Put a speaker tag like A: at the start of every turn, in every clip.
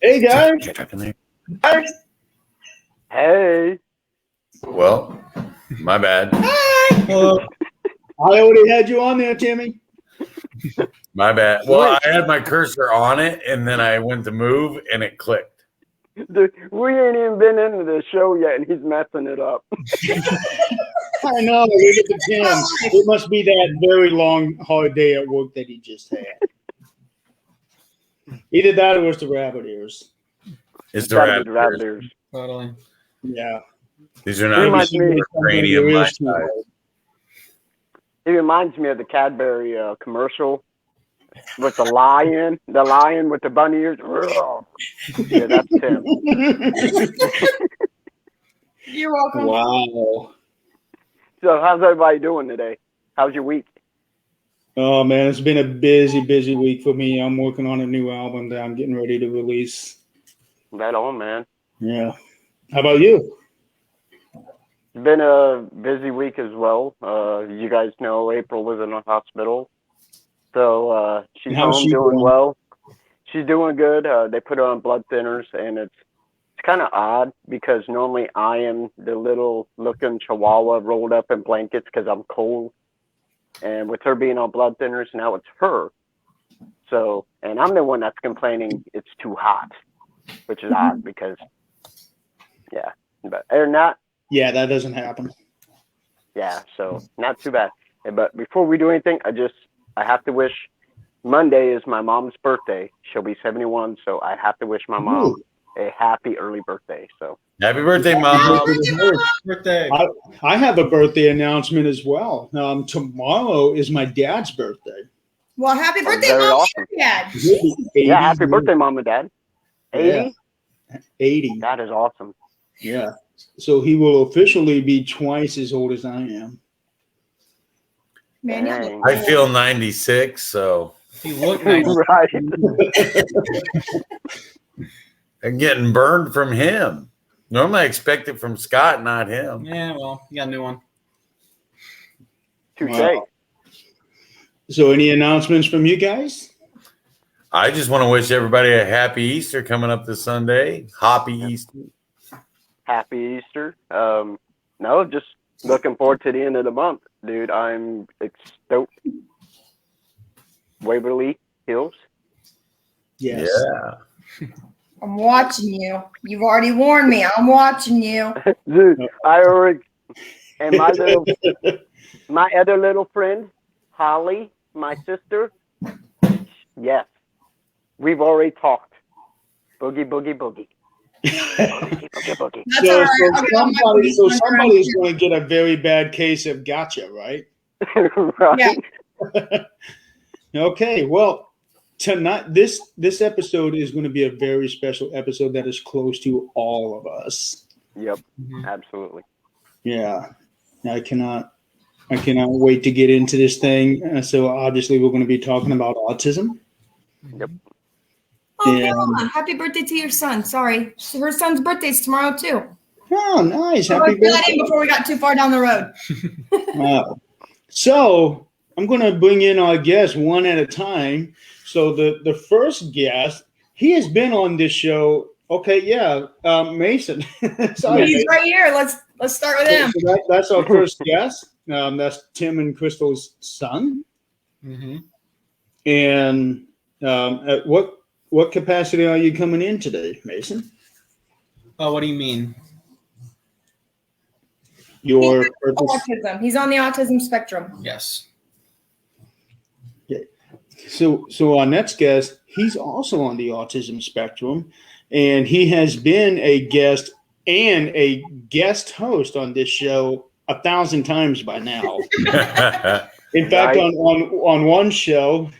A: Hey, guys.
B: Hey.
C: Well, my bad.
A: I already had you on there, Timmy.
C: My bad. Well, I had my cursor on it, and then I went to move, and it clicked.
B: Dude, we ain't even been into the show yet, and he's messing it up.
A: I know. It must be that very long, hard day at work that he just had. Either that or it's the rabbit ears.
C: It's the rabbit
B: ears.
D: Totally.
A: Yeah.
C: These are not cranium my size.
B: It reminds me of the Cadbury commercial with the lion with the bunny ears. Yeah, that's Tim.
E: You're welcome.
A: Wow.
B: So how's everybody doing today? How's your week?
A: Oh, man, it's been a busy week for me. I'm working on a new album that I'm getting ready to release.
B: Right on, man.
A: Yeah. How about you?
B: It's been a busy week as well. You guys know April was in the hospital. So she's home doing well. She's doing good. They put her on blood thinners, and it's kind of odd because normally I am the little looking chihuahua rolled up in blankets because I'm cold. And with her being on blood thinners, now it's her. So, and I'm the one that's complaining it's too hot, which is odd because, yeah, but or not.
A: Yeah, that doesn't happen.
B: Yeah, so not too bad. But before we do anything, I have to wish. Monday is my mom's birthday. She'll be 71, so I have to wish my mom a happy early birthday. So
C: happy birthday, Mom!
D: Birthday.
A: I have a birthday announcement as well. Tomorrow is my dad's birthday.
E: Well, happy birthday,
B: very
E: Mom
B: awesome.
E: and Dad.
B: Yeah, happy birthday, Mom and Dad. 80?
A: Yeah, 80.
B: That is awesome.
A: Yeah. So he will officially be twice as old as I am.
E: Man,
C: I feel 96, so
D: You look nice.
B: Right.
C: I'm getting burned from him. Normally I expect it from Scott, not him.
D: Yeah, well, you got a new one.
B: Touche.
A: Wow. So any announcements from you guys?
C: I just want to wish everybody a happy Easter coming up this Sunday. Happy Easter.
B: Happy Easter. No, just looking forward to the end of the month, dude. I'm stoked. Waverly Hills.
A: Yes.
C: Yeah.
E: I'm watching you. You've already warned me. I'm watching you.
B: Dude, I already, and my other little friend, Holly, my sister. Yes, we've already talked. Boogie, boogie, boogie. Boogie, boogie, boogie.
E: That's all right.
A: So somebody's going to get a very bad case of gotcha, right?
B: Right.
E: Yeah.
A: Okay. Well, tonight this episode is going to be a very special episode that is close to all of us.
B: Yep. Absolutely.
A: Yeah. I cannot wait to get into this thing. So obviously we're going to be talking about autism.
B: Yep.
E: Oh, hey, Mama. Happy birthday to your son. Sorry. Her son's birthday's tomorrow, too.
A: Oh, nice.
E: So
A: Happy
E: let's do that
A: birthday.
E: in before we got too far down the road.
A: Wow. So I'm going to bring in our guests one at a time. So the first guest, he has been on this show. Okay, yeah, Mason. Sorry,
E: He's
A: Mason.
E: right here. Let's start with him.
A: So that's our first guest. That's Tim and Crystal's son.
D: Mm-hmm.
A: And at what capacity are you coming in today, Mason?
D: Oh, what do you mean?
A: Your
E: He's
A: purpose.
E: autism. He's on the autism spectrum.
D: Yes.
A: So our next guest, he's also on the autism spectrum, and he has been a guest and a guest host on this show 1,000 times by now. In fact, on one show,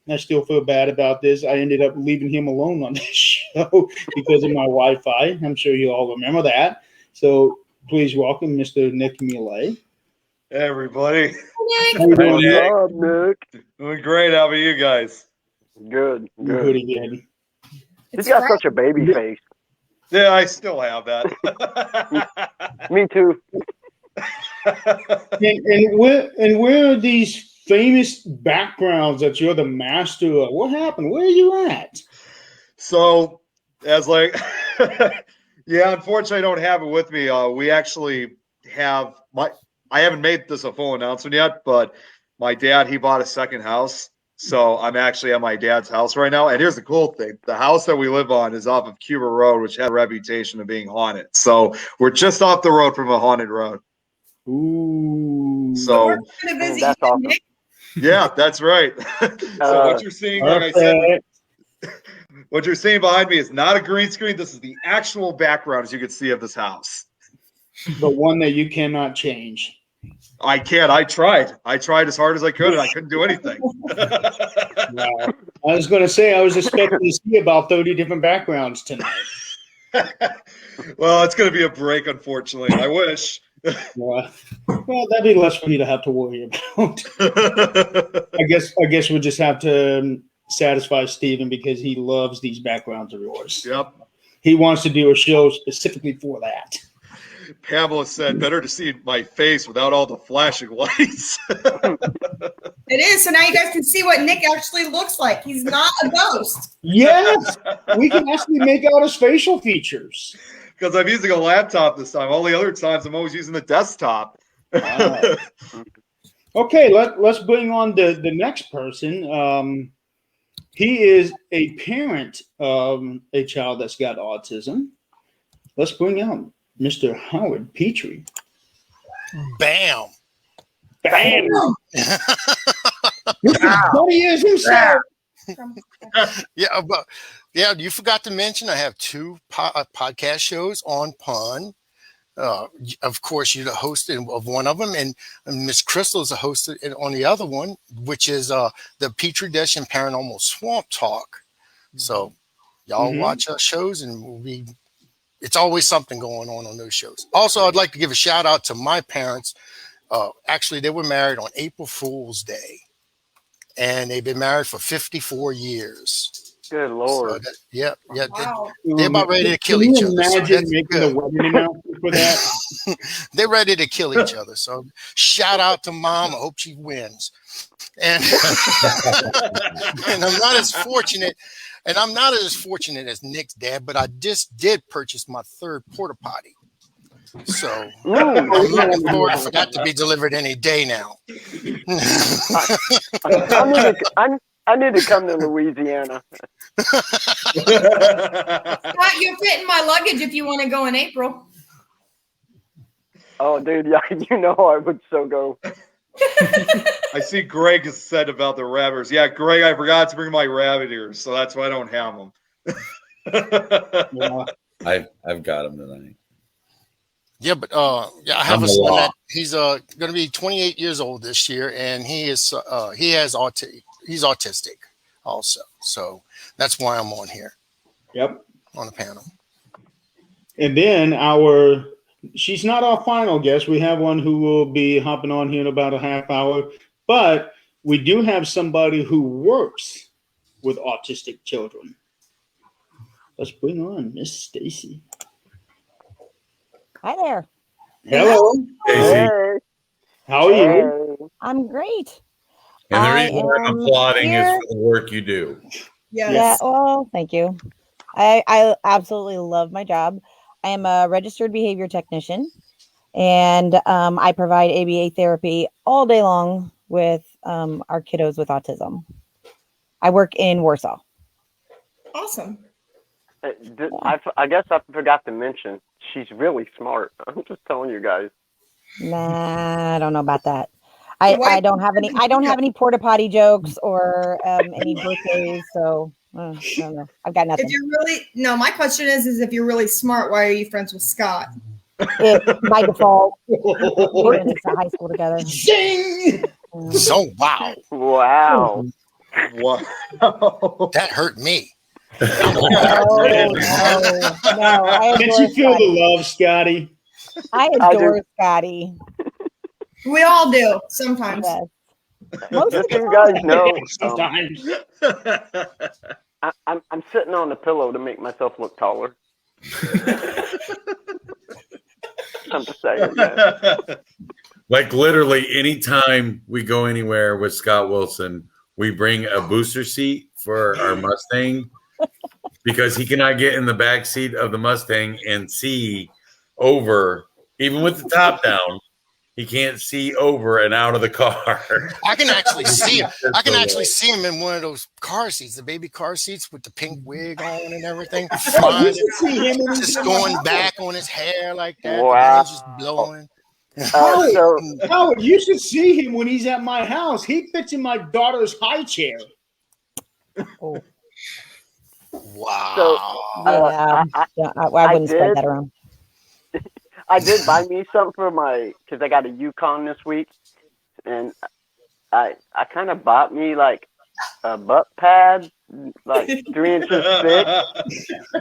A: I still feel bad about this. I ended up leaving him alone on this show because of my Wi-Fi. I'm sure you all remember that. So please welcome Mr. Nick Mulae.
F: Hey, everybody.
A: How you doing, Nick?
B: What's up, Nick?
F: Doing great. How about you guys?
B: Good.
A: Pretty good.
B: He's got such a baby face.
F: Yeah, I still have that.
B: Me too.
A: And where are these famous backgrounds that you're the master of? What happened? Where are you at?
F: So As like, yeah, unfortunately, I don't have it with me. We actually have I haven't made this a full announcement yet, but my dad, he bought a second house. So I'm actually at my dad's house right now. And here's the cool thing. The house that we live on is off of Cuba Road, which has a reputation of being haunted. So we're just off the road from a haunted road.
A: Ooh.
F: So
E: we're gonna visit
B: that's
E: you,
B: awesome.
E: Nick.
F: yeah, that's right. So what you're seeing, like I said, what you're seeing behind me is not a green screen. This is the actual background, as you can see, of this house.
A: The one that you cannot change.
F: I can't. I tried as hard as I could, and I couldn't do anything.
A: Wow. I was going to say, I was expecting to see about 30 different backgrounds tonight.
F: Well, it's going to be a break, unfortunately. I wish.
A: Well, that'd be less for you to have to worry about. I guess we'll just have to satisfy Steven because he loves these backgrounds of yours.
F: Yep.
A: He wants to do a show specifically for that.
F: Pamela said, better to see my face without all the flashing lights.
E: It is. So now you guys can see what Nick actually looks like. He's not a ghost.
A: Yes, we can actually make out his facial features.
F: Because I'm using a laptop this time. All the other times I'm always using the desktop.
A: Okay, let's bring on the next person. He is a parent of a child that's got autism. Let's bring out Mr. Howard Pitre.
G: Bam.
A: Bam! What he is himself.
G: Yeah, but yeah, you forgot to mention I have two podcast shows on Pun. Of course, you're the host of one of them, and Miss Crystal is a host on the other one, which is the Petri Dish and Paranormal Swamp Talk. So y'all watch our shows, and it's always something going on those shows. Also, I'd like to give a shout out to my parents. Actually, they were married on April Fool's Day, and they've been married for 54 years.
B: Good Lord.
G: So yeah.
E: Wow.
G: They're about ready to kill
A: Can
G: each
A: you
G: other. So
A: imagine
G: that's
A: making
G: good.
A: a wedding announcement for that?
G: They're ready to kill each other. So shout out to Mom. I hope she wins. And, and I'm not as fortunate. And I'm not as fortunate as Nick's dad, but I just did purchase my third porta potty. So I'm looking forward for that to be delivered any day now.
B: I need to come to Louisiana.
E: Scott, you're fitting my luggage if you want to go in April.
B: Oh, dude, yeah, you know I would so go.
F: I see Greg has said about the rabbits. Yeah, Greg, I forgot to bring my rabbit ears, so that's why I don't have them.
A: Yeah.
C: I've got them tonight.
G: Yeah, but I have a son that he's going to be 28 years old this year, and he's autistic also. So that's why I'm on here.
A: Yep.
G: On the panel.
A: And then she's not our final guest. We have one who will be hopping on here in about a half hour, but we do have somebody who works with autistic children. Let's bring on Miss Stacey.
H: Hi there.
A: Hello.
B: Hey.
A: How are you?
H: I'm great.
C: And the reason why I'm applauding is for the work you do.
E: Yes.
H: Yeah. Well, thank you. I absolutely love my job. I am a registered behavior technician, and I provide ABA therapy all day long with our kiddos with autism. I work in Warsaw.
E: Awesome.
B: I guess I forgot to mention, she's really smart. I'm just telling you guys.
H: Nah, I don't know about that. I don't have any porta potty jokes or any birthdays, so I don't know. I've got nothing.
E: My question is if you're really smart, why are you friends with Scott?
H: By default, we went to high school together.
A: Sing!
G: So wow.
B: Wow.
F: Wow.
G: That hurt me.
H: No.
A: Can you feel the love, Scotty?
H: I adore Scotty.
E: We all do sometimes.
H: Yes. Most of
B: You guys know.
A: Sometimes.
B: I'm sitting on the pillow to make myself look taller. I'm just saying. Man.
C: Like literally anytime we go anywhere with Scott Wilson, we bring a booster seat for our Mustang because he cannot get in the back seat of the Mustang and see over, even with the top down. He can't see over and out of the car.
G: I can actually see him. I can actually see him in one of those car seats, the baby car seats with the pink wig on and everything. Flying, just going back on his hair like that.
B: Wow.
G: The wind's just blowing.
B: So
A: Howard, you should see him when he's at my house. He fits in my daughter's high chair.
H: Oh,
G: Wow.
H: I wouldn't spread that around.
B: I did buy me something for because I got a Yukon this week, and I kind of bought me like a butt pad, like 3 inches thick,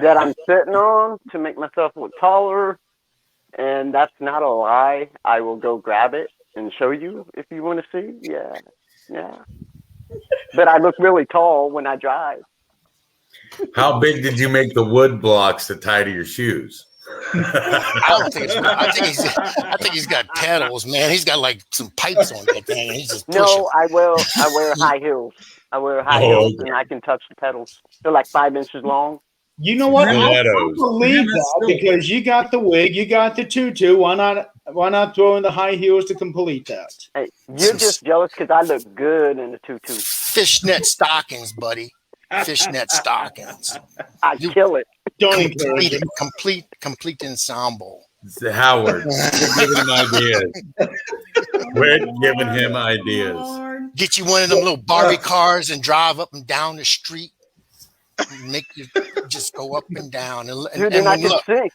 B: that I'm sitting on to make myself look taller. And that's not a lie. I will go grab it and show you if you want to see. Yeah. But I look really tall when I drive.
C: How big did you make the wood blocks to tie to your shoes?
G: I think he's got pedals, man. He's got like some pipes on that thing. And he's just pushing.
B: No, I wear high heels. I wear high heels, and I can touch the pedals. They're like 5 inches long.
A: You know what? I
C: Stilettos.
A: believe that because you got the wig, you got the tutu. Why not throw in the high heels to complete that?
B: Hey, you're just jealous because I look good in the tutu.
G: Fishnet stockings, buddy. Fishnet stockings.
B: I kill it.
A: Don't encourage him.
G: Complete ensemble.
C: Howard, we're giving him ideas. We're giving him ideas.
G: Get you one of them little Barbie cars and drive up and down the street. Make you just go up and down.
B: Dude, and I can sing.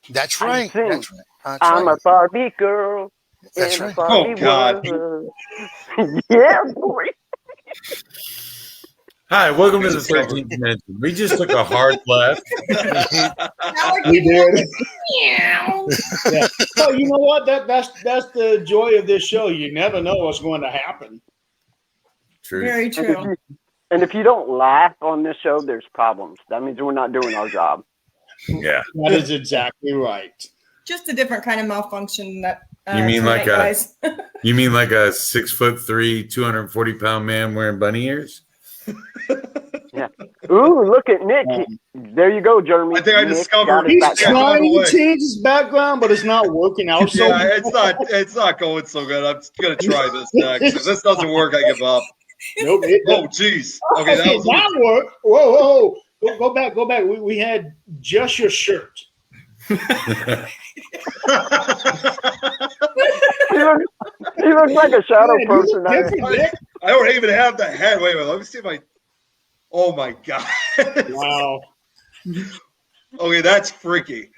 G: That's right. That's right.
B: I'm a Barbie girl.
G: That's
B: in
G: right.
B: a Barbie
F: Oh, God.
B: world. Yeah, boy.
C: Hi, welcome to the 13th Dimension. We just took a hard left.
A: We did. Yeah. Well, you know what? That's the joy of this show. You never know what's going to happen.
C: True.
E: Very true.
B: And if you don't laugh on this show, there's problems. That means we're not doing our job.
C: Yeah.
A: That is exactly right.
E: Just a different kind of malfunction that
C: You mean like
E: tonight, guys.
C: You mean like a 6'3", 240-pound man wearing bunny ears?
B: Yeah. Ooh, look at Nick. There you go, Jeremy.
F: I think I
B: Nick
F: discovered
B: got his
A: He's
B: back.
A: trying to change his background, but it's not working out. So
F: Yeah, it's not going so good. I'm gonna try this next. If this doesn't work, I give up.
A: nope.
F: Oh, jeez. Okay, that was
A: that work. Whoa. Go back. We had just your shirt.
B: He looks like a shadow
A: Man, you
B: person.
A: look different, Nick.
F: I don't even have the head. Wait a minute. Let me see if I. Oh my god.
A: Wow.
F: Okay, that's freaky.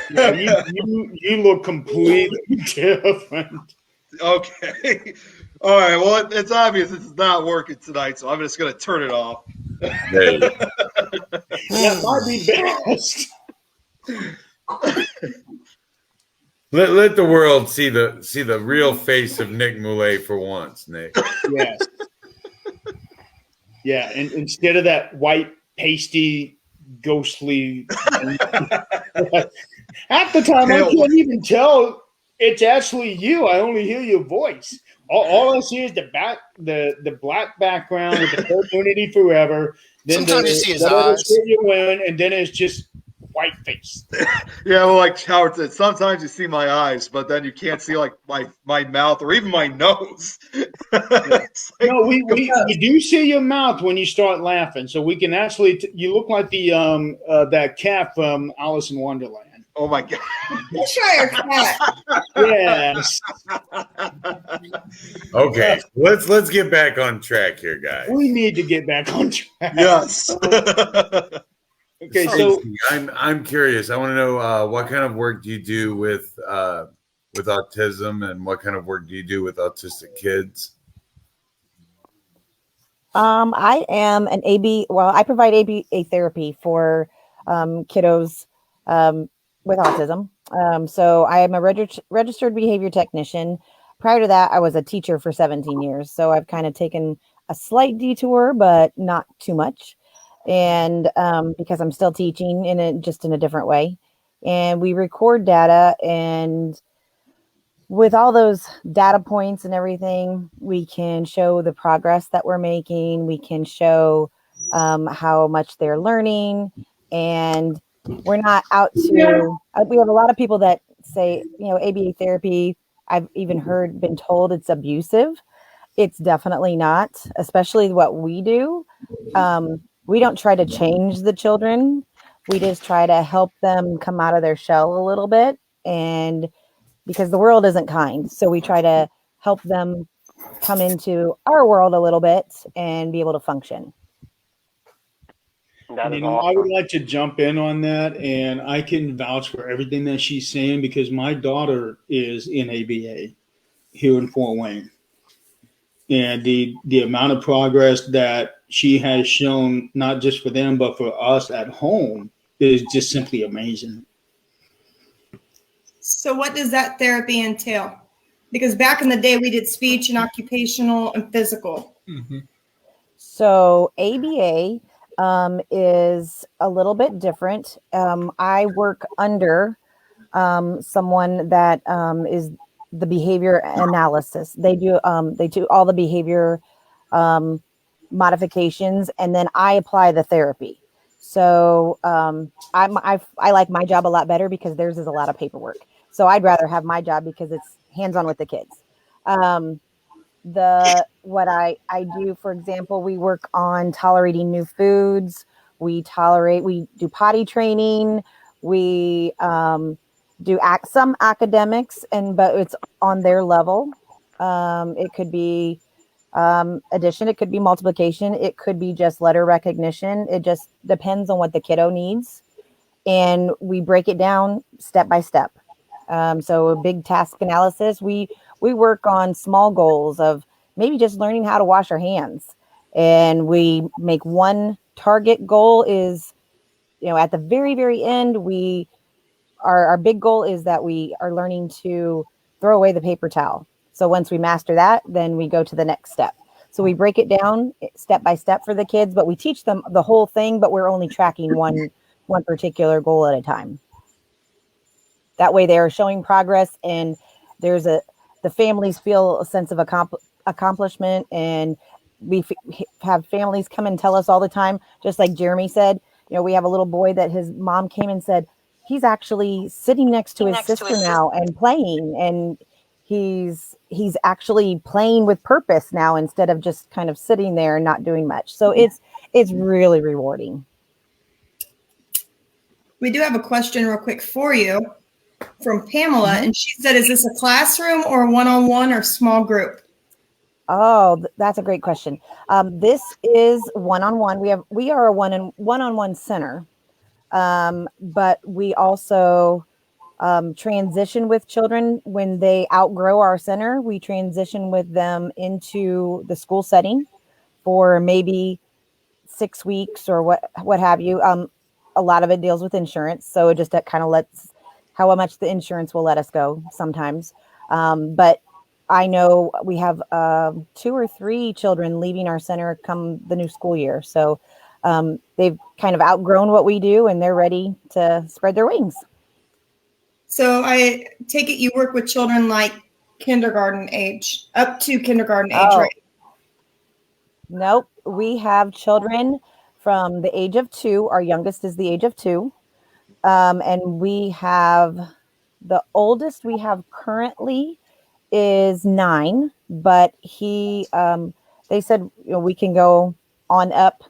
A: Yeah, you look completely different.
F: Okay. All right. Well, it's obvious it's not working tonight, so I'm just gonna turn it off.
C: Hey.
A: That might be best.
C: Let the world see the real face of Nick Mulae for once, Nick.
A: Yes. Yeah, and instead of that white, pasty, ghostly. Half the time, I can't even tell it's actually you. I only hear your voice. All I see is the black background with the Community Forever. Then
G: Sometimes you see his eyes.
A: You're wearing, and then it's just white face.
F: Yeah, well, like Howard said, sometimes you see my eyes, but then you can't see like my mouth or even my nose. It's like,
A: No, we do see your mouth when you start laughing, so we can actually. You look like the that cat from Alice in Wonderland.
F: oh my god.
E: Cheshire cat.
A: Yes,
C: Okay, let's get back on track here, guys.
A: we need to get back on track.
F: Yes.
A: Okay, so
C: Stacey, I'm curious. I want to know what kind of work do you do with autism, and what kind of work do you do with autistic kids?
H: I am an AB. Well, I provide ABA therapy for kiddos with autism. So I am a registered behavior technician. Prior to that, I was a teacher for 17 years. So I've kind of taken a slight detour, but not too much. And because I'm still teaching just in a different way. And we record data, and with all those data points and everything, we can show the progress that we're making. We can show how much they're learning. And we're not out to, we have a lot of people that say, ABA therapy, I've even been told it's abusive. It's definitely not, especially what we do. We don't try to change the children. We just try to help them come out of their shell a little bit. And because the world isn't kind, so we try to help them come into our world a little bit and be able to function.
B: That is
A: I
B: awesome.
A: would like to jump in on that, and I can vouch for everything that she's saying because my daughter is in ABA here in Fort Wayne, and the amount of progress that she has shown, not just for them but for us at home, is just simply amazing.
E: So what does that therapy entail? Because back in the day, we did speech and occupational and physical.
D: Mm-hmm.
H: So ABA is a little bit different. I work under someone that is the behavior analysis. They do all the behavior modifications, and then I apply the therapy. So I like my job a lot better because theirs is a lot of paperwork. So I'd rather have my job because it's hands-on with the kids. What I do, for example, we work on tolerating new foods. We do potty training. We do some academics, but it's on their level. It could be addition, it could be multiplication, it could be just letter recognition. It just depends on what the kiddo needs, and we break it down step by step. So a big task analysis, we work on small goals of maybe just learning how to wash our hands, and we make one target goal is, at the very, very end, our big goal is that we are learning to throw away the paper towel. So once we master that, then we go to the next step. So we break it down step by step for the kids, but we teach them the whole thing, but we're only tracking one particular goal at a time. That way they are showing progress, and the families feel a sense of accomplishment, and we have families come and tell us all the time, just like Jeremy said, we have a little boy that his mom came and said, he's actually sitting next to his sister now and playing, and he's actually playing with purpose now instead of just kind of sitting there and not doing much. So it's really rewarding.
E: We do have a question real quick for you from Pamela, and she said, is this a classroom or a one-on-one or small group?
H: Oh, that's a great question. This is one-on-one. We are a one-on-one center, but we also transition with children when they outgrow our center. We transition with them into the school setting for maybe 6 weeks or what have you. A lot of it deals with insurance, so it just kind of lets how much the insurance will let us go sometimes. But I know we have 2 or 3 children leaving our center come the new school year. So they've kind of outgrown what we do, and they're ready to spread their wings.
E: So I take it you work with children like kindergarten age, up to kindergarten age, right?
H: Nope. We have children from the age of 2. Our youngest is the age of 2. And we have the oldest we have currently is 9, but they said, we can go on up.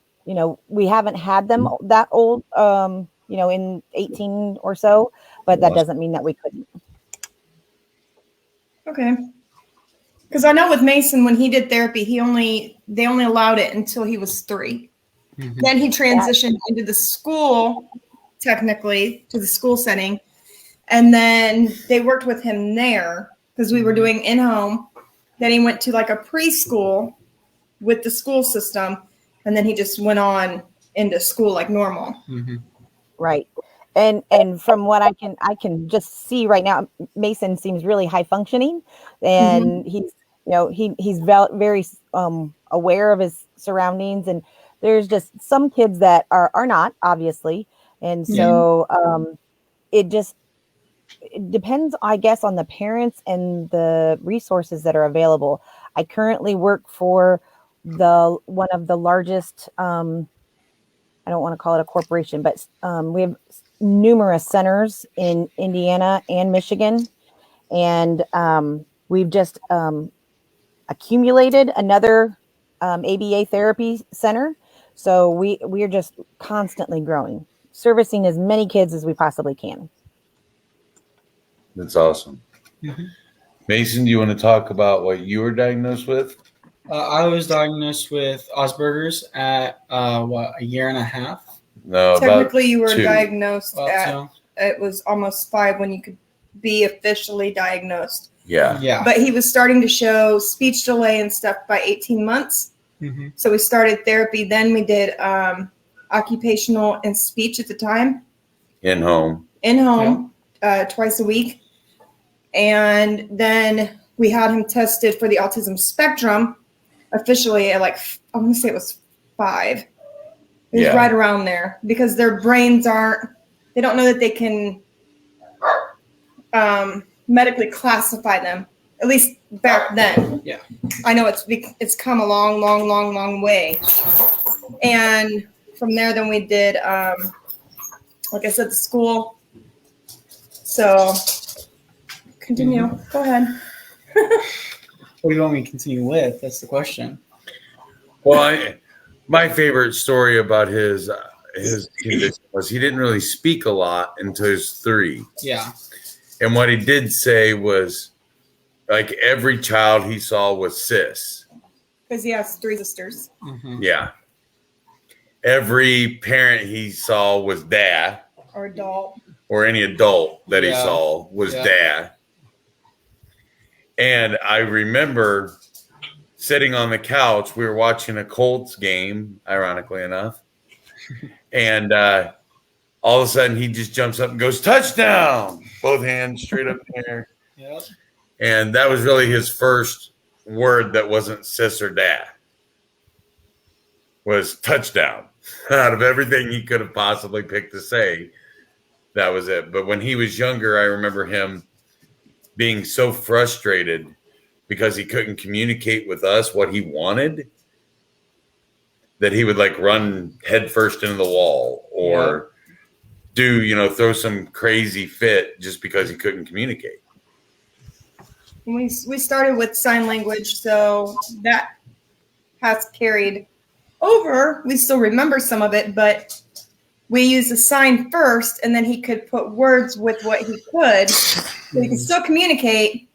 H: We haven't had them that old, in 18 or so, but that doesn't mean that we couldn't.
E: Okay. Because I know with Mason, when he did therapy, they only allowed it until he was 3. Mm-hmm. Then he transitioned into the school, technically, to the school setting. And then they worked with him there because we were doing in-home. Then he went to like a preschool with the school system. And then he just went on into school like normal.
D: Mm-hmm.
H: Right. And from what I can just see right now, Mason seems really high functioning, and he's very aware of his surroundings, and there's just some kids that are not, obviously. And so it depends, I guess, on the parents and the resources that are available. I currently work for one of the largest I don't want to call it a corporation, but we have numerous centers in Indiana and Michigan. And we've just accumulated another ABA therapy center. So we are just constantly growing, servicing as many kids as we possibly can.
C: That's awesome.
D: Mhm.
C: Mason, do you want to talk about what you were diagnosed with?
D: I was diagnosed with Asperger's at a year and a half.
C: No,
E: Technically, you were
C: about 2.
E: diagnosed
D: About
E: at,
D: two.
E: it was almost 5 when you could be officially diagnosed.
C: Yeah.
D: Yeah.
E: But he was starting to show speech delay and stuff by 18 months.
D: Mm-hmm.
E: So we started therapy. Then we did occupational and speech at the time.
C: In home.
E: In home, twice a week. And then we had him tested for the autism spectrum officially at I want to say it was 5. It was
C: Yeah.
E: right around there because their brains they don't know that they can medically classify them, at least back then.
D: Yeah.
E: I know it's come a long, long, long, long way. And from there, then we did, like I said, the school. So continue. Go ahead.
D: What do you want me to continue with? That's the question.
C: Well, my favorite story about his condition was he didn't really speak a lot until he was 3.
D: Yeah.
C: And what he did say was, like, every child he saw was cis.
E: Because he has 3 sisters.
D: Mm-hmm.
C: Yeah. Every parent he saw was dad,
E: Or adult.
C: or any adult that he
D: Yeah.
C: saw was
D: Yeah.
C: dad. And I remember sitting on the couch. We were watching a Colts game, ironically enough. And all of a sudden, he just jumps up and goes, touchdown! Both hands straight up in the air.
D: Yep.
C: And that was really his first word that wasn't sis or dad. Was touchdown. Out of everything he could have possibly picked to say, that was it. But when he was younger, I remember him being so frustrated because he couldn't communicate with us what he wanted, that he would run headfirst into the wall or throw some crazy fit just because he couldn't communicate.
E: We started with sign language, so that has carried over. We still remember some of it, but we used a sign first, and then he could put words with what he could. So he could still communicate,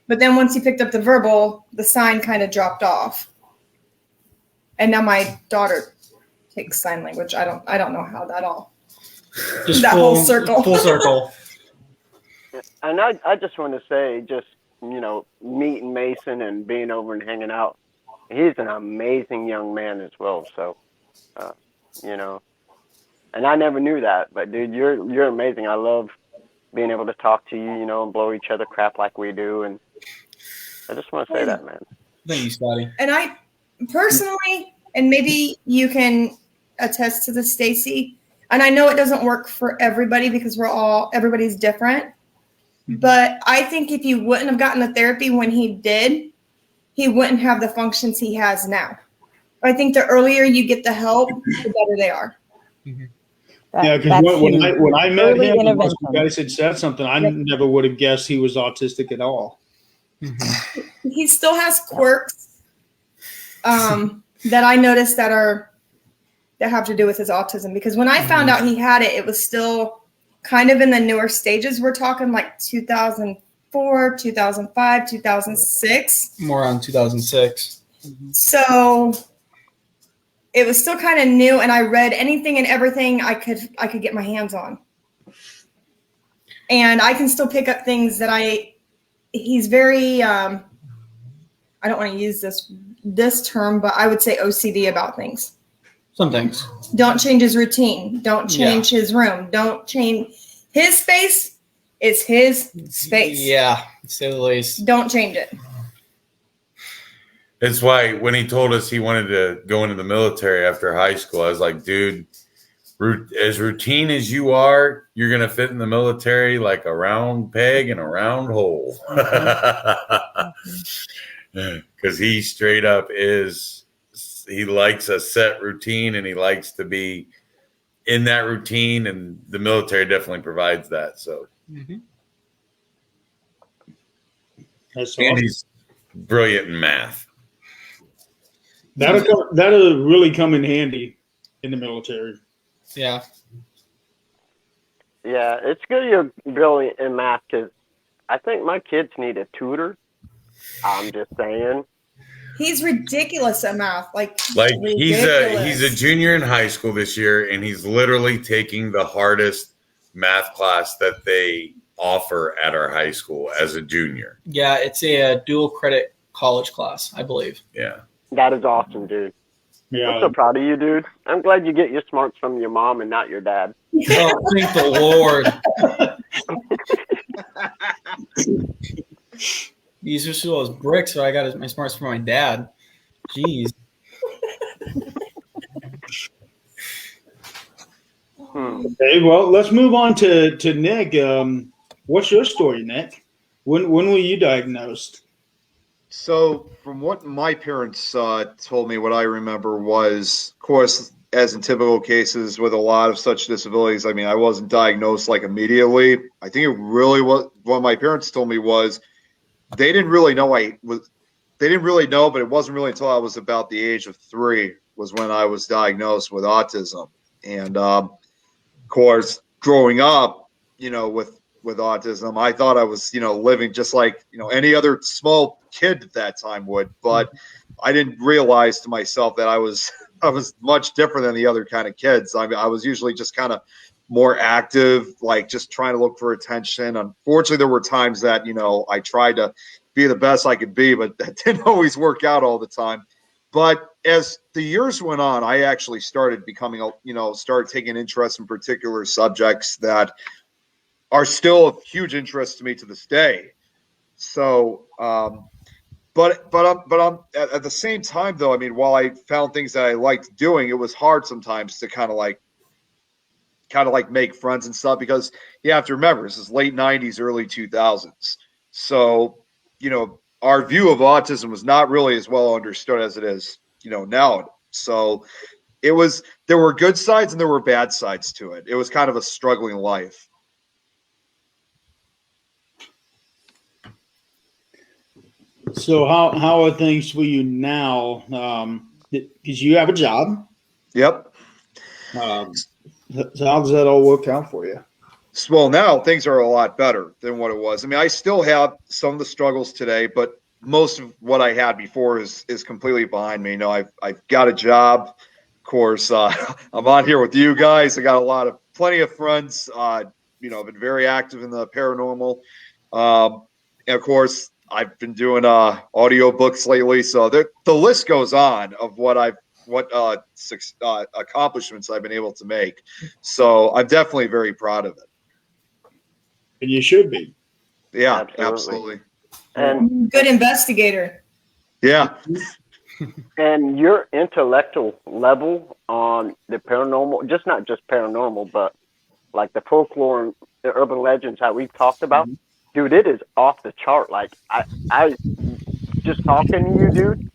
E: but then once he picked up the verbal, the sign kind of dropped off. And now my daughter takes sign language. I don't know how that all.
D: Just
E: That
D: full,
E: whole circle.
D: Full circle.
B: And I just want to say, just, meeting Mason and being over and hanging out, he's an amazing young man as well. So, and I never knew that, but dude, you're amazing. I love being able to talk to you, and blow each other crap like we do. And I just want to say that, man.
D: Thank you, Scotty.
E: And I personally, and maybe you can attest to this, Stacey, and I know it doesn't work for everybody because everybody's different. But I think if you wouldn't have gotten the therapy when he did, he wouldn't have the functions he has now. I think the earlier you get the help, the better they are.
A: Yeah, because when I met him, unless you guys had said something, I never would have guessed he was autistic at all.
D: Mm-hmm.
E: He still has quirks that I noticed that have to do with his autism. Because when I found out he had it, it was still kind of in the newer stages. We're talking 2004, 2005, 2006.
D: More on 2006.
E: So it was still kind of new, and I read anything and everything I could get my hands on. And I can still pick up things that he's very, I don't want to use this term, but I would say OCD about things.
D: Some things.
E: Don't change his routine. Don't change his room. Don't change his space. It's his space.
D: Yeah, to say the least.
E: Don't change it.
C: It's why when he told us he wanted to go into the military after high school, I was like, dude, as routine as you are, you're going to fit in the military like a round peg in a round hole. Because he straight up he likes a set routine, and he likes to be in that routine, and the military definitely provides that. So,
A: That's
C: and
A: awesome.
C: he's brilliant in math.
A: That'll really come in handy in the military.
D: Yeah.
B: Yeah, it's good you're brilliant in math because I think my kids need a tutor. I'm just saying.
E: He's ridiculous at math. Like
C: he's a
E: ridiculous.
C: junior in high school this year, and he's literally taking the hardest math class that they offer at our high school as a junior.
D: Yeah, it's a dual credit college class, I believe.
C: Yeah.
B: That is awesome, dude.
A: Yeah.
B: I'm so proud of you, dude. I'm glad you get your smarts from your mom and not your dad.
D: Oh, thank the Lord. These are still those bricks, so I got my smarts from my dad. Jeez.
A: Okay, well, let's move on to Nick. What's your story, Nick? When were you diagnosed?
F: So, from what my parents told me, what I remember was, of course, as in typical cases with a lot of such disabilities, I mean, I wasn't diagnosed like immediately. I think it really was what my parents told me was they didn't really know They didn't really know, but it wasn't really until I was about the age of 3 was when I was diagnosed with autism. And of course, growing up, with autism, I thought I was, living just like, any other small kid at that time would, but I didn't realize to myself that I was much different than the other kind of kids. I mean, I was usually just kind of more active, like just trying to look for attention. Unfortunately, there were times that, I tried to be the best I could be, but that didn't always work out all the time. But as the years went on, I actually started becoming, started taking interest in particular subjects that are still of huge interest to me to this day. So, but I'm at the same time though. I mean, while I found things that I liked doing, it was hard sometimes to kind of like make friends and stuff because you have to remember this is late 90s, early 2000s. So, our view of autism was not really as well understood as it is, now. So there were good sides and there were bad sides to it. It was kind of a struggling life.
A: So how are things for you now? Because you have a job.
F: Yep.
A: So how does that all work out for you?
F: Well, now things are a lot better than what it was. I mean, I still have some of the struggles today, but most of what I had before is completely behind me. I've got a job. Of course, I'm on here with you guys. I got plenty of friends. I've been very active in the paranormal. And of course, I've been doing audio books lately. So the list goes on of what accomplishments I've been able to make. So I'm definitely very proud of it.
A: And you should be.
F: Yeah, absolutely.
B: And
E: good investigator.
F: Yeah.
B: And your intellectual level on the paranormal, not just paranormal, but like the folklore and the urban legends that we've talked about, dude, it is off the chart. Like I just talking to you, dude,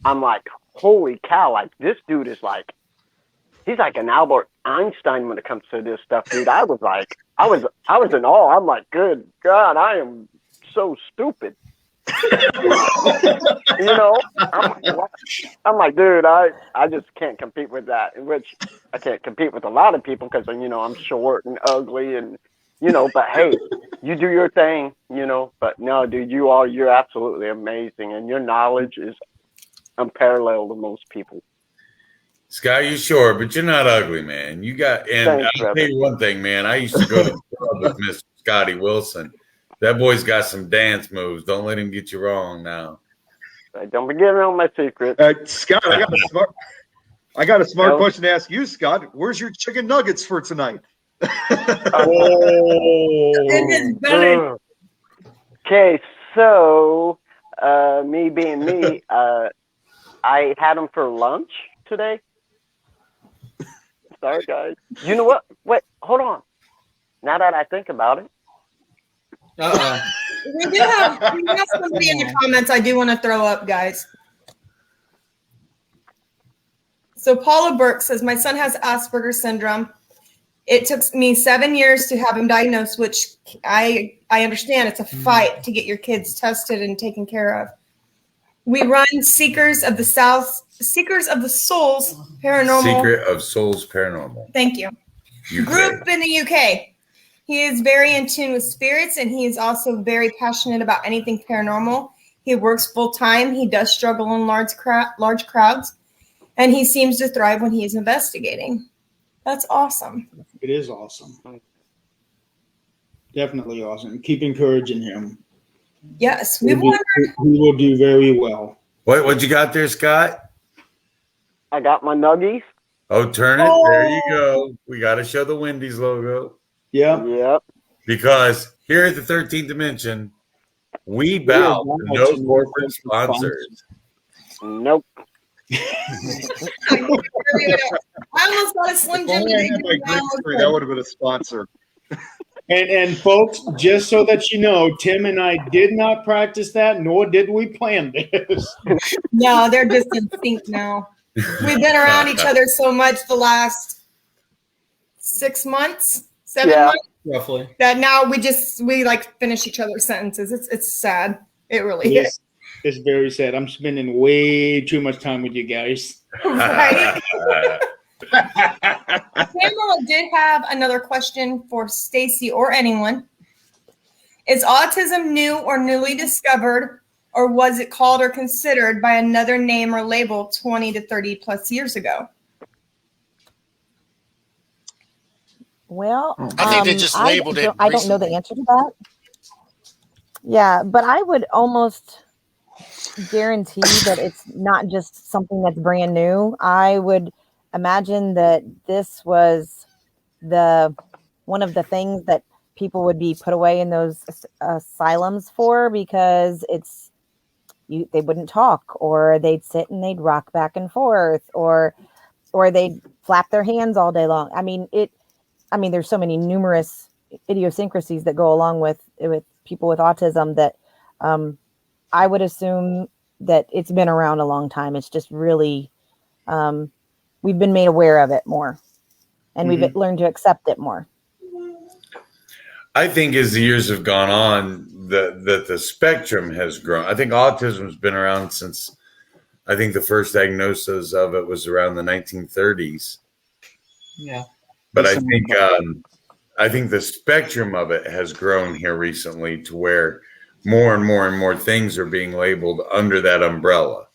B: I'm like, holy cow, like this dude is like, he's like an Albert Einstein when it comes to this stuff, dude. I was in awe. I'm like, good God, I am so stupid. I'm like, dude, I just can't compete with that. In which I can't compete with a lot of people because I'm short and ugly and but hey, you do your thing, But no, dude, you're absolutely amazing, and your knowledge is unparalleled to most people.
C: Scott, you sure, but you're not ugly, man. I'll tell you one thing, man. I used to go to the club with Mr. Scotty Wilson. That boy's got some dance moves. Don't let him get you wrong now.
B: Don't be giving out my secret.
F: Scott, I got a smart question to ask you, Scott. Where's your chicken nuggets for tonight?
B: Okay, so me being me, I had them for lunch today. Sorry, guys. You know what? Wait, hold on. Now that I think about it.
E: We do have somebody in the comments I do want to throw up, guys. So Paula Burke says, my son has Asperger's syndrome. It took me 7 years to have him diagnosed, which I understand it's a fight to get your kids tested and taken care of. We run Seekers of the Souls Paranormal.
C: Secret of Souls Paranormal.
E: Thank you.
C: UK.
E: Group in the UK. He is very in tune with spirits, and he is also very passionate about anything paranormal. He works full time. He does struggle in large crowds, and he seems to thrive when he is investigating. That's awesome.
A: It is awesome. Definitely awesome. Keep encouraging him.
E: Yes,
A: He will do very well.
C: What you got there, Scott?
B: I got my nuggies.
C: Oh, turn it. There you go. We got to show the Wendy's logo.
A: Yeah.
B: Yep.
C: Because here at the 13th Dimension, we bow to no corporate sponsors.
B: Nope.
E: I almost got a Slim Jim.
F: That would have been a sponsor.
A: And folks, just so that you know, Tim and I did not practice that, nor did we plan this.
E: No, they're just in sync now. We've been around each other so much the last 7 months,
D: Roughly.
E: that now we like finish each other's sentences. It's sad. It really is.
A: It's very sad. I'm spending way too much time with you guys.
E: Right? Pamela did have another question for Stacey or anyone. Is autism new or newly discovered, or was it called or considered by another name or label 20 to 30 plus years ago?
H: Well,
G: I think they just labeled it.
H: I don't know the answer to that. Yeah, but I would almost guarantee that it's not just something that's brand new. I would imagine that this was one of the things that people would be put away in those asylums for, because they wouldn't talk, or they'd sit and they'd rock back and forth, or they'd flap their hands all day long. I mean, there's so many numerous idiosyncrasies that go along with people with autism that I would assume that it's been around a long time. It's just really, we've been made aware of it more, and we've learned to accept it more.
C: I think as the years have gone on, the spectrum has grown. I think autism has been around since, I think the first diagnosis of it was around the 1930s.
D: Yeah.
C: But I think the spectrum of it has grown here recently to where more and more and more things are being labeled under that umbrella,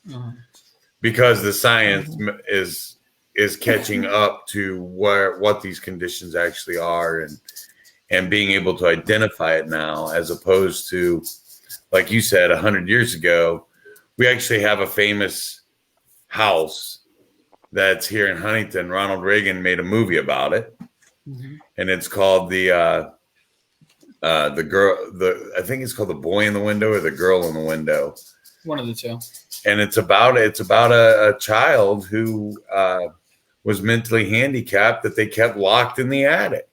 C: because the science is catching up to what these conditions actually are, and being able to identify it now, as opposed to, like you said, 100 years ago. We actually have a famous house that's here in Huntington. Ronald Reagan made a movie about it, and it's called the girl. I think it's called The Boy in the Window or The Girl in the Window.
D: One of the two.
C: And it's about a child who was mentally handicapped that they kept locked in the attic.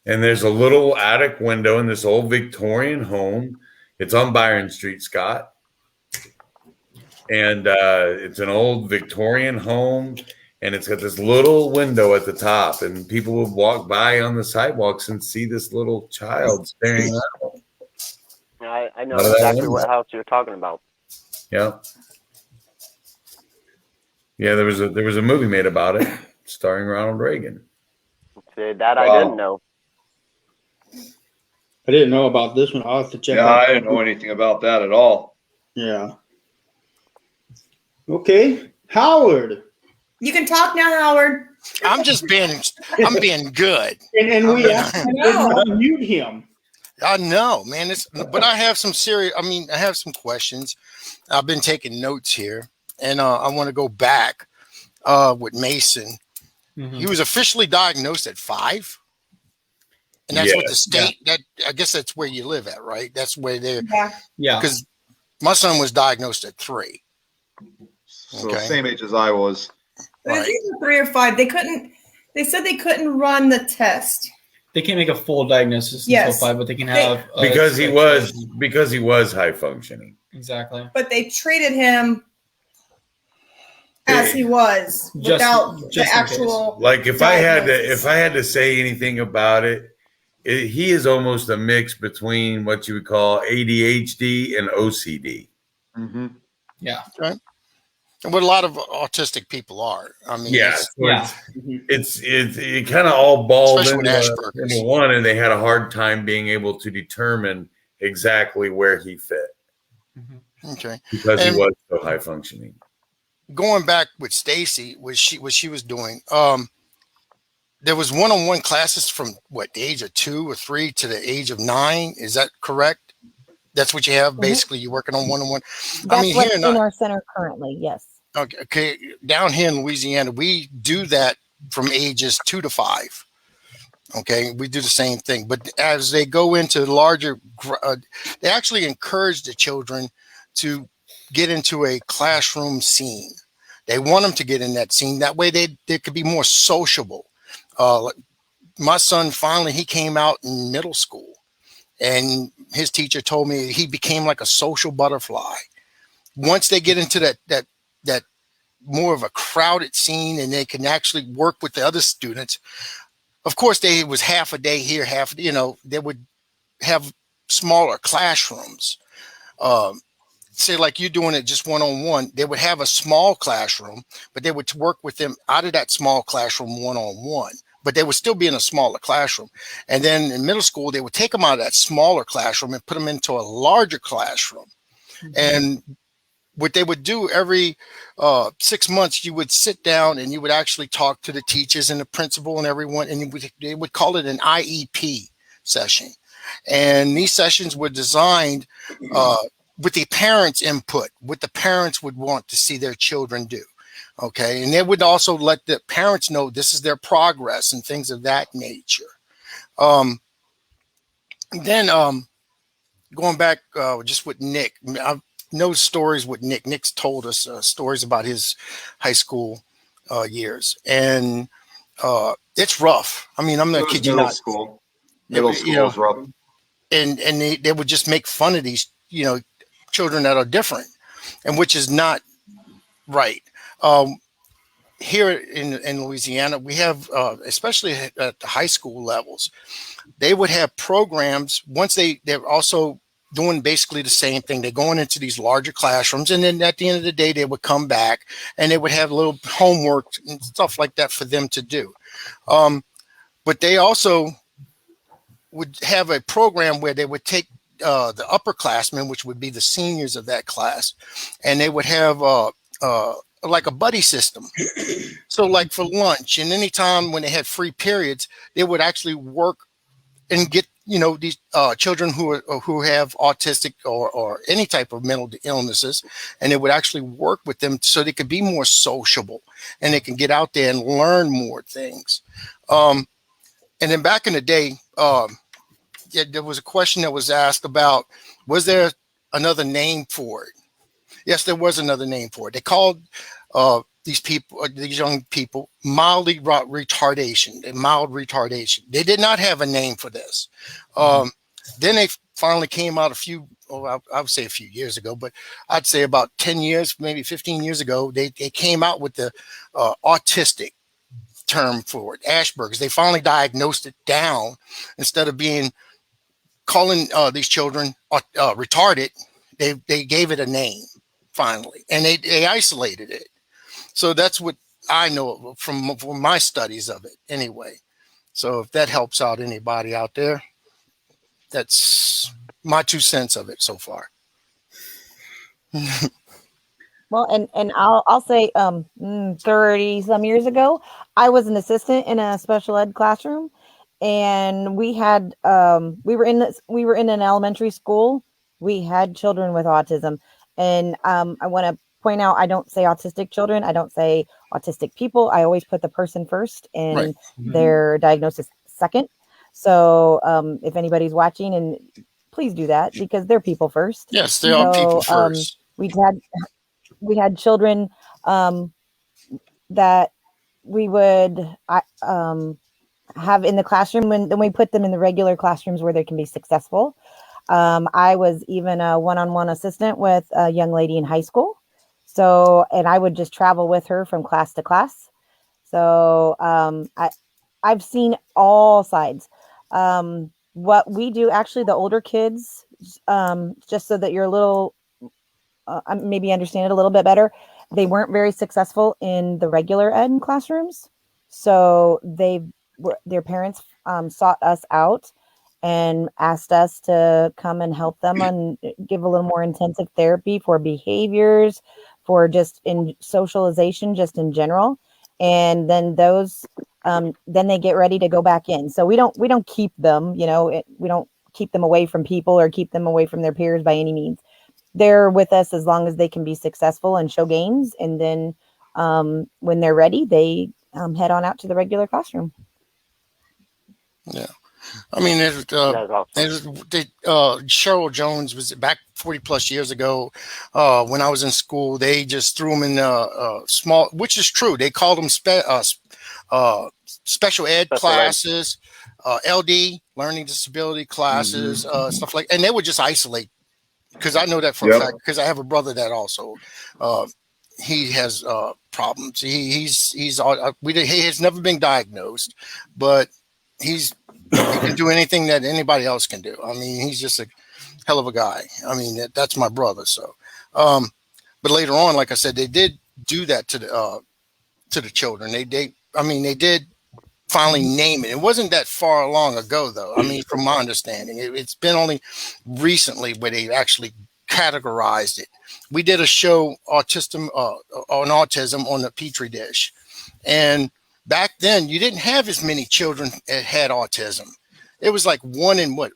C: And there's a little attic window in this old Victorian home. It's on Byron Street, Scott. And it's an old Victorian home, and it's got this little window at the top, and people would walk by on the sidewalks and see this little child staring out.
B: I know exactly what house you're talking about.
C: Yeah. Yeah, there was a movie made about it starring Ronald Reagan.
B: See, that I didn't know.
A: I didn't know about this one. I'll have to check
F: Yeah,
A: out.
F: I didn't know anything about that at all.
A: Yeah. Okay. Howard.
E: You can talk now, Howard.
G: I'm being good.
A: And we actually didn't mute him.
G: I know, man. But I have some I have some questions. I've been taking notes here, and I want to go back with Mason. He was officially diagnosed at 5. And that's what the state, that I guess that's where you live at, right? That's where they're, because my son was diagnosed at 3.
F: So same age as I was.
E: It was either 3 or 5. They said they couldn't run the test.
D: They can't make a full diagnosis until 5, but they can have
C: because he was high functioning.
D: Exactly.
E: But they treated him as he was without the actual.
C: Like if I had to say anything about it, he is almost a mix between what you would call ADHD and OCD.
F: Mm-hmm.
D: Yeah.
G: Okay. And what a lot of autistic people are. I mean,
C: it kind of all balled
G: into
C: one, and they had a hard time being able to determine exactly where he fit.
G: Okay.
C: Because he was so high functioning.
G: Going back with Stacey, what she was doing, there was one-on-one classes from the age of 2 or 3 to the age of 9. Is that correct? That's what you have. Basically, you're working on one-on-one.
H: That's what's in our center currently. Yes.
G: Okay. Down here in Louisiana, we do that from ages 2 to 5. Okay, we do the same thing. But as they go into larger, they actually encourage the children to get into a classroom scene. They want them to get in that scene. That way they could be more sociable. My son, finally, he came out in middle school, and his teacher told me he became like a social butterfly. Once they get into that more of a crowded scene, and they can actually work with the other students. Of course, it was half a day here, they would have smaller classrooms. Say like you're doing it just one-on-one, they would have a small classroom, but they would work with them out of that small classroom one-on-one, but they would still be in a smaller classroom. And then in middle school, they would take them out of that smaller classroom and put them into a larger classroom. Mm-hmm. And what they would do every 6 months, you would sit down and you would actually talk to the teachers and the principal and everyone, and they would call it an IEP session. And these sessions were designed with the parents' input, what the parents would want to see their children do. Okay. And they would also let the parents know this is their progress and things of that nature. Then going back just with Nick, I know stories with Nick. Nick's told us stories about his high school years. And it's rough. I mean, I'm not kidding you not.
F: Middle school is rough.
G: And they would just make fun of these, children that are different, and which is not right. Here in Louisiana, we have, especially at the high school levels, they would have programs. Once they're also doing basically the same thing. They're going into these larger classrooms, and then at the end of the day, they would come back and they would have a little homework and stuff like that for them to do. But they also would have a program where they would take the upperclassmen, which would be the seniors of that class, and they would have like a buddy system. So like for lunch and any time when they had free periods, they would actually work and get, these children who have autistic or any type of mental illnesses, and they would actually work with them so they could be more sociable and they can get out there and learn more things. And then back in the day, there was a question that was asked about, was there another name for it? Yes, there was another name for it. They called these young people mild retardation. They did not have a name for this. Then they finally came out I would say a few years ago, but I'd say about 10 years, maybe 15 years ago, they came out with the autistic term for it, Asperger's. They finally diagnosed it down. Instead of calling these children retarded, they gave it a name finally, and they isolated it. So that's what I know from my studies of it anyway. So if that helps out anybody out there, that's my 2 cents of it so far.
H: Well, and I'll say 30 some years ago, I was an assistant in a special ed classroom, and we had we were in an elementary school. We had children with autism, and I want to point out, I don't say autistic children. I don't say autistic people. I always put the person first and
G: right.
H: their diagnosis second. So if anybody's watching, and please do that, because they're people first.
G: Yes, they are people first.
H: We had children that we would have in the classroom when we put them in the regular classrooms where they can be successful. I was even a one-on-one assistant with a young lady in high school. So, and I would just travel with her from class to class. So I've seen all sides. What we do, actually, the older kids, just so that you're a little, maybe understand it a little bit better, they weren't very successful in the regular ed classrooms. So their parents sought us out and asked us to come and help them and give a little more intensive therapy for behaviors, for just in socialization, just in general. And then then they get ready to go back in. So we don't keep them, we don't keep them away from people or keep them away from their peers by any means. They're with us as long as they can be successful and show gains. And then when they're ready, they head on out to the regular classroom.
G: Yeah. I mean, Cheryl Jones was back 40 plus years ago. When I was in school, they just threw them in small, which is true. They called them special ed classes, LD, learning disability classes, stuff like, and they would just isolate. Because I know that for a fact, because I have a brother that also, he has problems. He has never been diagnosed, but he can do anything that anybody else can do. I mean, he's just a hell of a guy. I mean, that's my brother. So, but later on, like I said, they did do that to the children. They did finally name it. It wasn't that far long ago, though. I mean, from my understanding, it's been only recently where they actually categorized it. We did a show on autism on the Pitre dish, and back then you didn't have as many children that had autism. It was like one in what?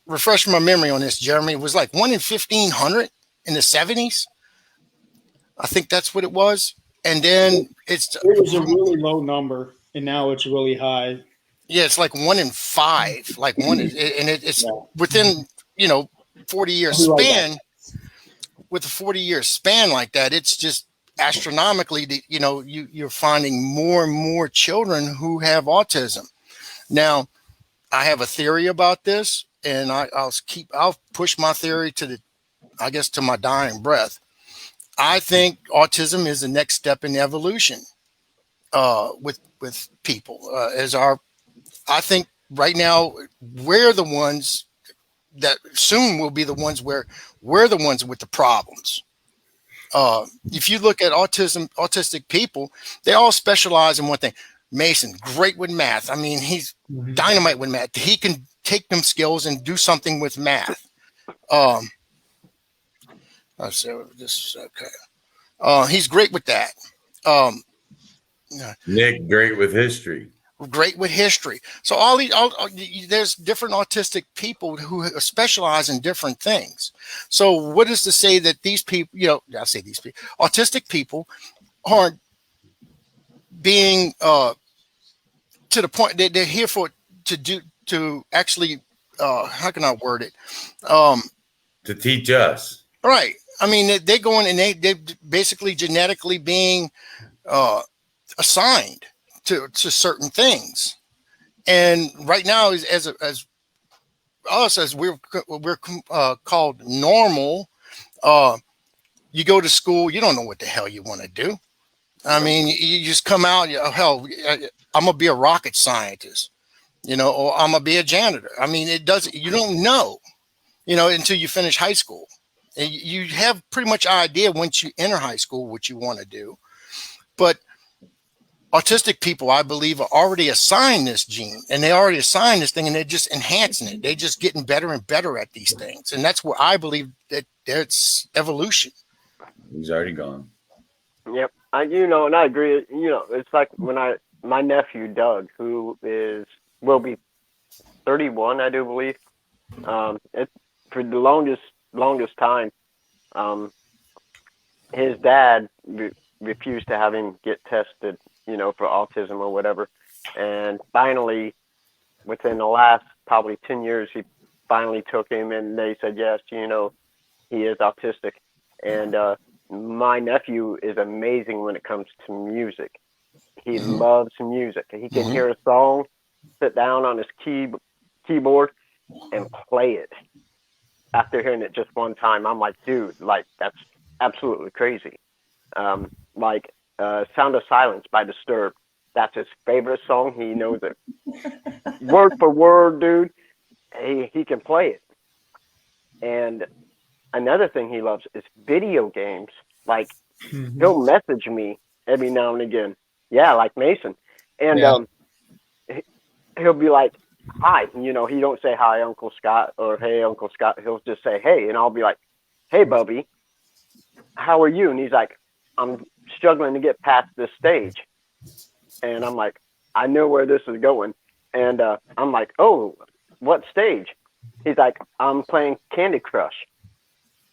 G: Refresh my memory on this, Jeremy. It was like 1 in 1,500 in the 70s. I think that's what it was. And then it
A: was a really low number, and now it's really high.
G: Yeah, it's like 1 in 5, like it's within 40-year span. With a 40-year span like that, it's just astronomically. You're finding more and more children who have autism. Now, I have a theory about this, and I'll push my theory to my dying breath. I think autism is the next step in evolution with people. I think right now we're the ones that soon will be the ones where we're the ones with the problems. If you look at autistic people, they all specialize in one thing. Mason, great with math. I mean, he's dynamite with math. He can take them skills and do something with math. He's great with that.
C: Nick, great with history.
G: Great with history. So there's different autistic people who specialize in different things. So what is to say that these people, autistic people aren't being to the point that they're here to actually how can I word it?
C: To teach us.
G: Right. I mean, they're going and they're basically genetically being assigned to certain things. And right now, as we're called normal, you go to school, you don't know what the hell you want to do. I mean, you just come out, hell, I'm going to be a rocket scientist, or I'm going to be a janitor. I mean, you don't know, until you finish high school. And you have pretty much idea once you enter high school what you want to do. But autistic people, I believe, are already assigned this gene, and they already assigned this thing, and they're just enhancing it. They're just getting better and better at these things. And that's where I believe that it's evolution.
C: He's already gone.
B: Yep. And I agree. It's like when my nephew, Doug, who will be 31, I do believe. It's for the longest time, his dad refused to have him get tested, for autism or whatever. And finally, within the last probably 10 years, he finally took him, and they said, yes, he is autistic. And my nephew is amazing when it comes to music. He loves music. He can hear a song, sit down on his keyboard, and play it. After hearing it just one time, I'm like, dude, like that's absolutely crazy. Like Sound of Silence by Disturbed. That's his favorite song. He knows it word for word, dude. He can play it. And another thing he loves is video games. Like, he'll message me every now and again. Yeah, like Mason. And he'll be like, hi. You know, he don't say hi, Uncle Scott, or hey, Uncle Scott. He'll just say, hey. And I'll be like, hey, Bubby, how are you? And he's like, I'm struggling to get past this stage. And I'm like, I know where this is going. And I'm like, oh, what stage? He's like, I'm playing Candy Crush.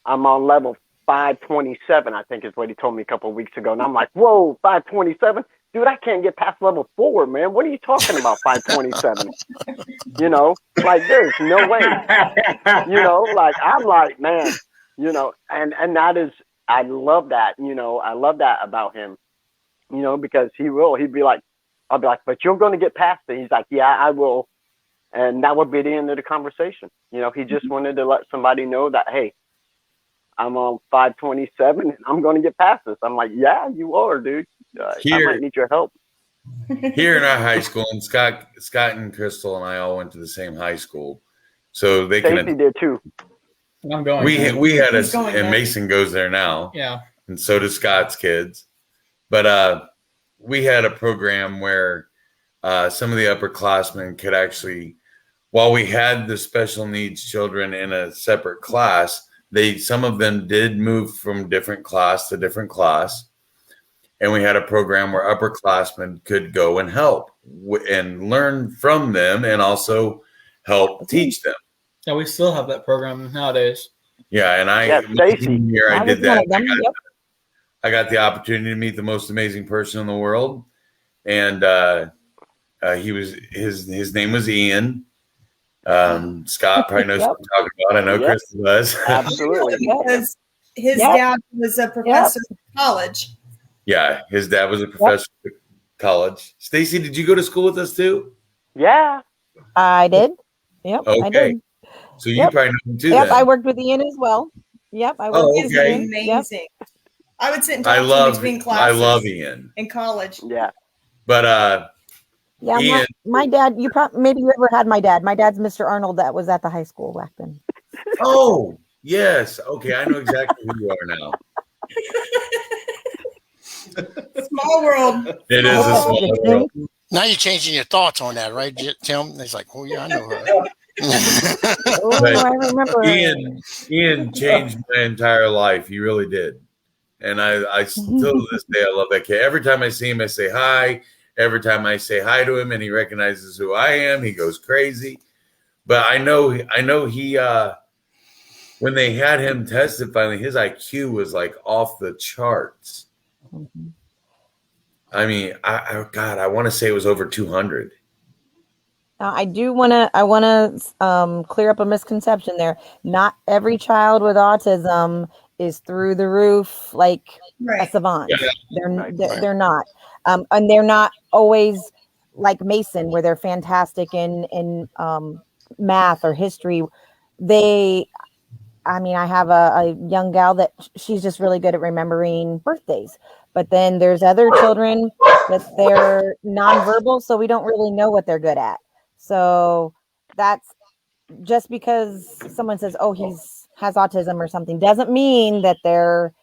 B: I'm on level 527, I think is what he told me a couple of weeks ago. And I'm like, whoa, 527? Dude, I can't get past level 4, man. What are you talking about, 527? You know, like, there's no way. You know, like, I'm like, man, you know, and that is, I love that, you know, I love that about him, you know, because he'd be like, I'll be like, but you're going to get past it. He's like, yeah, I will. And that would be the end of the conversation. You know, he just wanted to let somebody know that, hey, I'm on 527 and I'm going to get past this. I'm like, yeah, you are, dude. I might need your help.
C: Here in our high school, and Scott and Crystal and I all went to the same high school, so they
B: Stacey did too.
D: I'm going.
C: We had and Mason goes there now.
D: Yeah,
C: and so does Scott's kids. But we had a program where some of the upperclassmen could actually, while we had the special needs children in a separate class, some of them did move from different class to different class. And we had a program where upperclassmen could go and help and learn from them and also help teach them.
D: Yeah, we still have that program nowadays.
C: Yeah, and
B: Stacey.
C: Here I did that. I got the opportunity to meet the most amazing person in the world, and his name was Ian. Scott probably knows what I'm talking about. I know Chris does.
B: Absolutely.
E: Because his dad was a professor at college.
C: Yeah, his dad was a professor at college. Stacey, did you go to school with us too?
B: Yeah.
H: I did. Yep.
C: Okay.
H: I did.
C: So you probably know him too.
H: Yep,
C: then.
H: I worked with Ian as well. Yep, I worked with
E: Ian.
H: Ian.
E: Amazing. Yep. I would sit and
C: I
E: talk to him between classes.
C: I love Ian.
E: In college.
B: Yeah.
C: But
H: yeah,
C: Ian,
H: my dad, maybe you ever had my dad. My dad's Mr. Arnold that was at the high school back then.
C: Oh, yes. Okay, I know exactly who you are now.
E: Small world.
C: It is a small world.
G: Now you're changing your thoughts on that, right, Tim? It's like, oh yeah, I know her.
H: I remember.
C: Ian changed my entire life. He really did. And I still to this day, I love that kid. Every time I see him, I say hi. Every time I say hi to him and he recognizes who I am, he goes crazy. But I know he when they had him tested finally, his IQ was like off the charts.
H: Mm-hmm.
C: I mean, I want to say it was over 200.
H: I want to clear up a misconception there. Not every child with autism is through the roof like a savant. Yeah. They're not. And they're not always like Mason, where they're fantastic in math or history. I have a young gal that she's just really good at remembering birthdays. But then there's other children that they're nonverbal, so we don't really know what they're good at. So that's just because someone says, oh, has autism or something, doesn't mean that they're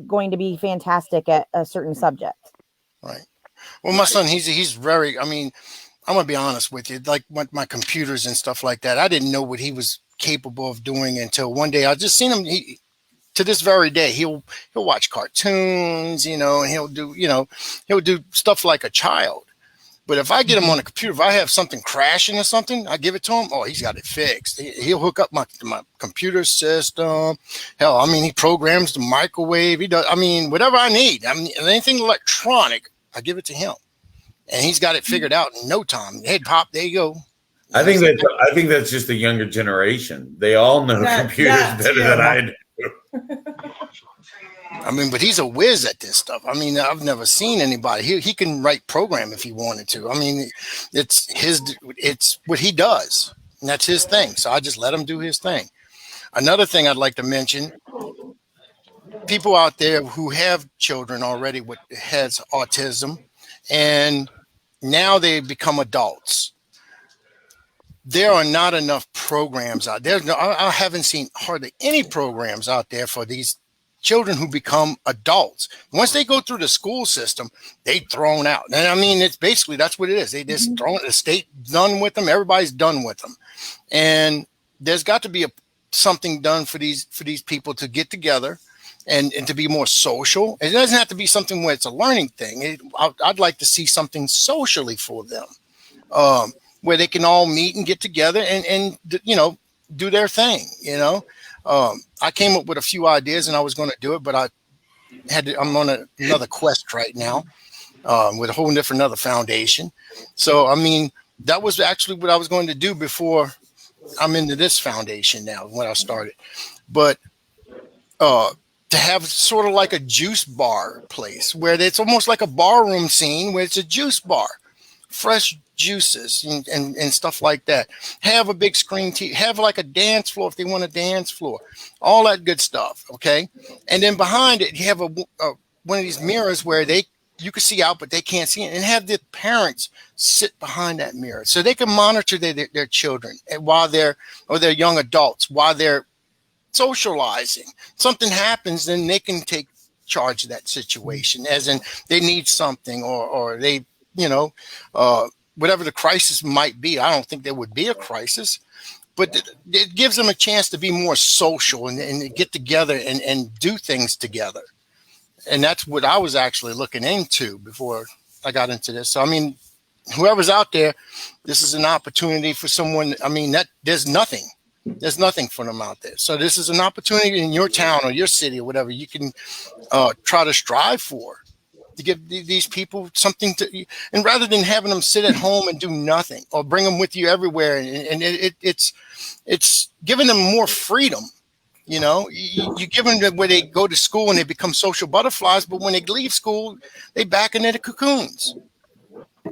H: going to be fantastic at a certain subject.
G: Right. Well, my son, he's very, I'm going to be honest with you, like my computers and stuff like that, I didn't know what he was capable of doing until one day I just seen him. To this very day, he'll watch cartoons, and he'll do stuff like a child. But if I get him on a computer, if I have something crashing or something, I give it to him. Oh, he's got it fixed. He'll hook up my computer system. Hell, he programs the microwave. He does. Whatever I need. Anything electronic, I give it to him, and he's got it figured out in no time. Hey, Pop, there you go. I
C: think that's just the younger generation. They all know computers better than I do.
G: But he's a whiz at this stuff. I've never seen anybody. He can write program if he wanted to. It's what he does, and that's his thing. So I just let him do his thing. Another thing I'd like to mention, people out there who have children already with has autism, and now they become adults. There are not enough programs out there. I haven't seen hardly any programs out there for these children who become adults. Once they go through the school system, they thrown out. And I mean, it's basically, that's what it is. They just thrown, the state done with them. Everybody's done with them. And there's got to be something done for these people to get together and to be more social. It doesn't have to be something where it's a learning thing. I'd like to see something socially for them, where they can all meet and get together and you know, do their thing, you know. I came up with a few ideas and I was going to do it, but I'm on another quest right now with a whole different other foundation. So, I mean, that was actually what I was going to do before I'm into this foundation now, when I started. But to have sort of like a juice bar place where it's almost like a barroom scene where it's a juice bar, fresh juices and stuff like that. Have a big screen TV, have like a dance floor if they want a dance floor, all that good stuff. Okay. And then behind it, you have one of these mirrors where you can see out, but they can't see it, and have the parents sit behind that mirror so they can monitor their children while they're young adults, while they're socializing. Something happens, then they can take charge of that situation, as in they need something or they, you know, whatever the crisis might be. I don't think there would be a crisis, but it gives them a chance to be more social and get together and do things together. And that's what I was actually looking into before I got into this. So, I mean, whoever's out there, this is an opportunity for someone. I mean, there's nothing for them out there. So this is an opportunity in your town or your city or whatever you can try to strive for, to give these people something to, and rather than having them sit at home and do nothing, or bring them with you everywhere. And it's giving them more freedom. You know, you give them where they go to school and they become social butterflies, but when they leave school, they back into the cocoons.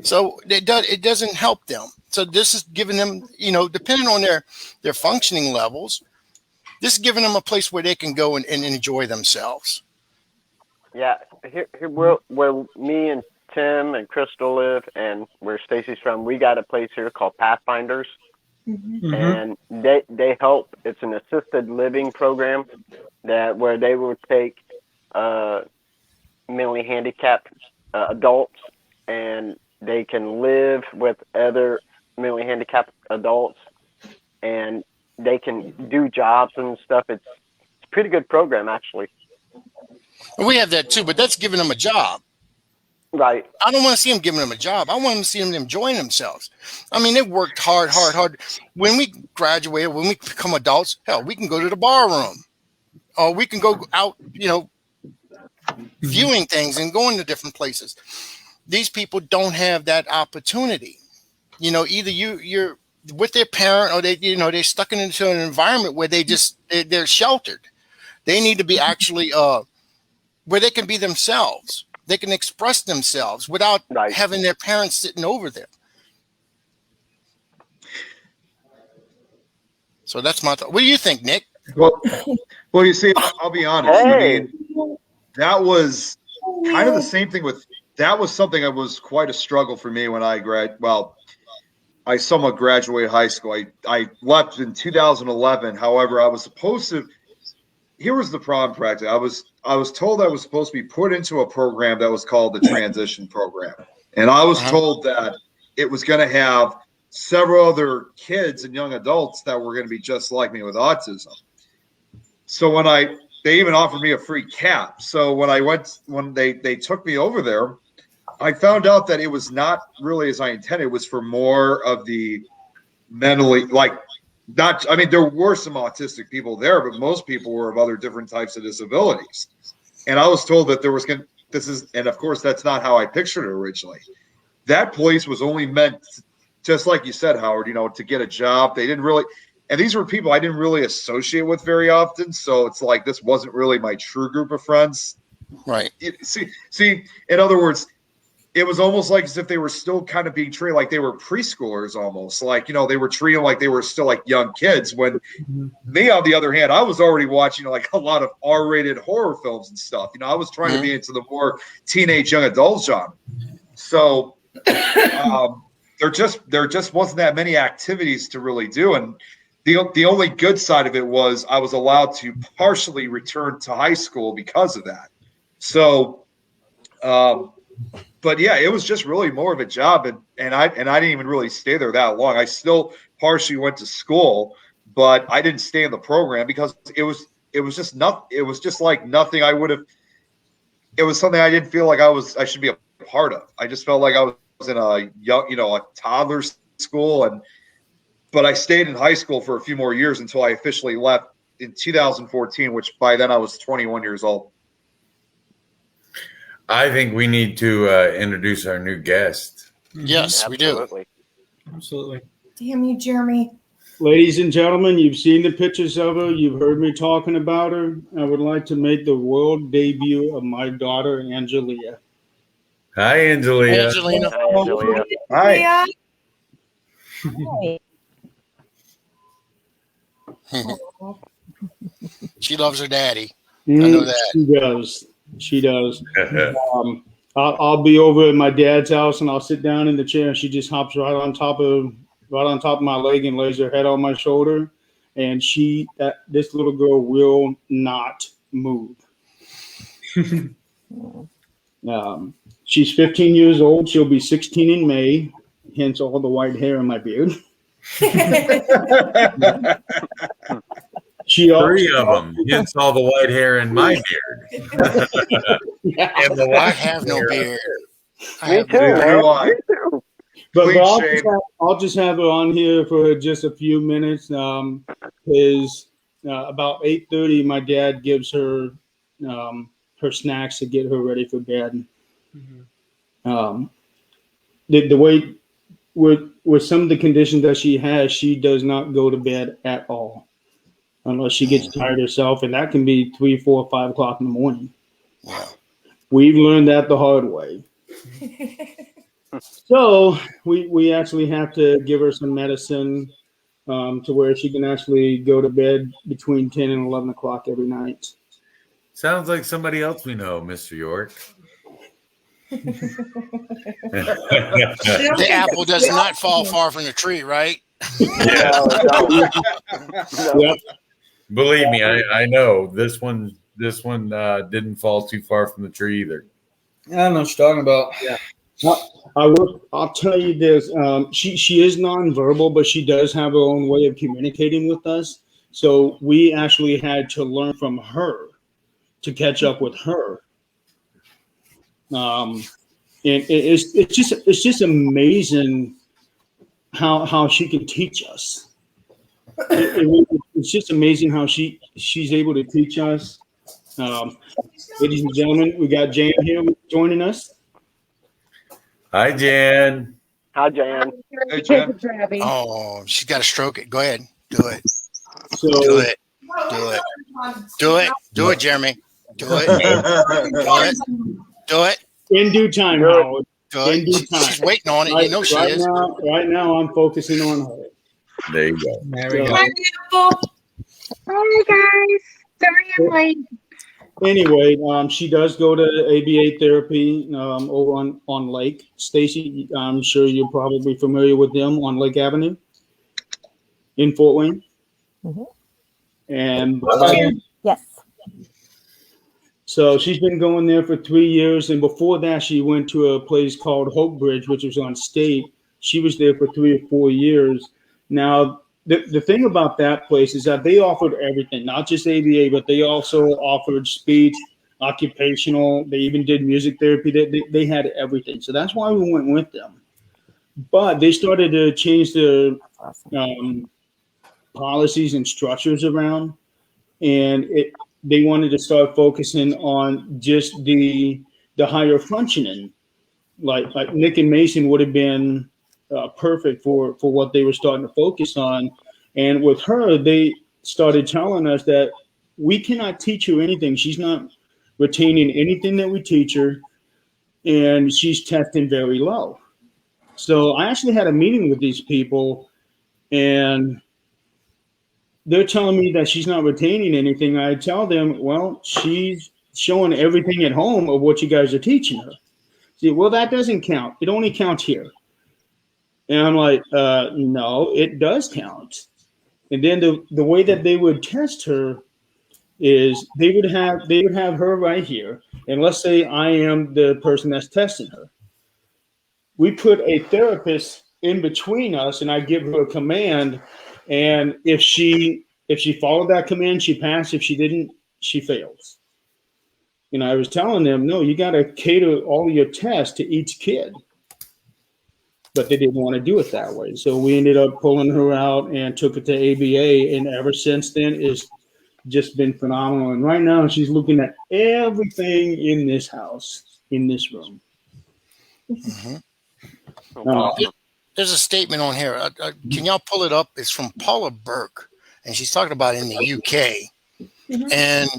G: So it doesn't help them. So this is giving them, you know, depending on their functioning levels, this is giving them a place where they can go and enjoy themselves.
B: Yeah, here where me and Tim and Crystal live, and where Stacey's from, we got a place here called Pathfinders, and they help. It's an assisted living program where they will take mentally handicapped adults, and they can live with other mentally handicapped adults, and they can do jobs and stuff. It's a pretty good program, actually.
G: We have that too, but that's giving them a job.
B: Right.
G: I don't want to see them giving them a job. I want them to see them enjoying themselves. I mean, they've worked hard. When we graduate, when we become adults, hell, we can go to the bar room, or we can go out, you know, viewing things and going to different places. These people don't have that opportunity. You know, either you're with their parent, or they're stuck into an environment where they're sheltered. They need to be actually where they can be themselves. They can express themselves without having their parents sitting over them. So that's my thought. What do you think, Nick?
F: Well, you see, I'll be honest.
B: Hey.
F: I mean, that was kind of the same thing that was something that was quite a struggle for me when I I somewhat graduated high school. I left in 2011. However, I was supposed to. Here was the problem, practically. I was told I was supposed to be put into a program that was called the transition program, and I was told that it was going to have several other kids and young adults that were going to be just like me with autism. So they even offered me a free cap. So when they took me over there, I found out that it was not really as I intended. It was for more of the mentally, there were some autistic people there, but most people were of other different types of disabilities. And I was told that and of course, that's not how I pictured it originally. That place was only meant, just like you said, Howard, to get a job. They didn't really, and these were people I didn't really associate with very often. So it's like, this wasn't really my true group of friends.
G: Right.
F: See, in other words, it was almost like as if they were still kind of being treated like they were preschoolers almost. Like, they were treated like they were still like young kids. When me, on the other hand, I was already watching like a lot of R-rated horror films and stuff. I was trying to be into the more teenage young adult genre. So there just wasn't that many activities to really do. And the only good side of it was I was allowed to partially return to high school because of that. So, but yeah, it was just really more of a job, and I didn't even really stay there that long. I still partially went to school, but I didn't stay in the program because it was just nothing. It was just like nothing I would have. It was something I didn't feel like I should be a part of. I just felt like I was in a young, a toddler school, but I stayed in high school for a few more years until I officially left in 2014, which by then I was 21 years old.
C: I think we need to introduce our new guest.
G: Yes, we do.
D: Absolutely.
E: Damn you, Jeremy.
A: Ladies and gentlemen, you've seen the pictures of her. You've heard me talking about her. I would like to make the world debut of my daughter, Angelia.
C: Hi, Angelia.
G: Angelina.
B: Hi, Angelia.
F: Hi.
G: She loves her daddy. I know that.
A: She does. I'll be over at my dad's house and I'll sit down in the chair and she just hops right on top of my leg and lays her head on my shoulder. And this little girl will not move. She's 15 years old. She'll be 16 in May. Hence all the white hair in my beard.
C: Three of them. Hence all the white hair in my beard.
G: And I have no beard.
B: Me too.
A: But I'll just have her on here for just a few minutes. Is about 8:30. My dad gives her her snacks to get her ready for bed. The way with some of the conditions that she has, she does not go to bed at all unless she gets tired herself, and that can be 3, 4, 5 o'clock in the morning.
G: Wow.
A: We've learned that the hard way. So we actually have to give her some medicine to where she can actually go to bed between 10 and 11 o'clock every night.
C: Sounds like somebody else we know, Mr. York.
G: The apple does not fall far from the tree, right?
A: Yep.
C: Believe me, I know this one didn't fall too far from the tree either.
D: I don't know what you're talking about.
A: Yeah. I'll tell you this. She is nonverbal, but she does have her own way of communicating with us. So we actually had to learn from her to catch up with her. And it's just amazing how she can teach us. It's just amazing how she's able to teach us. Ladies and gentlemen, we got Jan here joining us.
C: Hi, Jan.
B: Hi, Jan.
F: Hey, Jan.
G: Oh, she's got to stroke it. Go ahead. Do it.
A: So
G: Do it. Do it. Do it. Do it, Jeremy. Do it. Do it. Do it.
A: in due time, Howard.
G: Do
A: In
G: it.
A: due time.
G: She's waiting on it. You know she is.
A: Right now, I'm focusing on her.
C: There you go.
D: There we go.
E: Hi, beautiful.
I: Hi guys. Sorry I'm late.
A: Anyway, she does go to ABA therapy over on Lake. Stacey, I'm sure you're probably familiar with them on Lake Avenue in Fort Wayne.
H: Mm-hmm.
A: And
H: Yes.
A: so she's been going there for 3 years. And before that, she went to a place called Hope Bridge, which was on State. She was there for 3 or 4 years. Now, the thing about that place is that they offered everything, not just ABA, but they also offered speech, occupational. They even did music therapy. They had everything. So that's why we went with them. But they started to change their policies and structures around. And they wanted to start focusing on just the higher functioning. Like Nick and Mason would have been perfect for what they were starting to focus on. And with her, they started telling us that we cannot teach her anything. She's not retaining anything that we teach her. and she's testing very low. So I actually had a meeting with these people, and they're telling me that she's not retaining anything. I tell them, well, she's showing everything at home of what you guys are teaching her. See, well, that doesn't count. It only counts here. And I'm like, no, it does count. And then the way that they would test her is they would have her right here. And let's say I am the person that's testing her. We put a therapist in between us, and I give her a command. And if she followed that command, she passed. If she didn't, she fails. And I was telling them, no, you got to cater all your tests to each kid. But they didn't want to do it that way. So we ended up pulling her out and took it to ABA. And ever since then, it's just been phenomenal. And right now, she's looking at everything in this house, in this room.
G: There's a statement on here. Can y'all pull it up? It's from Paula Burke, and she's talking about in the UK. And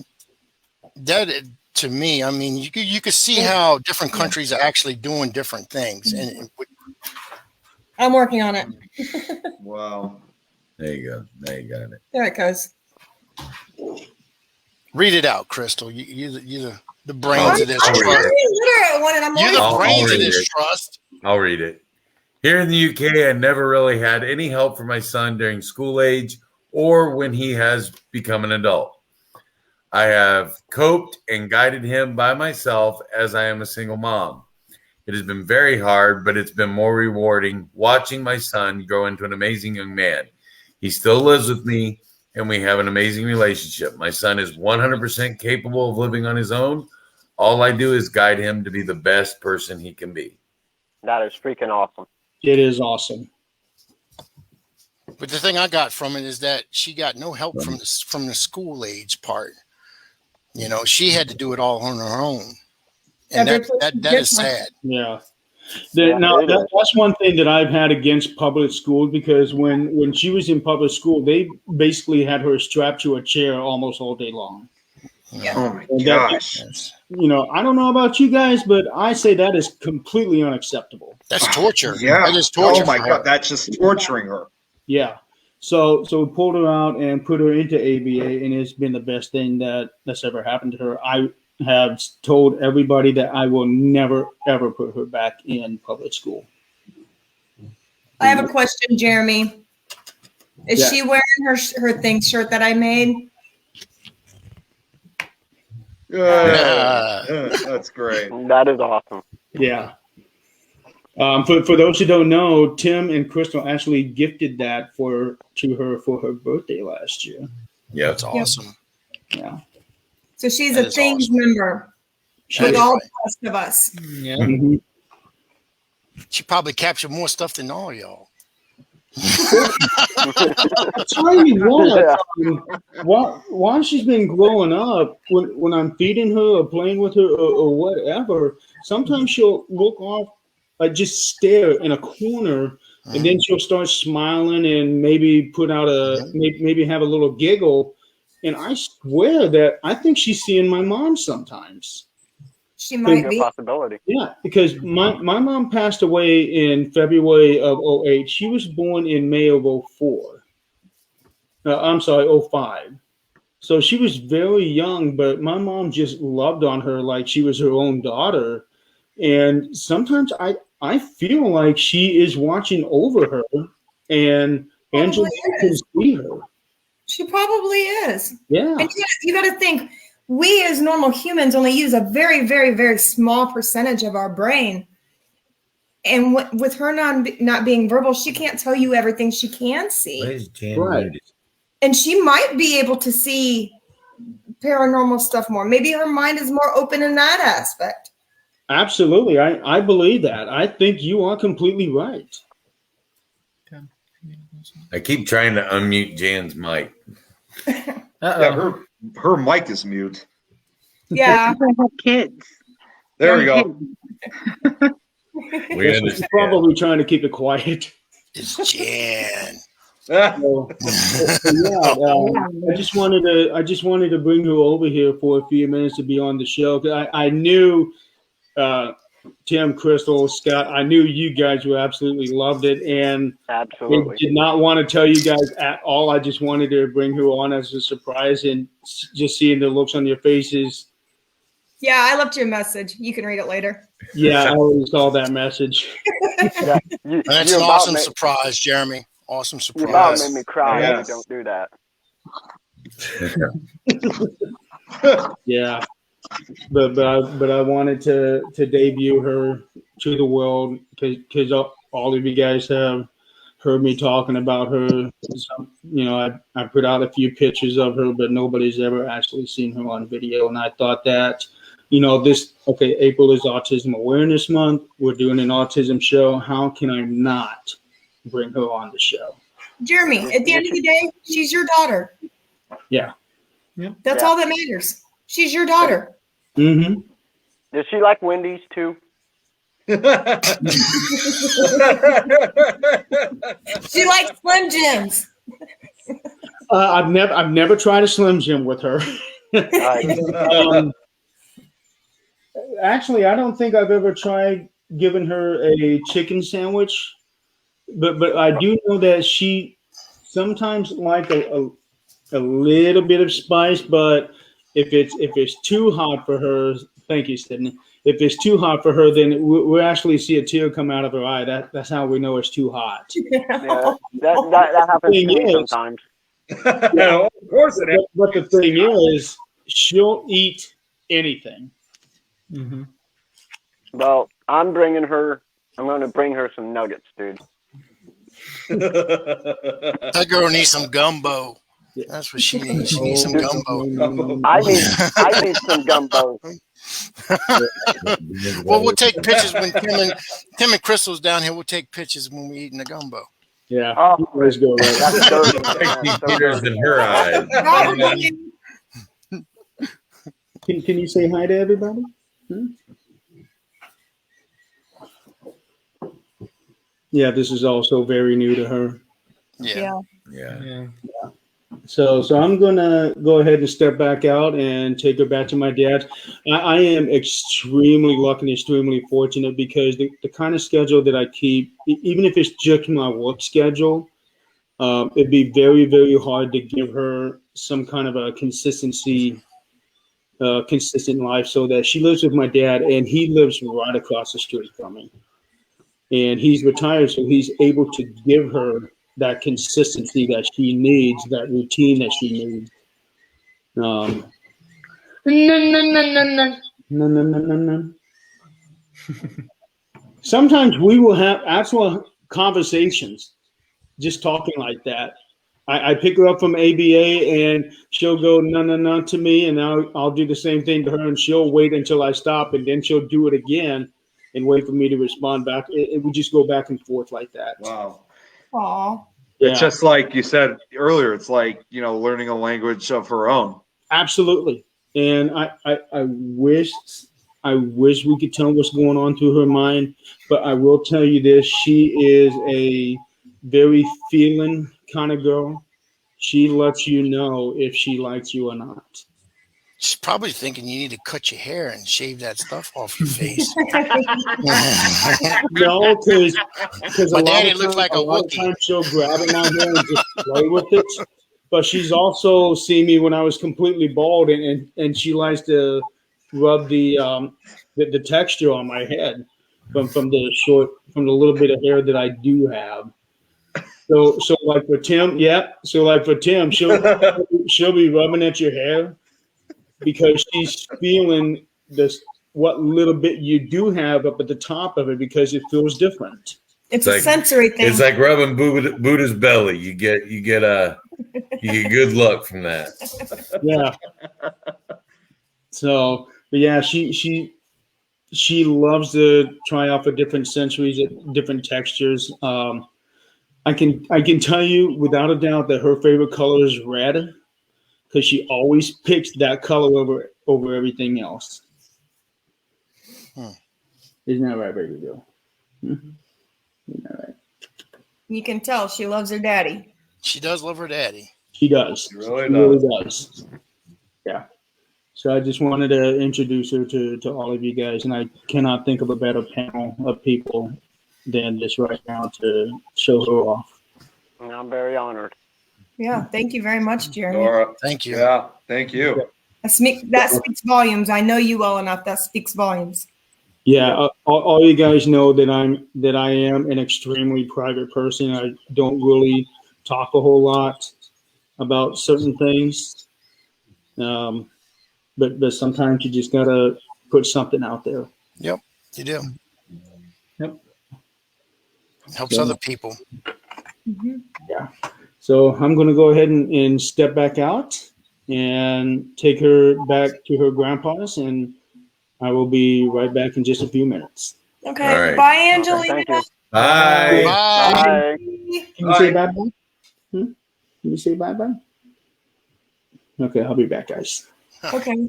G: that, to me, I mean, you could see how different countries are actually doing different things. And
E: I'm working on it.
F: Wow.
C: There you go. There you got it.
E: There it goes.
G: Read it out, Crystal. You're the brains of this trust.
E: You're
G: the brains of this trust.
C: I'll read it. Here in the UK, I never really had any help for my son during school age or when he has become an adult. I have coped and guided him by myself as I am a single mom. It has been very hard, but it's been more rewarding watching my son grow into an amazing young man. He still lives with me, and we have an amazing relationship. My son is 100% capable of living on his own. All I do is guide him to be the best person he can be.
B: That is freaking awesome.
A: It is awesome.
G: But the thing I got from it is that she got no help from the school age part. You know, she had to do it all on her own. And that is sad.
A: Yeah. That's one thing that I've had against public school, because when she was in public school, they basically had her strapped to a chair almost all day long.
E: Yeah.
F: Oh my gosh.
A: You know, I don't know about you guys, but I say that is completely unacceptable.
G: That's torture.
F: Yeah.
G: That is torture.
F: Oh my God. That's just torturing her.
A: Yeah. So we pulled her out and put her into ABA, and it's been the best thing that's ever happened to her. I have told everybody that I will never, ever put her back in public school.
E: I have a question, Jeremy. Is she wearing her thing shirt that I made?
F: That's great.
B: That is awesome.
A: Yeah. For those who don't know, Tim and Crystal actually gifted that to her for her birthday last year.
C: Yeah, it's awesome.
A: Yeah.
E: So she's a Things member with all the rest of us.
D: Yeah.
A: Mm-hmm.
G: She probably captured more stuff than all y'all.
A: Tell you what, while she's been growing up, when I'm feeding her or playing with her or whatever, sometimes she'll look off, just stare in a corner, and then she'll start smiling and maybe put out maybe have a little giggle. And I swear that I think she's seeing my mom sometimes.
E: She might be.
B: Possibility.
A: Yeah, because my mom passed away in February of 2008. She was born in May of 2004. I'm sorry, 2005. So she was very young, but my mom just loved on her like she was her own daughter. And sometimes I feel like she is watching over her, and Angelia can see her.
E: She probably is.
A: Yeah.
E: And you got to think, we as normal humans only use a very, very, very small percentage of our brain. And with her not being verbal, she can't tell you everything she can see.
A: Right.
E: And she might be able to see paranormal stuff more. Maybe her mind is more open in that aspect.
A: Absolutely. I believe that. I think you are completely right.
C: I keep trying to unmute Jan's mic.
F: Yeah, her mic is mute.
E: Yeah.
I: Kids.
F: There we go.
A: She's probably trying to keep it quiet.
G: It's Jan.
A: I just wanted to bring her over here for a few minutes to be on the show. I knew Tim, Crystal, Scott, I knew you guys would absolutely loved it, and
B: Absolutely.
A: I did not want to tell you guys at all. I just wanted to bring her on as a surprise, and just seeing the looks on your faces.
E: Yeah, I left you a message. You can read it later.
A: Yeah, I already saw that message.
B: Yeah,
G: That's
B: you
G: an
B: about
G: awesome surprise, Jeremy. Awesome
B: You about
G: surprise.
B: made me cry.
F: Yes.
B: Don't do that.
A: Yeah, but I wanted to debut her to the world because all of you guys have heard me talking about her. I put out a few pictures of her, but nobody's ever actually seen her on video. And I thought that, April is Autism Awareness Month. We're doing an autism show. How can I not bring her on the show?
E: Jeremy, at the end of the day, she's your daughter.
A: Yeah.
E: That's all that matters. She's your daughter.
A: Mm-hmm.
B: Does she like Wendy's too?
E: She likes Slim Jims.
A: I've never tried a Slim Jim with her. Actually, I don't think I've ever tried giving her a chicken sandwich, but I do know that she sometimes like a little bit of spice. But if it's too hot for her, thank you, Sydney. If it's too hot for her, then we actually see a tear come out of her eye. That's how we know it's too hot.
B: Yeah, that happens to me sometimes.
F: Of course it is.
A: But the thing is, she'll eat anything.
D: Mm-hmm.
B: Well, I'm going to bring her some nuggets, dude.
G: That girl needs some gumbo. That's what she needs. She needs some gumbo.
B: I need some gumbo.
G: Well, we'll take pictures when Tim and Crystal's down here. We'll take pictures when we're eating the gumbo.
A: Yeah.
B: Oh,
A: Let's go. Right.
B: that's dirty.
C: Like tears in her eyes.
A: Can you say hi to everybody? Yeah, this is also very new to her.
G: Yeah.
A: So I'm gonna go ahead and step back out and take her back to my dad. I am extremely lucky and extremely fortunate because the kind of schedule that I keep, even if it's just my work schedule, it'd be very, very hard to give her some kind of a consistent life, so that she lives with my dad, and he lives right across the street from me. And he's retired, so he's able to give her that consistency that she needs, that routine that she needs. No. Sometimes we will have actual conversations, just talking like that. I pick her up from ABA, and she'll go no to me, and I'll do the same thing to her, and she'll wait until I stop, and then she'll do it again and wait for me to respond back. It would just go back and forth like that.
F: Wow.
E: Aw.
F: It's just like you said earlier. It's like, learning a language of her own.
A: Absolutely. And I wish we could tell what's going on through her mind, but I will tell you this: she is a very feeling kind of girl. She lets you know if she likes you or not.
G: She's probably thinking you need to cut your hair and shave that stuff off your face.
A: No, because
G: My daddy looks like a
A: lot of
G: Wookiee.
A: times she'll grab it my hair and just play with it. But she's also seen me when I was completely bald, and she likes to rub the texture on my head from the little bit of hair that I do have. So like for Tim, she'll be rubbing at your hair because she's feeling what little bit you do have up at the top of it, because it feels different.
E: It's a sensory thing.
C: It's like rubbing Buddha's belly. You get good luck from that.
A: Yeah. So, but yeah, she loves to try out for different sensories, different textures. I can tell you without a doubt that her favorite color is red, because she always picks that color over everything else. Isn't that right, baby girl? Isn't that right?
E: You can tell she loves her daddy.
G: She does love her daddy.
A: She does.
F: She really
A: does. Yeah. So I just wanted to introduce her to all of you guys, and I cannot think of a better panel of people than this right now to show her off.
B: I'm very honored.
E: Yeah, thank you very much, Jeremy.
F: Nora,
G: Thank you.
F: yeah, thank you.
E: That speaks volumes. I know you well enough. That speaks volumes.
A: Yeah, all you guys know that I am an extremely private person. I don't really talk a whole lot about certain things, but sometimes you just gotta put something out there.
G: Yep, you do.
A: Yep.
G: Helps other people.
E: Mm-hmm.
A: Yeah. So I'm going to go ahead and step back out and take her back to her grandpa's, and I will be right back in just a few minutes.
E: Okay.
C: All right.
E: Bye, Angelia.
B: Okay, thank you.
C: Bye.
G: Bye.
B: Bye.
A: Can you say bye-bye? Can you say bye-bye? Okay, I'll be back, guys.
E: Okay.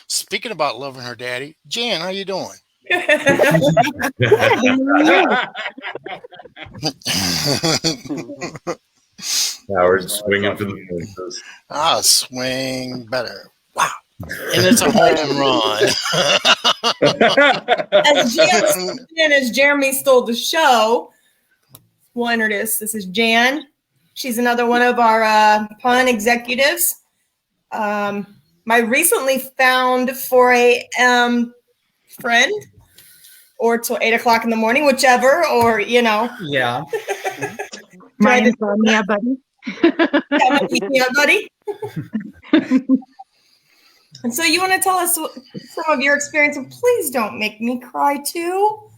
G: Speaking about loving her daddy, Jan, how you doing?
C: Howard's swinging for the fences.
G: I'll swing better. Wow. And it's a home run.
E: As Jeremy stole the show, we'll introduce. This is Jan. She's another one of our pun executives. My recently found 4 a.m. friend, or till 8 o'clock in the morning, whichever, or
D: Yeah.
I: My insomnia buddy.
E: Yeah, buddy. And so you want to tell us some of your experience, and please don't make me cry too.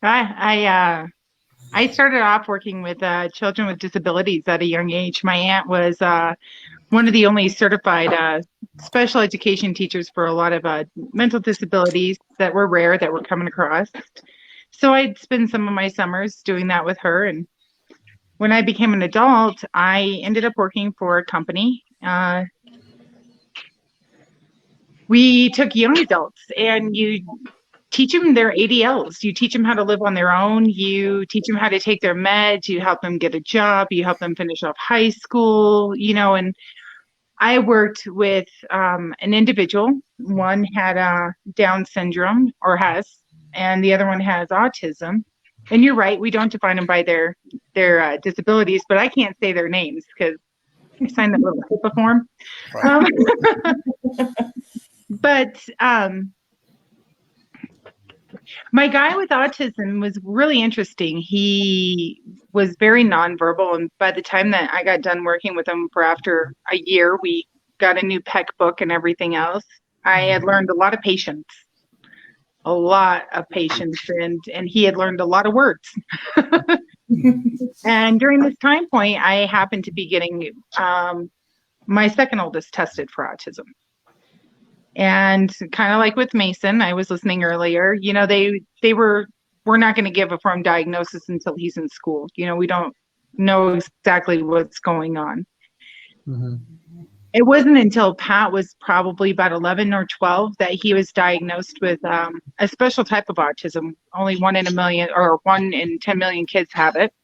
I: I started off working with children with disabilities at a young age. My aunt was one of the only certified special education teachers for a lot of mental disabilities that were rare that were coming across. So I'd spend some of my summers doing that with her. And when I became an adult, I ended up working for a company. We took young adults and you teach them their ADLs. You teach them how to live on their own. You teach them how to take their meds. You help them get a job. You help them finish off high school, and I worked with an individual. One had Down syndrome, or has, and the other one has autism. And you're right, we don't define them by their disabilities, but I can't say their names because I signed that little HIPAA form.
G: Right.
I: But my guy with autism was really interesting. He was very nonverbal, and by the time that I got done working with him for after a year, we got a new PEC book and everything else. I had learned a lot of patience, and he had learned a lot of words. And during this time point, I happened to be getting my second oldest tested for autism. And kind of like with Mason, I was listening earlier, we're not going to give a firm diagnosis until he's in school. We don't know exactly what's going on.
D: Mm-hmm.
I: It wasn't until Pat was probably about 11 or 12 that he was diagnosed with a special type of autism. Only 1 in a million or 1 in 10 million kids have it.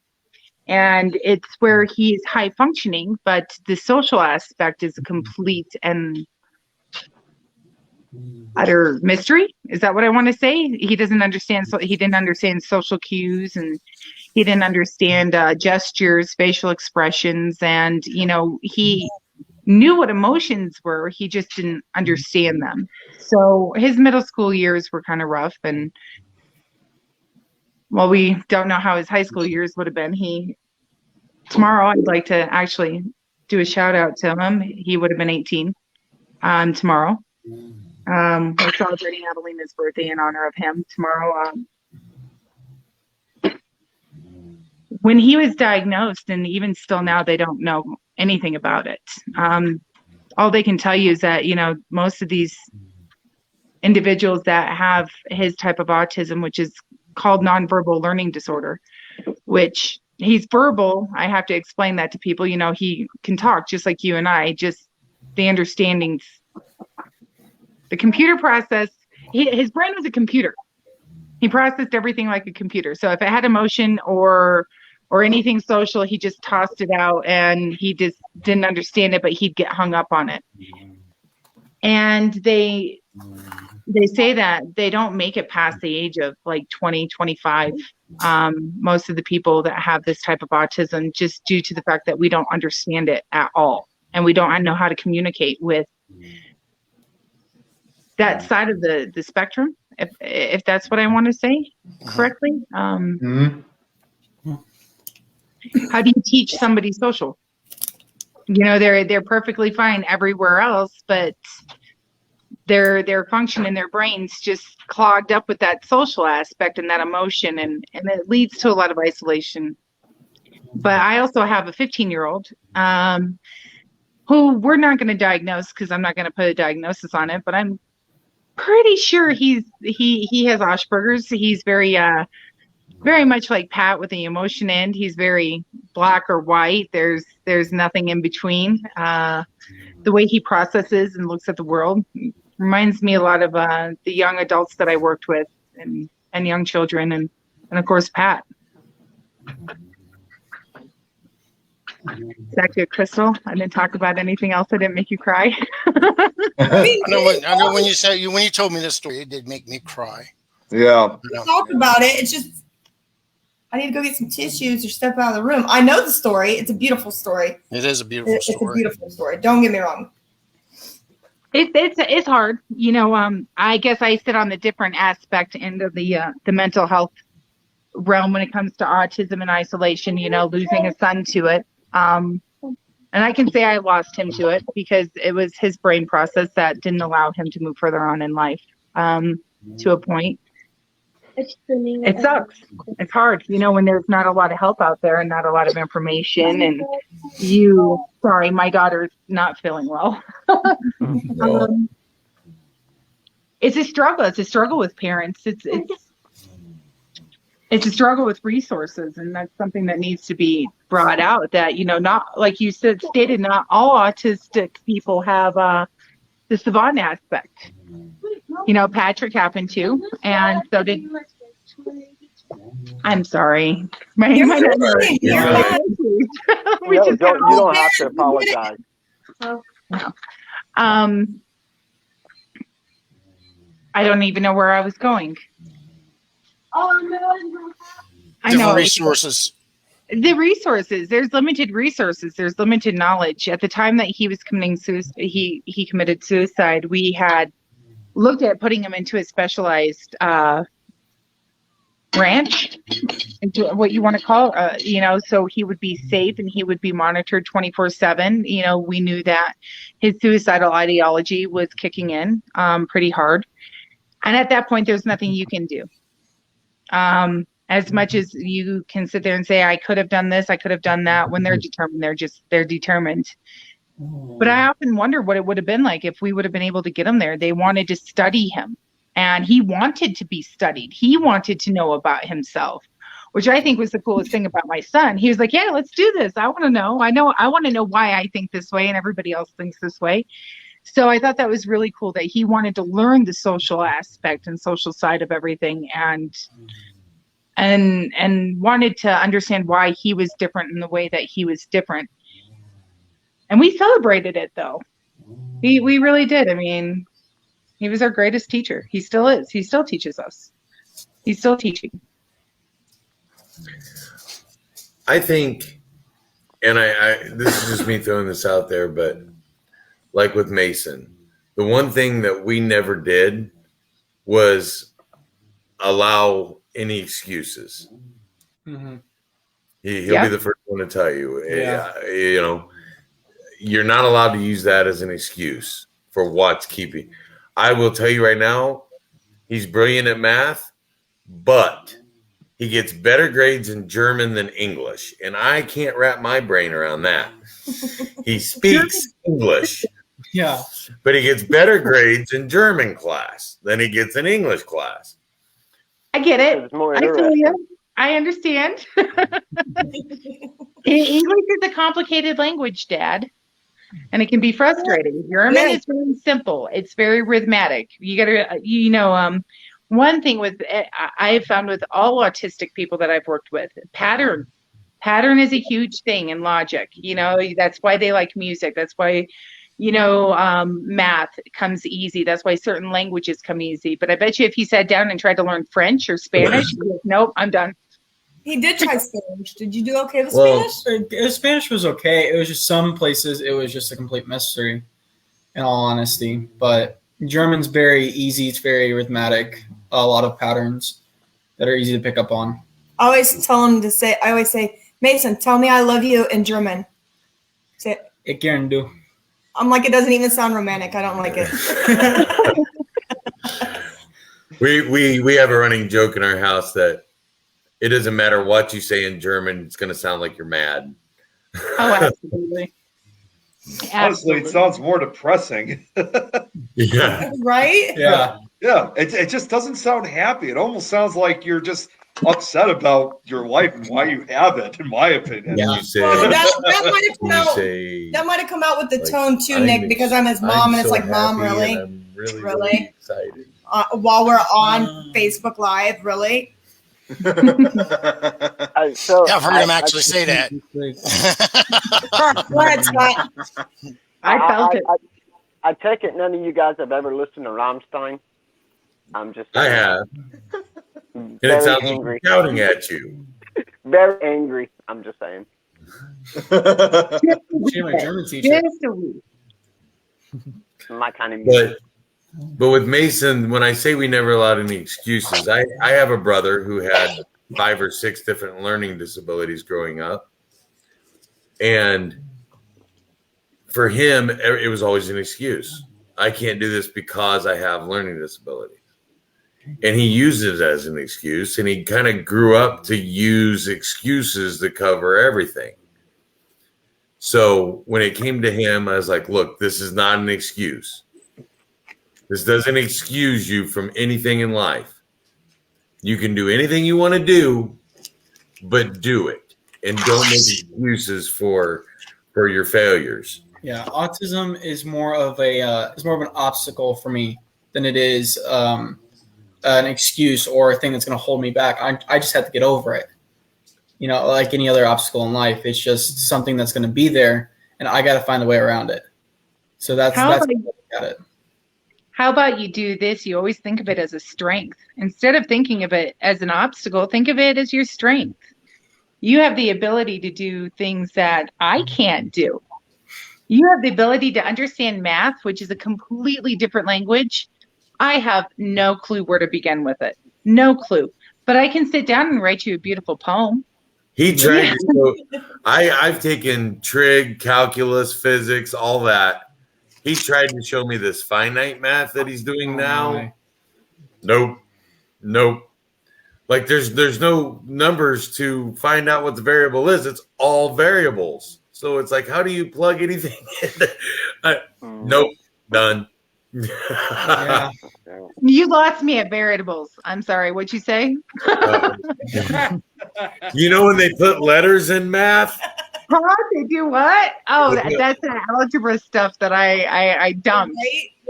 I: And it's where he's high functioning, but the social aspect is a complete and utter mystery. Is that what I want to say? He doesn't understand. So he didn't understand social cues, and he didn't understand gestures, facial expressions, and he knew what emotions were. He just didn't understand them. So his middle school years were kind of rough, and well, we don't know how his high school years would have been. Tomorrow, I'd like to actually do a shout out to him. He would have been 18 tomorrow. We're celebrating Adelina's birthday in honor of him tomorrow. When he was diagnosed, and even still now, they don't know anything about it. All they can tell you is that, most of these individuals that have his type of autism, which is called nonverbal learning disorder, which he's verbal. I have to explain that to people. He can talk just like you and I, just the understandings. The computer process, his brain was a computer. He processed everything like a computer. So if it had emotion or or anything social, he just tossed it out and he just didn't understand it, but he'd get hung up on it. And they say that they don't make it past the age of like 20, 25. Most of the people that have this type of autism, just due to the fact that we don't understand it at all. And we don't know how to communicate with that side of the spectrum, if that's what I want to say correctly. How do you teach somebody social? You know, they're perfectly fine everywhere else, but their function in their brains just clogged up with that social aspect and that emotion, and it leads to a lot of isolation. But I also have a 15-year-old who we're not going to diagnose, because I'm not going to put a diagnosis on it, but I'm pretty sure he has Asperger's. He's very much like Pat with the emotion end. He's very black or white. There's nothing in between. The way he processes and looks at the world reminds me a lot of the young adults that I worked with, and young children, and of course Pat. Is that good, Crystal? I didn't talk about anything else that didn't make you cry.
G: I know when you told me this story, it did make me cry.
F: Yeah.
E: Talk about it. It's just, I need to go get some tissues or step out of the room. I know the story. It's a beautiful story.
G: It is a beautiful story.
E: It's a beautiful story. Don't get me wrong.
I: It's hard. You know, I guess I sit on the different aspect end of the mental health realm when it comes to autism and isolation, you know, losing a son to it. And I can say I lost him to it because it was his brain process that didn't allow him to move further on in life, to a point. It sucks. It's hard, you know, when there's not a lot of help out there and not a lot of information, and sorry, my daughter's not feeling well. It's a struggle. It's a struggle with parents. It's a struggle with resources, and that's something that needs to be brought out, that, you know, not, like you stated, not all autistic people have the savant aspect. You know, Patrick happened to, and so did. I'm sorry. You
B: don't have to apologize.
I: I don't even know where I was going.
G: Different resources.
I: The resources. There's limited resources. There's limited knowledge. At the time that he was committing suicide, he committed suicide. We had looked at putting him into a specialized ranch, into what you want to call, you know, so he would be safe and he would be monitored 24/7. You know, we knew that his suicidal ideology was kicking in pretty hard, and at that point, there's nothing you can do. As much as you can sit there and say, I could have done this, I could have done that, when they're determined, they're determined. But I often wonder what it would have been like if we would have been able to get him there. They wanted to study him, and he wanted to be studied. He wanted to know about himself, which I think was the coolest thing about my son. He was like, yeah, let's do this. I want to know. I want to know why I think this way and everybody else thinks this way. So I thought that was really cool that he wanted to learn the social aspect and social side of everything, and wanted to understand why he was different in the way that he was different. And we celebrated it, though. We really did. I mean, he was our greatest teacher. He still is. He still teaches us. He's still teaching.
C: I think, and I this is just me throwing this out there, but like with Mason, the one thing that we never did was allow any excuses.
D: Mm-hmm.
C: He'll be the first one to tell you, you know, you're not allowed to use that as an excuse for what's keeping. I will tell you right now, he's brilliant at math, but he gets better grades in German than English, and I can't wrap my brain around that. He speaks English, but he gets better grades in German class than he gets in English class.
I: I get it. I feel you. I understand. English is a complicated language, Dad, and it can be frustrating. German is very simple. It's very rhythmic. You gotta, you know, one thing with I have found with all autistic people that I've worked with, pattern Pattern is a huge thing in logic. You know, that's why they like music. That's why, math comes easy. That's why certain languages come easy. But I bet you if he sat down and tried to learn French or Spanish, he'd be like, nope, I'm done.
E: He did try Spanish. Did you do okay with
D: Spanish? Spanish was okay. It was just some places it was just a complete mystery, in all honesty. But German's very easy. It's very arithmetic. A lot of patterns that are easy to pick up on.
E: I always say, Mason, tell me I love you in German. Say it.
D: Ich gern du.
E: I'm like, it doesn't even sound romantic. I don't like it.
C: We have a running joke in our house that it doesn't matter what you say in German, it's going to sound like you're mad.
I: Oh, absolutely.
F: Honestly, it sounds more depressing.
C: Yeah.
E: Right?
D: Yeah.
F: Yeah. It just doesn't sound happy. It almost sounds like you're just upset about your life and why you have it, in my opinion.
D: Yeah.
C: You say,
E: that might have come out with the tone too, Nick, because I'm his mom, and it's like, Mom, really?
C: I'm really excited.
E: While we're on Facebook Live, really?
B: So
G: Yeah, I've heard him actually say that.
E: Go ahead, Scott.
I: I felt it.
B: I take it none of you guys have ever listened to Rammstein. I'm just.
C: I have. And it sounds like I'm shouting at you.
B: Very angry. I'm just saying.
D: My German teacher.
B: My kind of music.
C: But with Mason, when I say we never allowed any excuses, I have a brother who had 5 or 6 different learning disabilities growing up. And for him, it was always an excuse. I can't do this because I have learning disabilities. And he used it as an excuse, and he kind of grew up to use excuses to cover everything. So when it came to him, I was like, look, this is not an excuse. This doesn't excuse you from anything in life. You can do anything you want to do, but do it. And don't make excuses for your failures.
D: Yeah, autism is more of an obstacle for me than it is an excuse or a thing that's going to hold me back. I just have to get over it. Like any other obstacle in life, it's just something that's going to be there, and I got to find a way around it. So that's how I look at it.
I: How about you do this? You always think of it as a strength. Instead of thinking of it as an obstacle, think of it as your strength. You have the ability to do things that I can't do. You have the ability to understand math, which is a completely different language. I have no clue where to begin with it. No clue. But I can sit down and write you a beautiful poem.
C: He tried to. I've taken trig, calculus, physics, all that. He tried to show me this finite math that he's doing now. Nope. Like there's no numbers to find out what the variable is. It's all variables. So it's like, how do you plug anything in? Nope. Done.
D: Yeah.
I: You lost me at variables. I'm sorry. What'd you say?
C: When they put letters in math?
I: Huh? They do what? Oh, that's the algebra stuff that I dumped.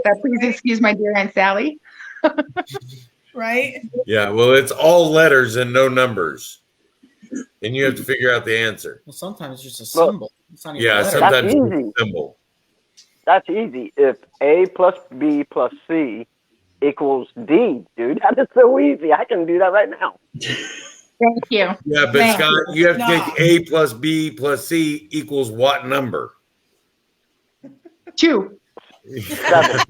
I: Right? Please excuse my dear Aunt Sally.
E: Right?
C: Yeah, well, it's all letters and no numbers. And you have to figure out the answer.
D: Well, sometimes it's just a symbol. It's not even a letter.
C: Sometimes it's a symbol.
B: That's easy. If A plus B plus C equals D, dude, that is so easy. I can do that right now.
I: Thank you.
C: Yeah, but Scott, you have to take A plus B plus C equals what number?
I: 2.
B: 7.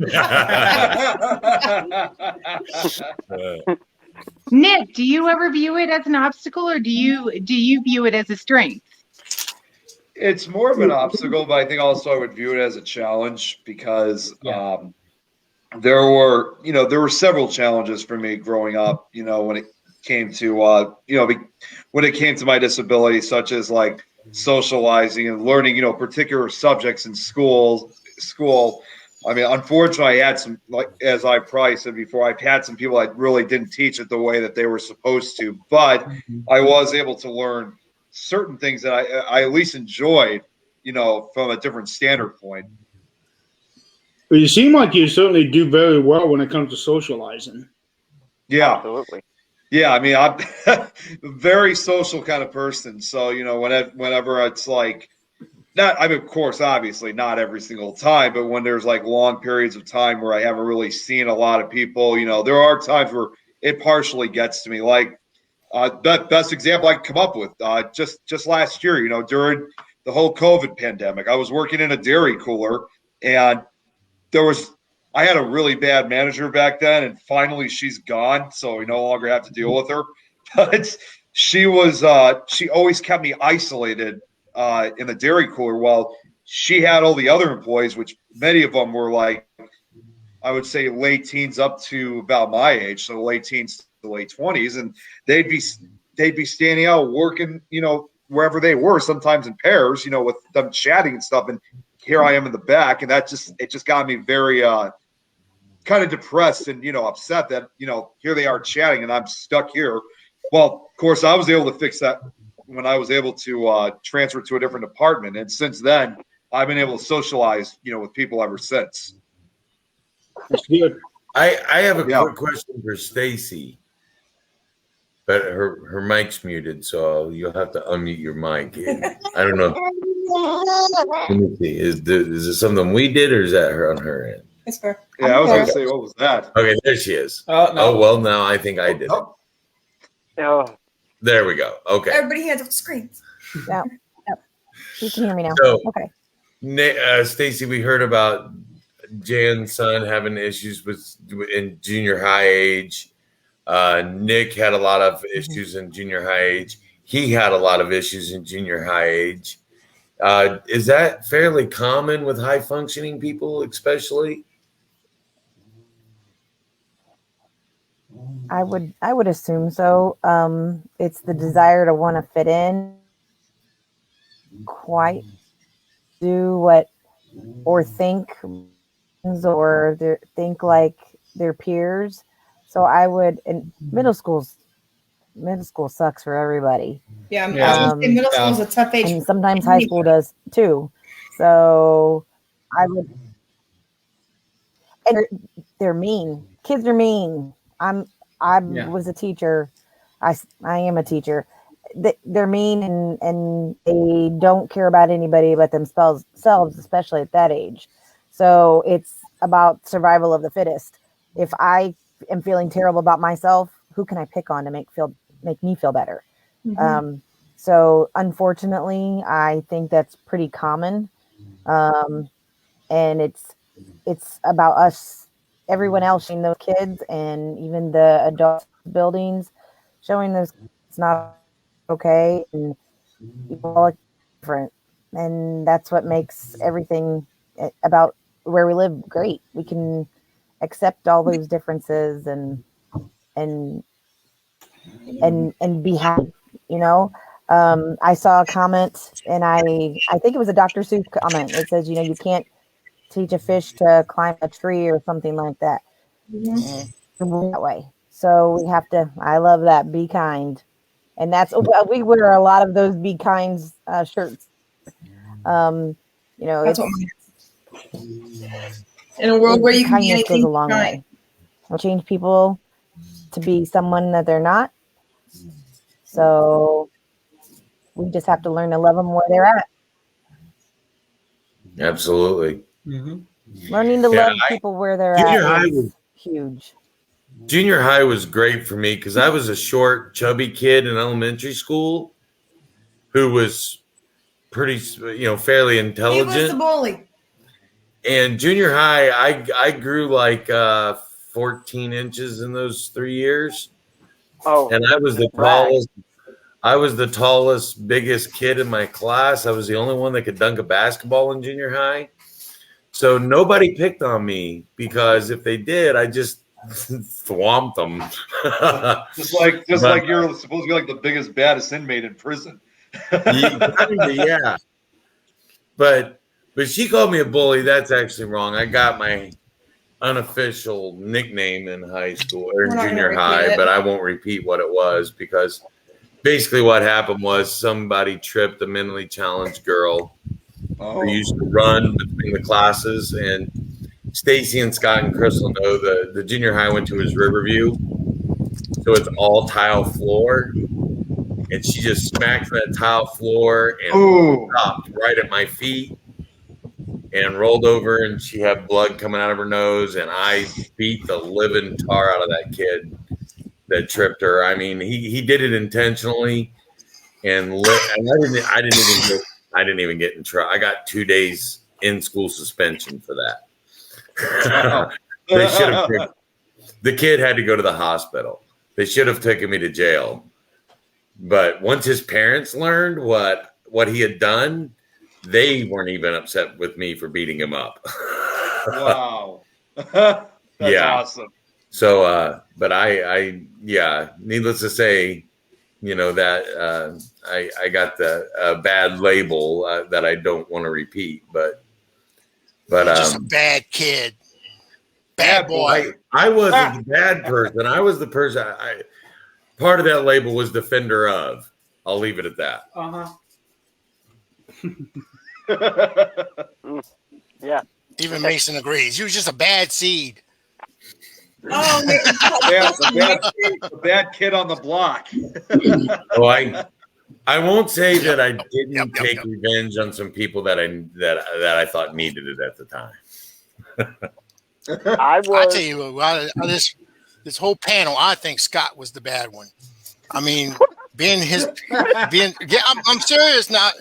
I: Nick, do you ever view it as an obstacle, or do you view it as a strength?
F: It's more of an obstacle, but I think also I would view it as a challenge because there were several challenges for me growing up. When it came to when it came to my disability, such as like socializing and learning particular subjects in school. I mean, unfortunately, I had some, like as I probably said before, I've had some people that really didn't teach it the way that they were supposed to, but I was able to learn certain things that I at least enjoyed, from a different standard point.
A: Well, you seem like you certainly do very well when it comes to socializing.
F: Yeah,
B: absolutely.
F: Yeah, I mean, I'm a very social kind of person. So, whenever it's like, not, I mean, of course, obviously not every single time, but when there's like long periods of time where I haven't really seen a lot of people, there are times where it partially gets to me. Like, best example I can come up with, just last year, during the whole COVID pandemic, I was working in a dairy cooler, and I had a really bad manager back then, and finally she's gone, so we no longer have to deal with her. But she always kept me isolated in the dairy cooler while she had all the other employees, which many of them were like, I would say late teens up to about my age, so late teens to late 20s, and they'd be standing out working, wherever they were, sometimes in pairs, with them chatting and stuff, and here I am in the back, and it just got me very kind of depressed and upset that here they are chatting and I'm stuck here. Well, of course, I was able to fix that when I was able to transfer to a different department, and since then I've been able to socialize with people ever since.
A: That's good.
C: I have a quick question for Stacey, but her mic's muted, so you'll have to unmute your mic. I don't know. Let me see. Is it something we did, or is that her on her end?
E: It's fair.
F: Yeah, I was going to say, what was that?
C: Okay, there she is.
D: No.
C: Oh, well, now I think I did it.
B: Oh,
C: There we go. Okay.
E: Everybody hands off the screens.
H: Yeah. Yep. You can hear me now.
C: So,
H: Okay.
C: Stacey, we heard about Jan's son having issues in junior high age. Nick had a lot of issues in junior high age. He had a lot of issues in junior high age. Is that fairly common with high functioning people, especially?
H: I would assume so. It's the desire to want to fit in, quite do what or think or think like their peers. So I would, and middle school sucks for everybody.
E: Yeah, I was gonna say middle school is a tough age.
H: And sometimes high school does too. So I would, and they're mean. Kids are mean. I was a teacher. I am a teacher. They're mean and they don't care about anybody but themselves, especially at that age. So it's about survival of the fittest. If I am feeling terrible about myself, who can I pick on to make me feel better? Mm-hmm. So unfortunately, I think that's pretty common. And it's about us, everyone else, showing those kids and even the adult buildings, showing those it's not okay, and people are different, and that's what makes everything about where we live great. We can accept all those differences and be happy. I saw a comment, and I think it was a Dr. Seuss comment. It says, you can't teach a fish to climb a tree or something like that. Mm-hmm. That way. So we have to, I love that, be kind. And we wear a lot of those be kind shirts. It's
E: in a world where you can
H: kindness goes a long way. We'll change people to be someone that they're not. So we just have to learn to love them where they're at.
C: Absolutely.
D: Mm-hmm.
H: Learning to love people where they're at is huge.
C: Junior high was great for me because I was a short, chubby kid in elementary school who was pretty, fairly intelligent.
E: He was the bully.
C: And junior high, I grew like 14 inches in those 3 years.
B: Oh,
C: and I was the tallest. I was the tallest, biggest kid in my class. I was the only one that could dunk a basketball in junior high. So nobody picked on me because if they did, I just swamped them.
F: just like you're supposed to be like the biggest, baddest inmate in prison.
C: Yeah. But she called me a bully. That's actually wrong. I got my unofficial nickname in high school or in junior high, but I won't repeat what it was because basically what happened was somebody tripped a mentally challenged girl who used to run between the classes, and Stacey and Scott and Crystal know the junior high I went to was Riverview, so it's all tile floor. And she just smacked that tile floor and stopped right at my feet and rolled over, and she had blood coming out of her nose, and I beat the living tar out of that kid that tripped her. I mean, he did it intentionally, and I didn't even get in trouble. I got 2 days in school suspension for that. They should have. The kid had to go to the hospital. They should have taken me to jail. But once his parents learned what he had done, they weren't even upset with me for beating him up.
F: Wow. That's awesome.
C: So, but needless to say, that I got the bad label that I don't want to repeat, but
G: just a bad kid. Bad boy.
C: I wasn't the bad person. I was the person. Part of that label was defender of. I'll leave it at that.
B: Yeah.
G: Even Mason agrees. You was just a bad seed.
E: Oh,
F: the bad kid on the block.
C: I won't say that I didn't take revenge on some people that I thought needed it at the time.
B: I
G: tell you what, this whole panel, I think Scott was the bad one. I mean, I'm serious. Not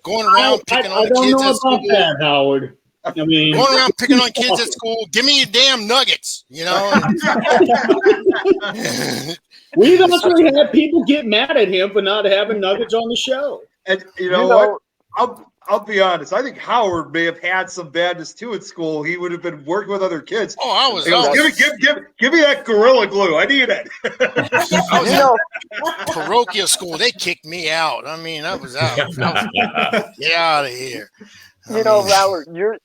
G: going around picking on the kids at school.
A: That, Howard. I mean,
G: going around picking on kids at school. Give me your damn nuggets,
A: We've actually had people get mad at him for not having nuggets on the show.
F: And you know what? I'll be honest. I think Howard may have had some badness too at school. He would have been working with other kids.
G: Oh, I was.
F: Give me that Gorilla Glue. I need it.
G: I was in parochial school. They kicked me out. I mean, I was out. Get out of here.
B: Howard, you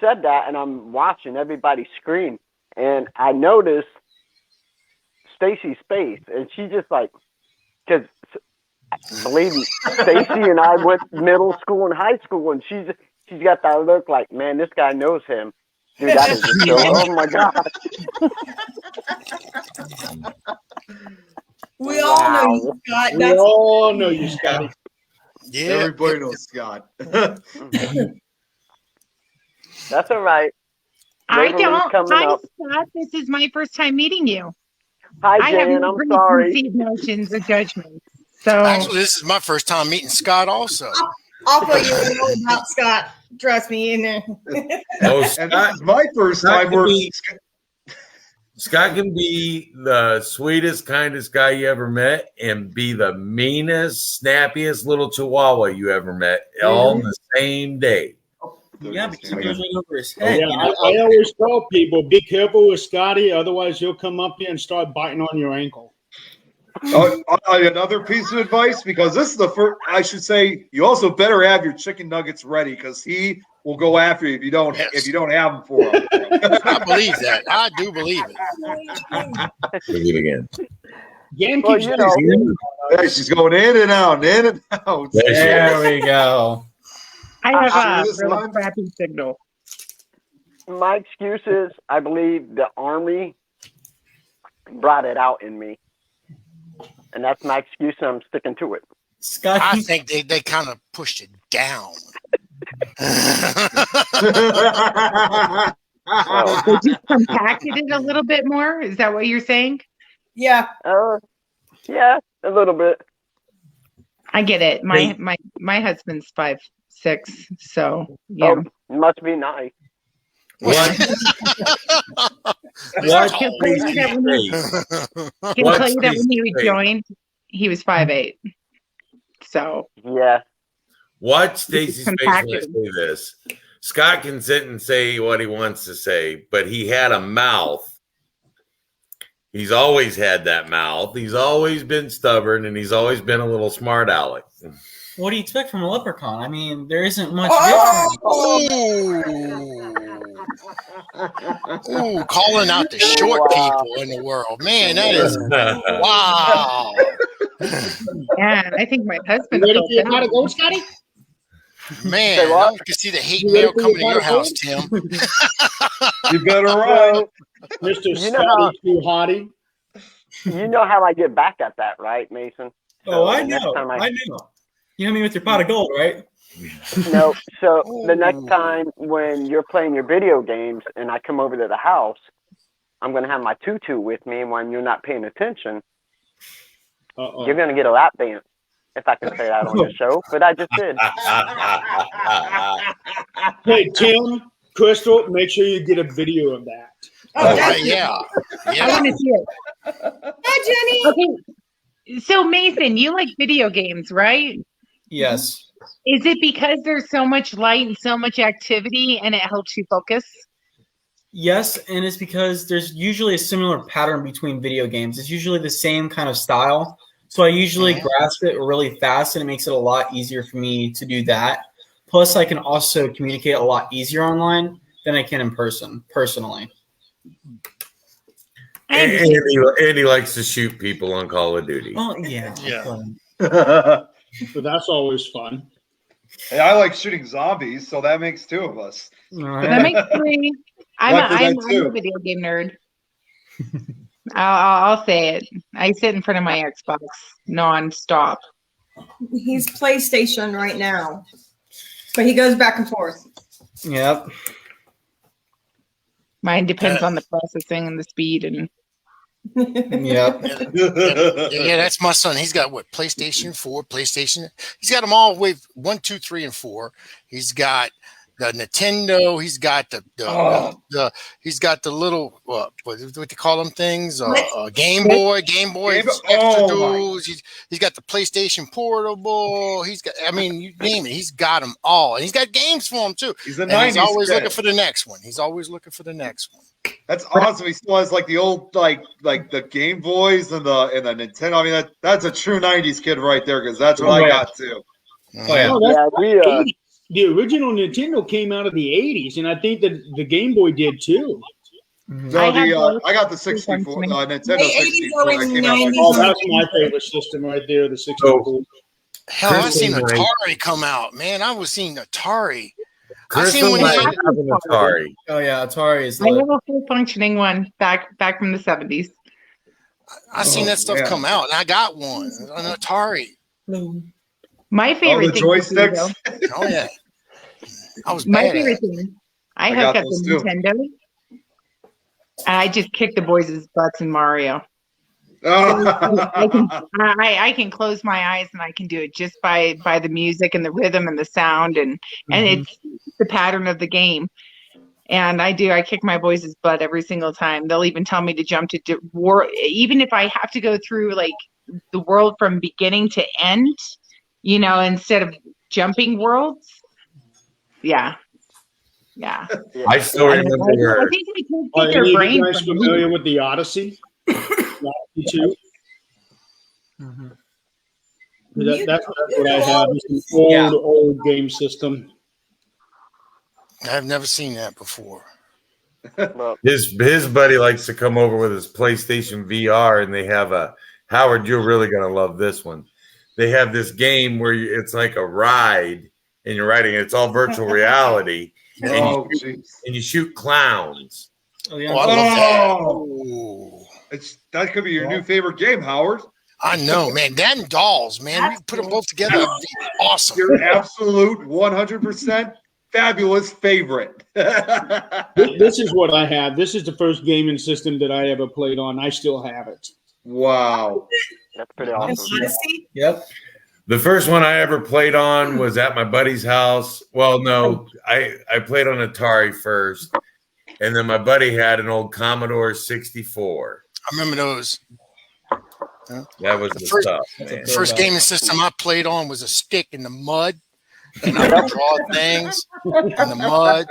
B: said that, and I'm watching everybody scream, and I noticed Stacey's face, and she just because. Believe me, Stacey and I went middle school and high school, and she's got that look like, man, this guy knows him. Dude, that is just so, oh my God.
E: We all know you, Scott.
A: We all know you, Scotty.
G: Yeah,
F: everybody knows Scott.
B: That's all right.
I: I don't. Hi,
B: up.
I: Scott. This is my first time meeting you.
B: Hi, Jan. I'm sorry.
I: Preconceived notions or judgments. So
G: actually, this is my first time meeting Scott. Also,
E: I'll put you in know about Scott. Trust me, in there.
F: And this is my first time working.
C: Scott can be the sweetest, kindest guy you ever met, and be the meanest, snappiest little chihuahua you ever met, all in the same day.
D: Yeah, but keep going over his head.
A: I always tell people, be careful with Scotty, otherwise he'll come up here and start biting on your ankle.
F: Another piece of advice, because this is the first, I should say, you also better have your chicken nuggets ready, because he will go after you if you don't have them for him.
G: I believe that. I do believe it.
C: Believe again.
F: She's going in and out, in and out.
D: There we go.
I: I have a really crappy signal.
B: My excuse is, I believe the Army brought it out in me. And that's my excuse, and I'm sticking to it.
D: Scott,
G: I think they kind of pushed it down.
I: They just compacted it a little bit more. Is that what you're saying?
E: Yeah.
B: Yeah, a little bit.
I: I get it. My husband's 5'6", so yeah.
B: Must be nice.
C: What?
I: He'll tell you that when he rejoined, he was 5'8". So
B: yeah.
C: Watch Stacey's face when I say this. Scott can sit and say what he wants to say, but he had a mouth. He's always had that mouth. He's always been stubborn, and he's always been a little smart aleck.
D: What do you expect from a leprechaun? I mean, there isn't much
G: Ooh, calling out the short people in the world. Man, that is wow.
I: Yeah, I think my husband.
A: Ready for your pot of gold, Scotty?
G: Man, I can see the hate mail coming to your house, Tim.
F: You better run.
A: Mr. Scotty Too Hottie.
B: You know how I get back at that, right, Mason?
D: Oh, I
B: the next
D: know.
B: time
D: I know. You know me with your pot of gold, right?
B: No, so the next time when you're playing your video games and I come over to the house, I'm going to have my tutu with me, and when you're not paying attention, you're going to get a lap dance, if I can say that on the show, but I just did.
A: Hey, Tim, Crystal, make sure you get a video of that.
G: Yeah.
I: I want to see it.
E: Hi, Jenny.
I: Okay. So Mason, you like video games, right?
D: Yes.
I: Is it because there's so much light and so much activity and it helps you focus?
D: Yes, and it's because there's usually a similar pattern between video games. It's usually the same kind of style. So I usually grasp it really fast, and it makes it a lot easier for me to do that. Plus, I can also communicate a lot easier online than I can in person, personally.
C: Andy likes to shoot people on Call of Duty.
D: Oh, yeah.
A: So that's always fun.
F: Hey, I like shooting zombies, so that makes two of us.
I: That makes three. I'm a video game nerd. I'll say it. I sit in front of my Xbox nonstop.
E: He's PlayStation right now, but he goes back and forth.
D: Yep.
I: Mine depends on the processing and the speed and.
D: Yep.
G: Yeah, that's my son. He's got what? PlayStation 4, PlayStation. He's got them all with 1, 2, 3, and 4. He's got the Nintendo. He's got he's got the little what they call them things? Game Boy extra duals. He's got the PlayStation Portable. He's got. I mean, you name it. He's got them all, and he's got games for them too.
F: He's a
G: and
F: 90s
G: he's always
F: kid.
G: looking for the next one. He's always looking for the next one.
F: That's awesome. He still has like the old like the Game Boys and the Nintendo. I mean that's a true '90s kid right there because that's what I got too.
D: Oh, yeah.
A: That's the original Nintendo came out of the '80s, and I think that the Game Boy did too.
F: No, I got the 64 Nintendo 64. That came out
A: Oh, that's my favorite system right there, the 64.
G: Hell, I seen Atari come out, man. I was seeing Atari.
C: Chris
G: I seen when he
C: have an Atari.
D: Oh yeah, Atari is.
I: I have a full functioning one back from the 70s.
G: I seen that stuff come out, and I got one, an Atari.
I: My favorite
F: the
I: thing.
F: joysticks.
G: Oh yeah, I was
I: My
G: bad
I: favorite
G: at it.
I: thing. I hook up the
F: too.
I: Nintendo, and I just kick the boys' butts in Mario. I can close my eyes and I can do it just by the music and the rhythm and the sound and it's the pattern of the game. And I kick my boys' butt every single time. They'll even tell me to jump to war, even if I have to go through like the world from beginning to end, instead of jumping worlds. Yeah.
C: I still remember.
I: I think we can
A: Are
I: take their
A: any of
I: brain
A: you guys
I: from
A: familiar with the Odyssey? Odyssey 2? That's what I have. It's an old game system.
G: I've never seen that before.
C: His buddy likes to come over with his PlayStation VR, and they have Howard. You're really gonna love this one. They have this game where it's like a ride, and you're riding. It's all virtual reality, and you shoot clowns.
D: Oh yeah.
G: Oh, I love that.
F: That could be your new favorite game, Howard.
G: I know, man. That and dolls, man. We put them both together. It'd be awesome.
F: Your absolute 100% fabulous favorite.
A: This is what I have. This is the first gaming system that I ever played on. I still have it.
F: Wow.
B: That's pretty awesome.
D: Yep.
C: The first one I ever played on was at my buddy's house. Well, no, I played on Atari first, and then my buddy had an old Commodore 64.
G: I remember those.
C: That was the stuff, man.
G: First gaming system I played on was a stick in the mud, and I would draw things in the mud,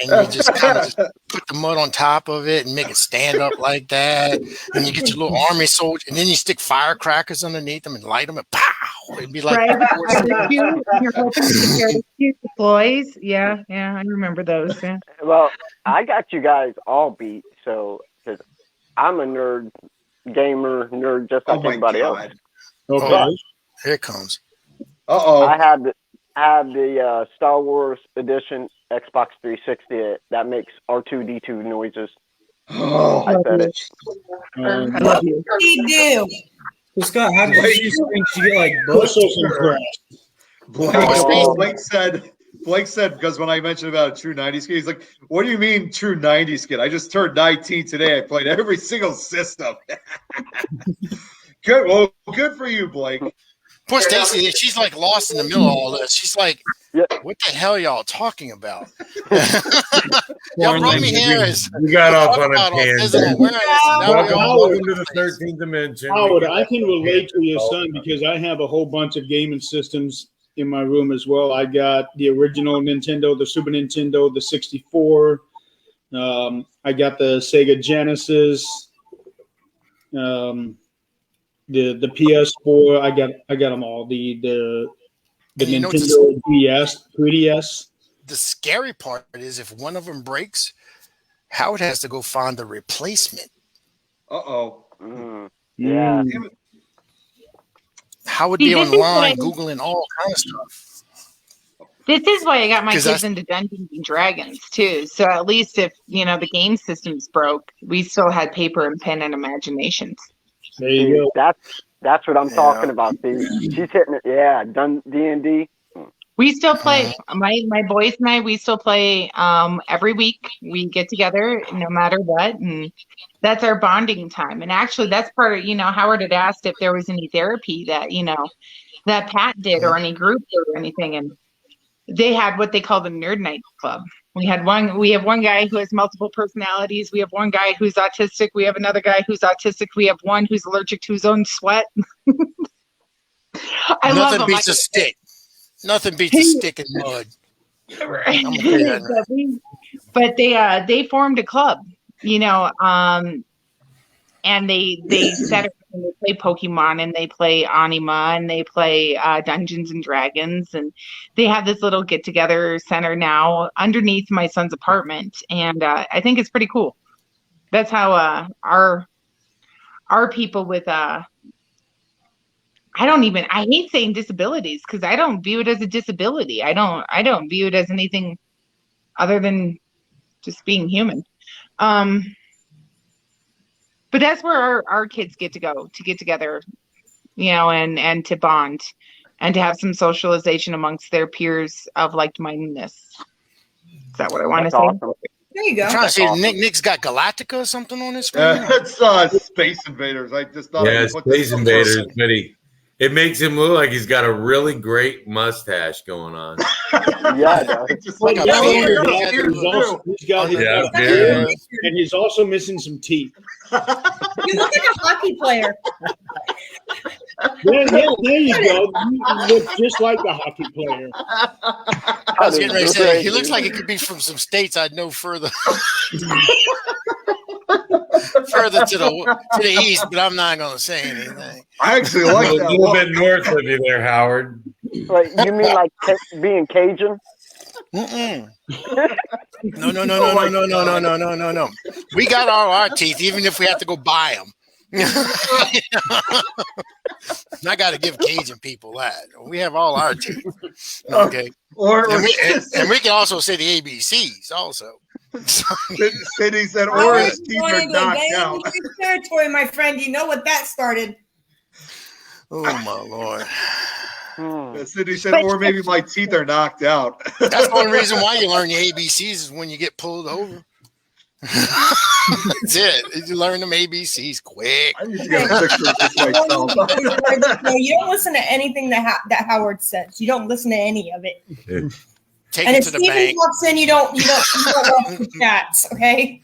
G: and you just kind of put the mud on top of it and make it stand up like that. And you get your little army soldier, and then you stick firecrackers underneath them and light them, and pow! It'd be like
I: You're hoping to deploys. Yeah, I remember those. Yeah.
B: Well, I got you guys all beat, because I'm a gamer nerd just like everybody else.
A: Okay.
G: Here it comes.
B: I have the Star Wars edition Xbox 360 that makes R2-D2 noises.
F: Oh,
B: I said it.
I: I love you.
E: We do.
D: So Scott, how did you get like
A: Go
D: booked?
A: show some grass.
F: Blake said, because when I mentioned about a true 90s kid, he's like, what do you mean true 90s kid? I just turned 19 today. I played every single system. Good. Well, good for you, Blake.
G: Poor Stacey, she's like lost in the middle of all this. She's like, what the hell are y'all talking about? Y'all brought me here as
C: we got off on a
G: autism
C: tangent.
G: awareness. Now we all
C: Welcome to the 13th dimension.
A: Howard, I can relate to your son because I have a whole bunch of gaming systems in my room as well. I got the original Nintendo, the Super Nintendo, the 64. I got the Sega Genesis, the PS4. I got them all. The Nintendo DS, 3DS.
G: The scary part is if one of them breaks, Howard has to go find a replacement.
F: Uh-oh.
B: Yeah.
G: Howard be online Googling all kinds of stuff.
I: This is why I got my
G: 'Cause
I: kids into Dungeons and Dragons too. So at least if the game systems broke, we still had paper and pen and imaginations.
A: There you go.
B: That's what I'm talking about. See, she's hitting it. Yeah, done D&D.
I: We still play. My boys and I. We still play every week. We get together no matter what, and that's our bonding time. And actually, that's part of Howard had asked if there was any therapy that that Pat did or any group or anything, and they had what they call the Nerd Night Club. We have one guy who has multiple personalities. We have one guy who's autistic. We have another guy who's autistic. We have one who's allergic to his own sweat. I love
G: Nothing
I: them.
G: beats a stick. Nothing beats a stick in mud.
I: Right. But they formed a club, and they set it and they play Pokemon and they play Anima and they play Dungeons and Dragons, and they have this little get together center now underneath my son's apartment, and I think it's pretty cool. That's how our people with I hate saying disabilities because I don't view it as a disability. I don't view it as anything other than just being human. But that's where our kids get to go to get together, and to bond and to have some socialization amongst their peers of like-mindedness. Is that what I want to say?
B: Awesome.
E: There you go.
G: I'm trying to see Nick's got Galactica or something on his screen.
F: It's Space Invaders. I just thought
C: Yeah,
F: I'd put
C: Space
F: this up
C: Invaders,
F: first.
C: but it makes him look like he's got a really great mustache going on.
B: Yeah, it does.
F: Just
G: Like a
A: Yeah,
G: beard.
A: he's got his
C: Yeah,
A: beard,
C: beard.
A: and he's also missing some teeth.
E: You look like a hockey player.
A: There you go. You look just like a hockey player.
G: I was getting ready to say, he looks like he could be from some states I'd know further further to the east, but I'm not going to say anything.
F: I actually like
C: A
F: that.
C: little
F: look.
C: bit north of you there, Howard.
B: Like, you mean like being Cajun?
G: Mm-mm. No. We got all our teeth, even if we have to go buy them. I got to give Cajun people that. We have all our teeth. Okay. And we can also say the ABCs also.
F: Cindy said,
E: Oh,
F: or
E: you're
F: his teeth
E: going
F: are
E: into
F: knocked
E: dangerous
F: out.
E: territory, my friend. You know what that started.
G: Oh, my Lord.
F: Cindy said, or maybe my teeth are knocked out.
G: That's one reason why you learn your ABCs is when you get pulled over. That's it. You learn them ABCs quick.
F: I need to get a picture of this myself.
E: No, you don't listen to anything that Howard says. You don't listen to any of it.
G: Take
E: And
G: it
E: if
G: to the
E: Steven
G: bank.
E: walks in, you don't watch the chats, okay?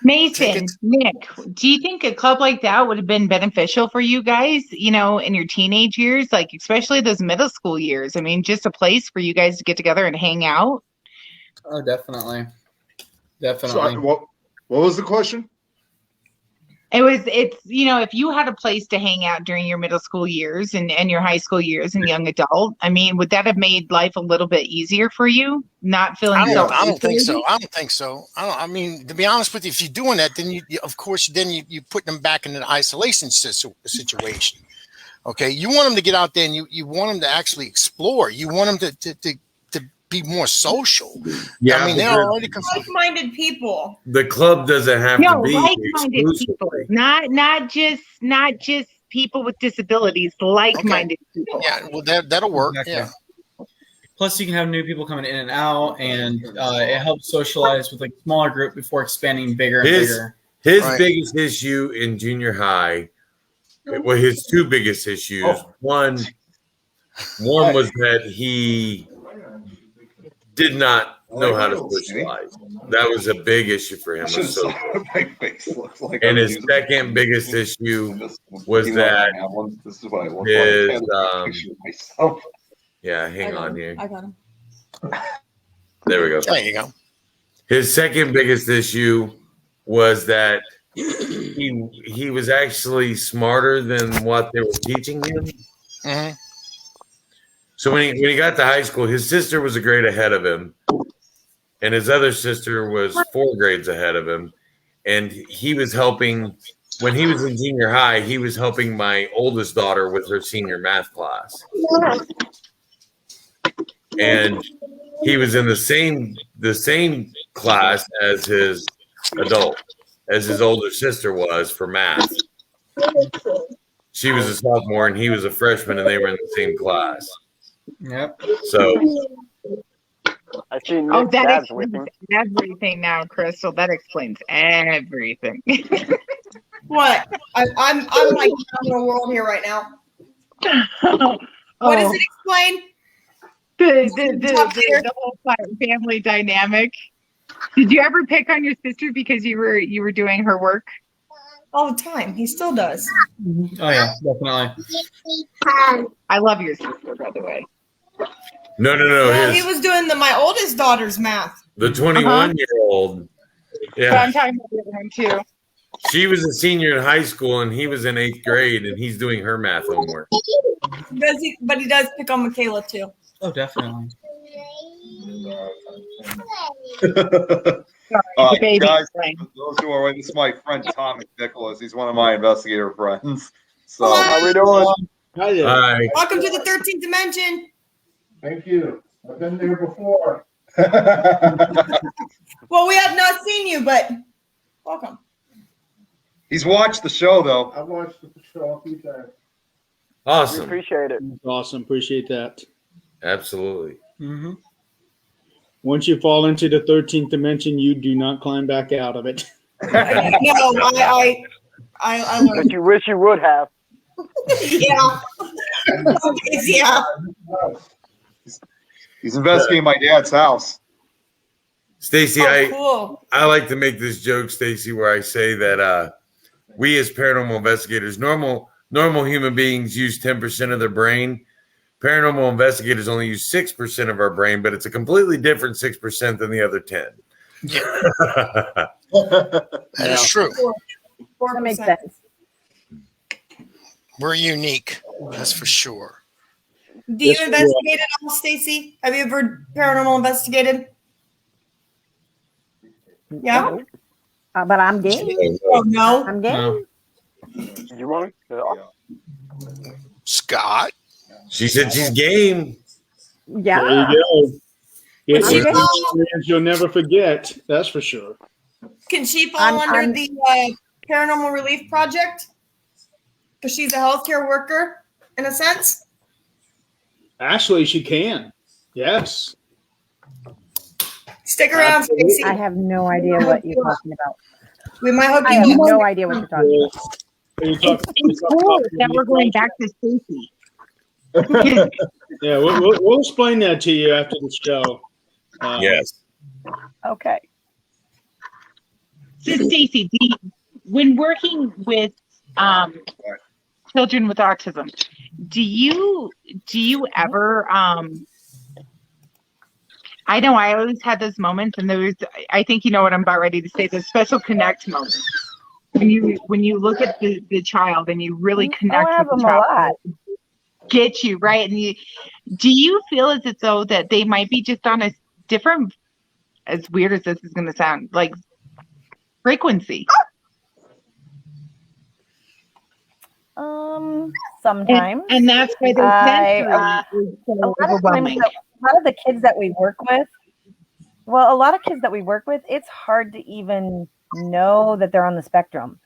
I: Mason, Nick, do you think a club like that would have been beneficial for you guys, in your teenage years, like especially those middle school years? I mean, just a place for you guys to get together and hang out?
D: Oh, definitely.
F: Sorry, what was the question?
I: It's if you had a place to hang out during your middle school years and your high school years and young adult, I mean, would that have made life a little bit easier for you? Not feeling
G: I
I: so
G: don't think
I: isolated?
G: so. I don't think so. I mean, to be honest with you, if you're doing that, then you put them back in an isolation situation. Okay, you want them to get out there and you want them to actually explore. You want them to be more social.
C: Yeah,
G: I mean,
C: but
G: they're already
E: Like-minded people.
C: the club doesn't have to
I: No,
C: be
I: like-minded people,
C: exclusively.
I: not just people with disabilities. Like-minded people.
G: Yeah, well, that'll work.
D: Exactly.
G: Yeah.
D: Plus, you can have new people coming in and out, and it helps socialize with like smaller group before expanding bigger and bigger.
C: His
G: Right.
C: biggest issue in junior high, well, his two biggest issues. One was that he did not know how to socialize. That was a big issue for him. So, and his second biggest issue was that his yeah, hang on here.
E: I got him.
C: There we go.
G: There you go.
C: His second biggest issue was that he was actually smarter than what they were teaching him.
G: Mm-hmm.
C: So when he got to high school, his sister was a grade ahead of him, and his other sister was 4 grades ahead of him. And he was helping when he was in junior high. He was helping my oldest daughter with her senior math class, and he was in the same class as his older sister was for math. She was a sophomore and he was a freshman, and they were in the same class.
D: Yep.
C: So
B: I see Nick
I: Oh, that
B: Dad's with
I: explains
B: him.
I: everything now, Crystal. That explains everything.
E: What? I'm like in the world here right now. What does it explain?
I: The whole family dynamic. Did you ever pick on your sister because you were doing her work?
E: All the time. He still does.
D: Oh yeah, definitely.
I: I love your sister, by the way.
C: no.
E: Yeah, he was doing my oldest daughter's math.
C: The 21-year-old.
I: But
C: Yeah,
I: I'm talking about the other one too.
C: she was a senior in high school and he was in 8th grade, and he's doing her math homework.
E: But he does pick on Michaela too.
D: Oh, definitely.
I: Baby
F: Guys,
I: thing.
F: those who are this is my friend Tom McNicholas. He's one of my investigator friends. So
E: Hello.
B: How we doing?
A: Hi there.
C: Hi.
E: Welcome to the 13th dimension.
J: Thank you. I've been there before.
E: Well, we have not seen you, but welcome.
F: he's watched the show though.
J: I've watched the show a few times.
B: We
C: Awesome.
B: appreciate it.
A: Awesome. Appreciate that.
C: Absolutely.
D: Mm-hmm.
A: Once you fall into the 13th dimension, you do not climb back out of it.
E: No, I learned.
B: But you wish you would have.
E: Yeah. Yeah.
F: He's investigating my dad's house.
C: Stacey,
E: Oh, cool.
C: I like to make this joke, Stacey, where I say that we as paranormal investigators, normal human beings use 10% of their brain. Paranormal investigators only use 6% of our brain, but it's a completely different 6% than the other 10.
G: That is true.
H: That makes
E: 4%.
H: sense.
G: We're unique. That's for sure.
E: Do you
A: Yes, we are.
E: investigate at all, Stacey? Have you ever paranormal investigated? Yeah.
H: But I'm game.
E: Oh no.
H: I'm game.
D: No.
B: You want?
G: Scott.
C: She said she's game.
H: Yeah.
A: There you go. It's
E: She
A: an experience you'll never forget. That's for sure.
E: Can she fall
H: I'm-
E: under
H: I'm-
E: the Paranormal Relief Project? Because she's a healthcare worker, in a sense.
A: Actually, she can. Yes.
E: Stick around,
A: Absolutely.
E: Stacey.
H: I have no idea what you're talking about.
E: We might hook
H: I
E: you
H: have
E: up.
H: no idea what you're talking about.
I: It's cool that we're going back to Stacey.
A: Yeah, we'll explain that to you after the show.
C: Yes.
H: Okay.
I: So Stacey, when working with children with autism, do you ever I know I always had those moments, and I think you know what I'm about ready to say, the special connect moment. When you look at the child and you really connect
H: I have
I: with the
H: them a
I: child,
H: lot.
I: get you right, and do you feel as though that they might be just on a different, as weird as this is going to sound, like frequency?
H: Sometimes.
I: And that's why they
H: I-
I: tend to be
H: A
I: so
H: lot of times,
I: overwhelming.
H: lot of the kids that we work with, well, a lot of kids that we work with, it's hard to even know that they're on the spectrum.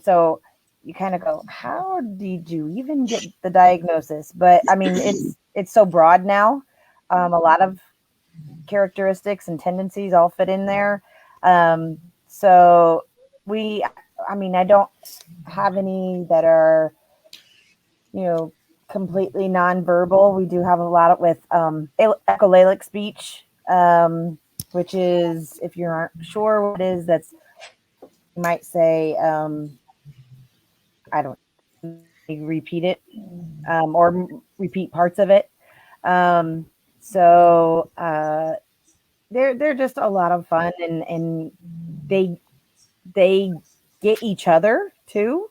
H: So you kind of go, how did you even get the diagnosis? But I mean, it's so broad now. A lot of characteristics and tendencies all fit in there. So I don't have any that are, completely nonverbal. We do have a lot with echolalic speech, which is, if you aren't sure what it is, that's, you might say, I don't repeat it, or repeat parts of it. So they're just a lot of fun, and they get each other too.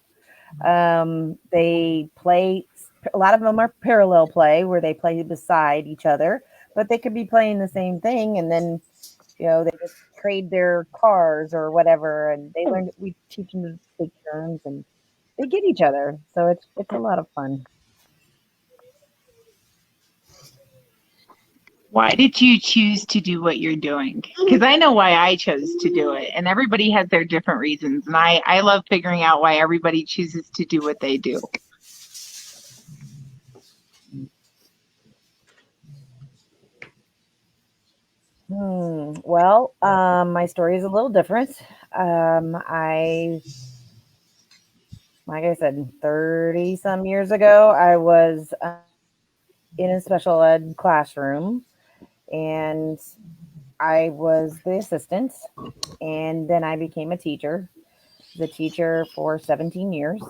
H: They play, a lot of them are parallel play where they play beside each other, but they could be playing the same thing, and then they just trade their cars or whatever, and they learn. We teach them to take turns, and they get each other, so it's a lot of fun.
I: Why did you choose to do what you're doing? Because I know why I chose to do it, and everybody has their different reasons, and I love figuring out why everybody chooses to do what they do.
H: Well, my story is a little different. Like I said, 30 some years ago, I was in a special ed classroom, and I was the assistant, and then I became a teacher, the teacher for 17 years.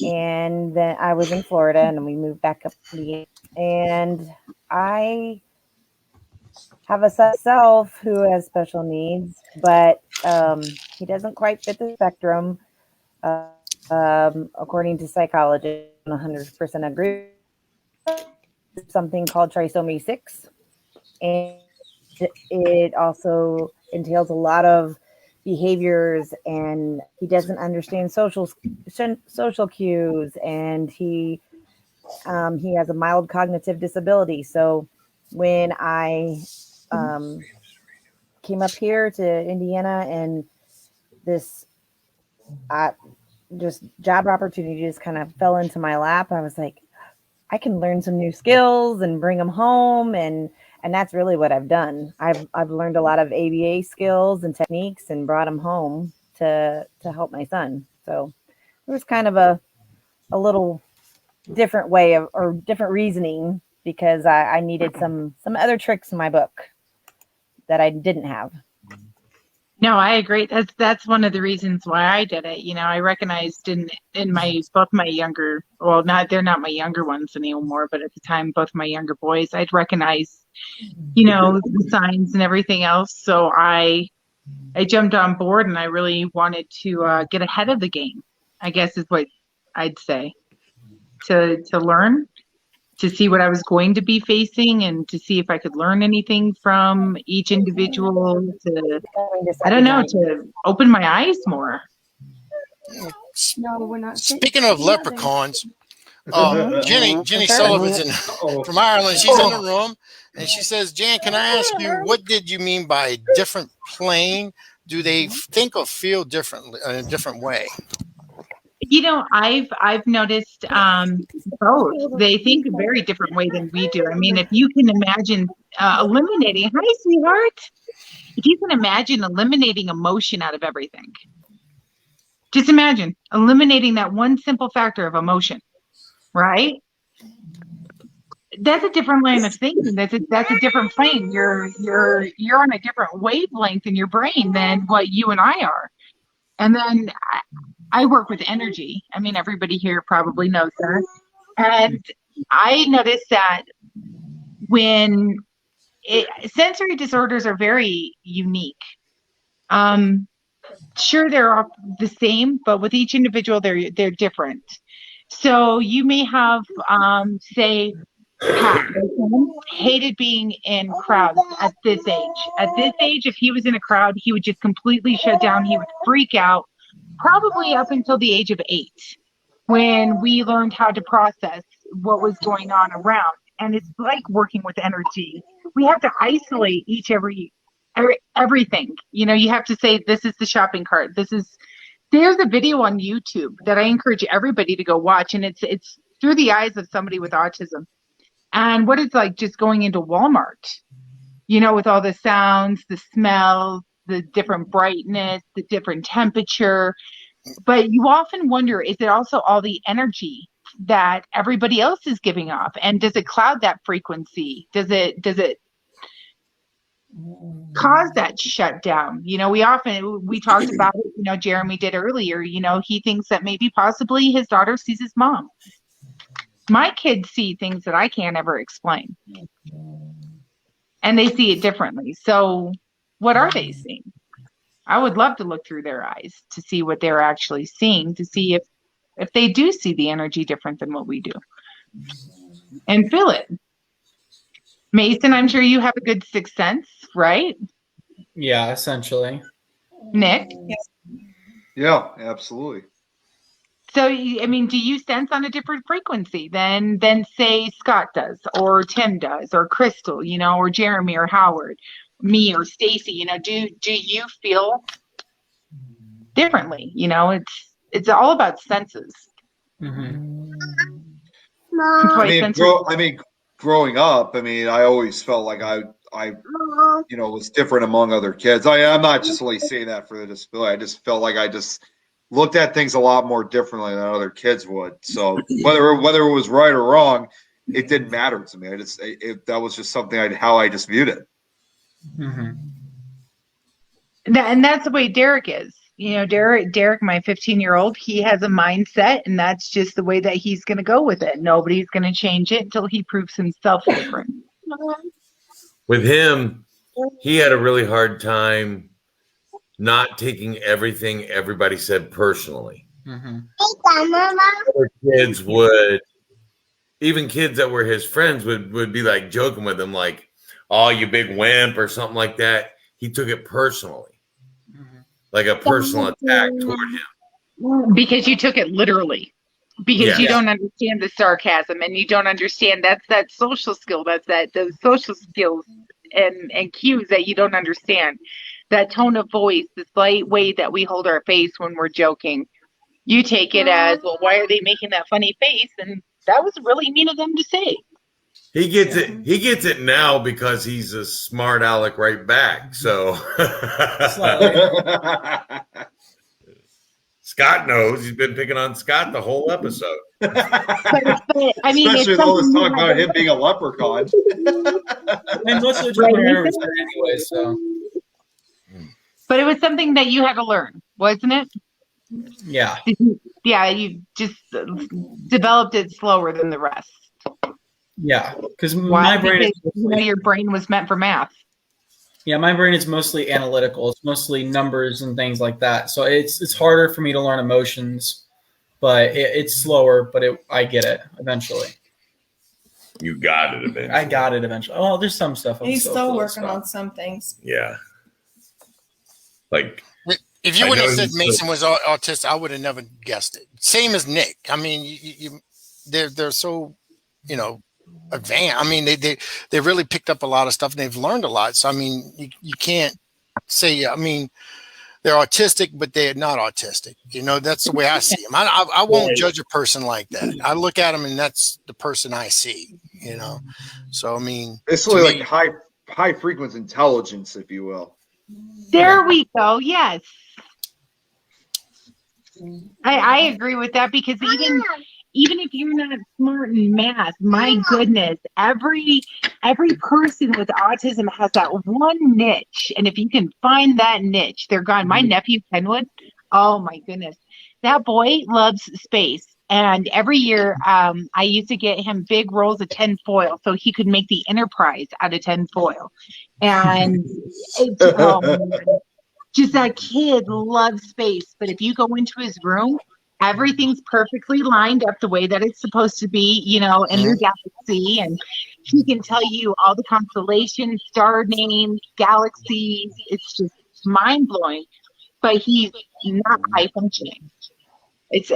H: And then I was in Florida, and we moved back up to the, and I have a son self who has special needs, but he doesn't quite fit the spectrum. According to psychologists, 100% agree. Something called trisomy 6, and it also entails a lot of behaviors, and he doesn't understand social cues, and he has a mild cognitive disability. So when I came up here to Indiana, and this just job opportunity just kind of fell into my lap, I was like, I can learn some new skills and bring them home, and that's really what I've done. I've learned a lot of ABA skills and techniques and brought them home to help my son. So it was kind of a little different way of, or different reasoning, because I needed some other tricks in my book that I didn't have.
I: No, I agree. That's one of the reasons why I did it. I recognized in my both my younger, well, they're not my younger ones anymore, but at the time, both my younger boys, I'd recognize, the signs and everything else. So I jumped on board, and I really wanted to get ahead of the game, I guess is what I'd say, to learn, to see what I was going to be facing, and to see if I could learn anything from each individual, to open my eyes more.
E: No, we're not.
G: Speaking of leprechauns, Jenny Sullivan's from Ireland. She's in the room, and she says, Jan, can I ask you, what did you mean by different plane? Do they think or feel differently in a different way?
I: I've noticed both. They think a very different way than we do. I mean, if you can imagine eliminating, hi, sweetheart. If you can imagine eliminating emotion out of everything, just imagine eliminating that one simple factor of emotion, right? That's a different line of thinking. That's a different plane. You're on a different wavelength in your brain than what you and I are. And then I work with energy. I mean, everybody here probably knows that. And I noticed that when sensory disorders are very unique. Sure, they're all the same, but with each individual, they're different. So you may have, say, Pat hated being in crowds at this age. At this age, if he was in a crowd, he would just completely shut down. He would freak out, probably up until the age of 8, when we learned how to process what was going on around. and it's like working with energy. We have to isolate everything. You know, you have to say, this is the shopping cart. There's a video on YouTube that I encourage everybody to go watch, and it's through the eyes of somebody with autism. And what it's like just going into Walmart, you know, with all the sounds, the smells, the different brightness, the different temperature. But you often wonder, is it also all the energy that everybody else is giving off? And does it cloud that frequency? Does it cause that shutdown? You know, we talked about it, you know, Jeremy did earlier, you know, he thinks that maybe possibly his daughter sees his mom. My kids see things that I can't ever explain. And they see it differently. So what are they seeing? I would love to look through their eyes to see what they're actually seeing, to see if they do see the energy different than what we do and feel it. Mason, I'm sure you have a good sixth sense, right?
D: Yeah, essentially.
I: Nick?
F: Yeah, absolutely.
I: So, I mean, do you sense on a different frequency than say Scott does, or Tim does, or Crystal, you know, or Jeremy, or Howard, me, or Stacey? You know, do you feel differently? You know, it's all about senses.
D: Mm-hmm.
F: Growing up, I mean, I always felt like I you know, was different among other kids. I'm not just really saying that for the disability. I just felt like I just looked at things a lot more differently than other kids would. So whether it was right or wrong, it didn't matter to me. That was just something how I just viewed it.
D: Mm-hmm.
I: And that's the way Derek is. You know, Derek, my 15-year-old, he has a mindset, and that's just the way that he's going to go with it. Nobody's going to change it until he proves himself different.
C: With him, he had a really hard time not taking everything everybody said personally.
D: Mm-hmm.
C: Other kids would, even kids that were his friends would be like joking with him, like, "Oh, you big wimp," or something like that. He took it personally, like a personal attack toward him.
I: Because you took it literally. Because you don't understand the sarcasm, and you don't understand that's that social skill. That's those social skills and cues that you don't understand. That tone of voice, the slight way that we hold our face when we're joking. You take it as, well, why are they making that funny face? And that was really mean of them to say.
C: He gets it. He gets it now because he's a smart aleck right back. So Scott knows. He's been picking on Scott the whole episode.
I: But, I mean,
F: especially with all this talk about him being a leprechaun.
D: And most of the time anyway, so.
I: But it was something that you had to learn, wasn't it?
D: Yeah.
I: You just developed it slower than the rest.
D: Yeah, because my brain is mostly,
I: your brain was meant for math.
D: Yeah, my brain is mostly analytical. It's mostly numbers and things like that. So it's harder for me to learn emotions, but it's slower. But I get it eventually.
C: You got it eventually.
D: I got it eventually. Oh, there's some stuff.
E: He's still working on some things.
C: Yeah. Like,
G: if you wouldn't have said Mason was autistic, I would have never guessed it. Same as Nick. I mean, they're so, you know, advanced. I mean, they really picked up a lot of stuff and they've learned a lot. So I mean, you can't say, I mean, they're autistic, but they're not autistic. You know, that's the way I see them. I won't judge a person like that. I look at them and that's the person I see. You know, so I mean,
F: it's really like high frequency intelligence, if you will.
I: There we go. Yes. I agree with that, because even if you're not smart in math, my goodness, every person with autism has that one niche. And if you can find that niche, they're gone. My nephew, Kenwood, oh my goodness, that boy loves space. And every year I used to get him big rolls of tin foil so he could make the Enterprise out of tin foil. And just that kid loves space. But if you go into his room, everything's perfectly lined up the way that it's supposed to be, you know, in the galaxy. And he can tell you all the constellations, star names, galaxies. It's just mind blowing. But he's not high functioning. It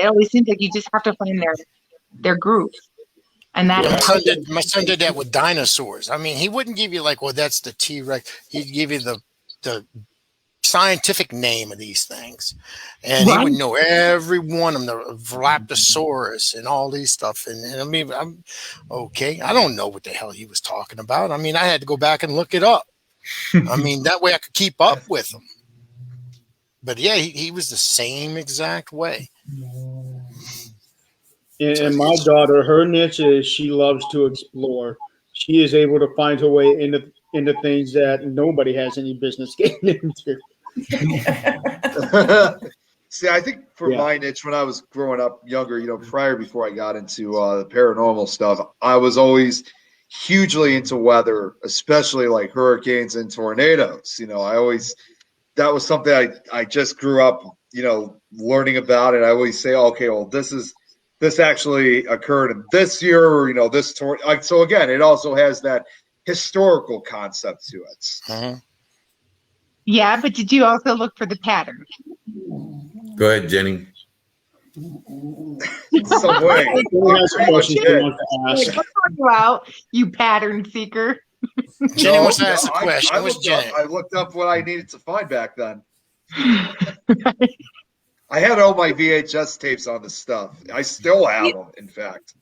I: always seems like you just have to find their groove. And that
G: My son did that with dinosaurs. I mean, he wouldn't give you like, well, that's the T-Rex. He'd give you the scientific name of these things, and he would know every one of them, the Velociraptor and all these stuff. And I mean, I'm okay. I don't know what the hell he was talking about. I mean, I had to go back and look it up. I mean, that way I could keep up with him. But yeah, he was the same exact way.
A: And my daughter, her niche is she loves to explore. She is able to find her way into things that nobody has any business getting into.
F: See, I think for my niche, when I was growing up younger, before I got into the paranormal stuff, I was always hugely into weather, especially like hurricanes and tornadoes. That was something I just grew up, learning about. And I always say, okay, well, this actually occurred in this year, or, this so again, it also has that historical concept to it.
G: Uh-huh.
I: Yeah, but did you also look for the pattern?
C: Go ahead, Jenny.
F: Some way.
I: You out, you pattern seeker.
G: Jenny wants to ask a question.
F: I looked up what I needed to find back then. I had all my VHS tapes on this stuff. I still have them, in fact.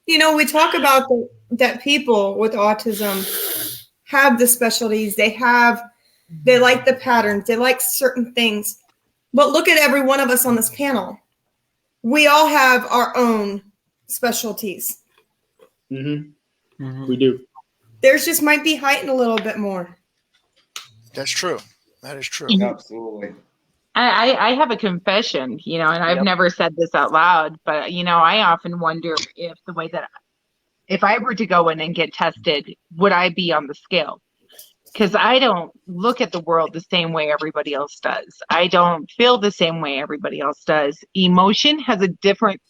E: We talk about that people with autism have the specialties. They like the patterns. They like certain things. But look at every one of us on this panel. We all have our own specialties.
A: Mm-hmm. Mm-hmm. We do.
E: Theirs just might be heightened a little bit more.
G: That's true. That is true.
F: Absolutely.
I: I have a confession, and I've never said this out loud, but, I often wonder if I were to go in and get tested, would I be on the scale? Because I don't look at the world the same way everybody else does. I don't feel the same way everybody else does. Emotion has a different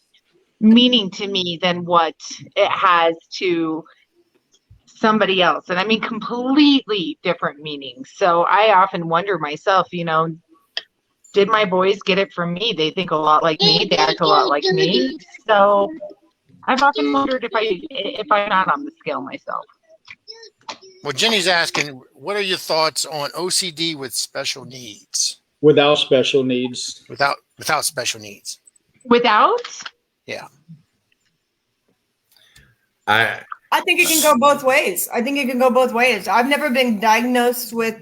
I: meaning to me than what it has to somebody else. And I mean, completely different meanings. So I often wonder myself, did my boys get it from me? They think a lot like me. They act a lot like me. So I've often wondered if I'm not on the scale myself.
G: Well, Jenny's asking, what are your thoughts on OCD with special needs?
A: Without special needs.
G: Without special needs.
I: Without?
G: Yeah.
E: I think it can go both ways. I've never been diagnosed with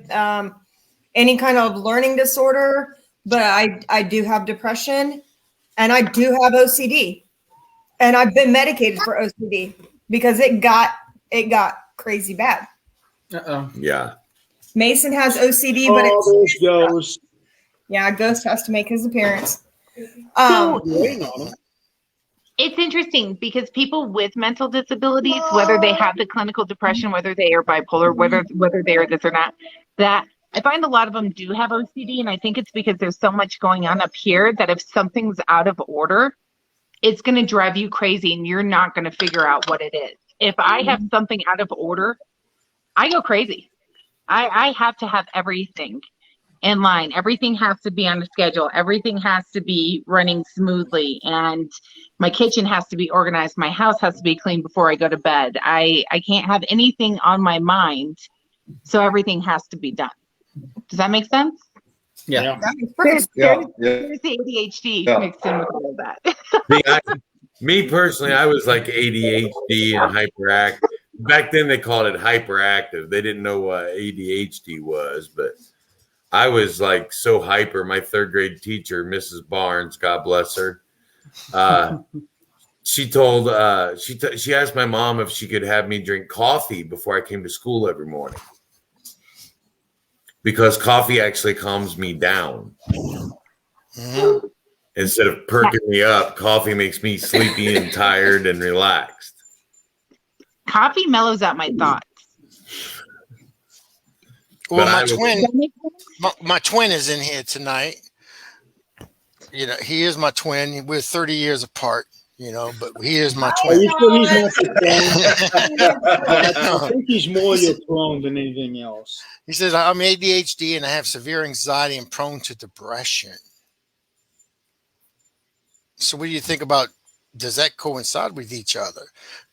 E: any kind of learning disorder, but I do have depression, and I do have OCD, and I've been medicated for OCD because it got crazy bad.
D: Uh-oh.
C: Yeah.
E: Mason has OCD, but it's
A: Ghost.
E: Yeah, Ghost has to make his appearance.
I: It's interesting because people with mental disabilities, whether they have the clinical depression, whether they are bipolar, whether they are this or not, that I find a lot of them do have OCD, and I think it's because there's so much going on up here that if something's out of order, it's going to drive you crazy, and you're not going to figure out what it is. If I have something out of order, I go crazy. I have to have everything in line. Everything has to be on a schedule. Everything has to be running smoothly, and my kitchen has to be organized. My house has to be clean before I go to bed. I can't have anything on my mind, so everything has to be done. Does that make sense?
D: Yeah.
I: There's the ADHD mixed in with all of that.
C: Me personally, I was like ADHD and hyperactive. Back then they called it hyperactive. They didn't know what ADHD was, but I was like so hyper. My third grade teacher, Mrs. Barnes, God bless her, she told she asked my mom if she could have me drink coffee before I came to school every morning, because coffee actually calms me down. Mm-hmm. Instead of perking me up, coffee makes me sleepy and tired and relaxed.
I: Coffee mellows out my thoughts.
G: Well, my twin is in here tonight. He is my twin. We're 30 years apart, but he is my twin.
A: Are you sure he's not your clone? I think he's more your clone than anything else.
G: He says, I'm ADHD and I have severe anxiety and prone to depression. So what do you think about does that coincide with each other?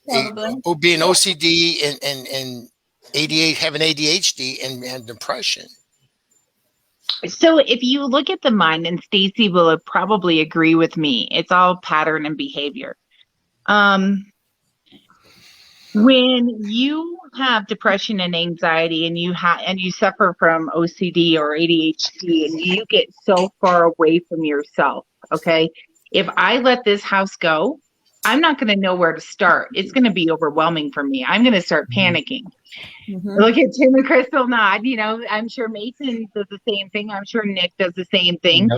E: Probably.
G: Being OCD and ADHD, having ADHD and depression.
I: So if you look at the mind, and Stacey will probably agree with me, it's all pattern and behavior. When you have depression and anxiety and you suffer from OCD or ADHD and you get so far away from yourself, okay? If I let this house go, I'm not going to know where to start. It's going to be overwhelming for me. I'm going to start panicking.
E: Mhm.
I: Look at Tim and Crystal nod. You know, I'm sure Mason does the same thing. I'm sure Nick does the same thing.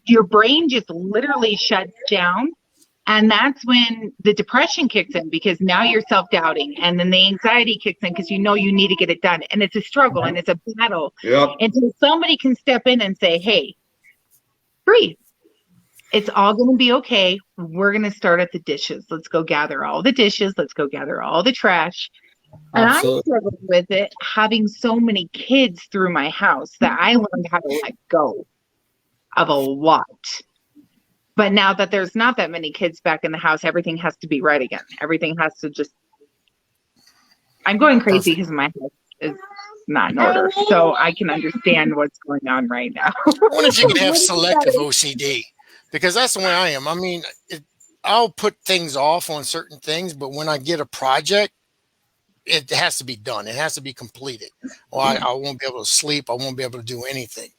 I: Your brain just literally shuts down. And that's when the depression kicks in, because now you're self-doubting, and then the anxiety kicks in because you know you need to get it done. And it's a struggle and it's a battle.
F: Yep.
I: Until somebody can step in and say, hey, breathe. It's all going to be okay. We're going to start at the dishes. Let's go gather all the dishes. Let's go gather all the trash. And I struggled with it, having so many kids through my house, that I learned how to let go of a lot. But now that there's not that many kids back in the house, everything has to be right again. Everything has to just, I'm going crazy because my house is not in order. So I can understand what's going on right now.
G: I wonder if you can have selective OCD, because that's the way I am. I mean, I'll put things off on certain things, but when I get a project, it has to be done. It has to be completed. Or I won't be able to sleep. I won't be able to do anything.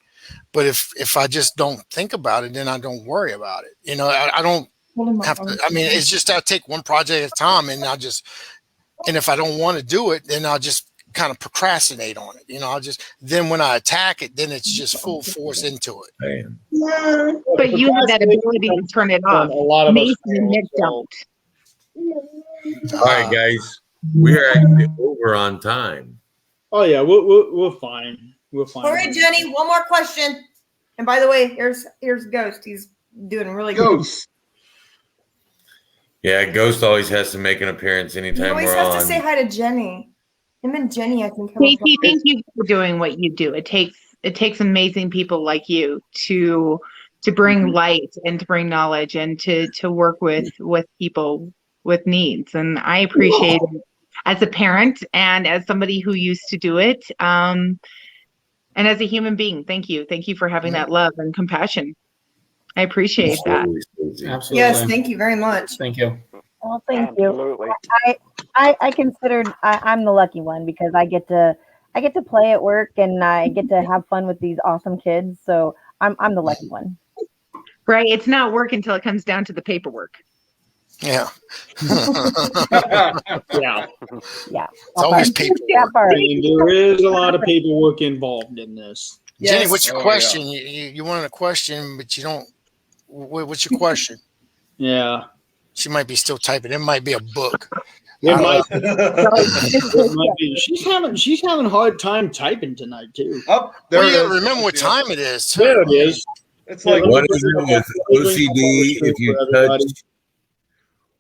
G: But if I just don't think about it, then I don't worry about it. You know, I don't have to. I mean, it's just I take one project at a time, and and if I don't want to do it, then I'll just kind of procrastinate on it. You know, then when I attack it, then it's just full force into it.
I: Man. But you have that ability to turn it off.
A: A lot of
I: Mason and Nick don't.
C: All right, guys, we're actually over on time.
A: Oh yeah, we're fine. We're fine.
E: All right, Jenny, one more question. And by the way, here's Ghost. He's doing really good.
F: Ghost.
C: Yeah, Ghost always has to make an appearance
E: He
C: anytime
E: always
C: we're
E: has
C: on.
E: to say hi to Jenny. Him and Jenny, I can come.
I: Stacey, thank you for doing what you do. It takes amazing people like you to bring light and to bring knowledge and to work with people with needs. And I appreciate it as a parent and as somebody who used to do it. And as a human being, thank you. Thank you for having that love and compassion. I appreciate that.
D: Absolutely.
E: Yes, thank you very much.
D: Thank you.
H: Well, thank you.
B: Absolutely.
H: I considered I'm the lucky one, because I get to play at work and I get to have fun with these awesome kids. So I'm the lucky one.
I: Right. It's not work until it comes down to the paperwork.
G: Yeah.
A: Yeah.
H: Yeah.
G: It's always paperwork.
A: I mean, there is a lot of paperwork involved in this.
G: Jenny,
E: Yes.
G: what's your question? You wanted a question, but you don't. What's your question?
A: Yeah.
G: She might be still typing. It might be a book.
A: It might be. She's having a hard time typing tonight too.
F: Oh, there
G: Well,
F: it
G: you gotta
F: is.
G: remember what
F: Yeah.
G: time it is. Too.
A: There it is.
F: It's like
C: What is it with OCD if you touch?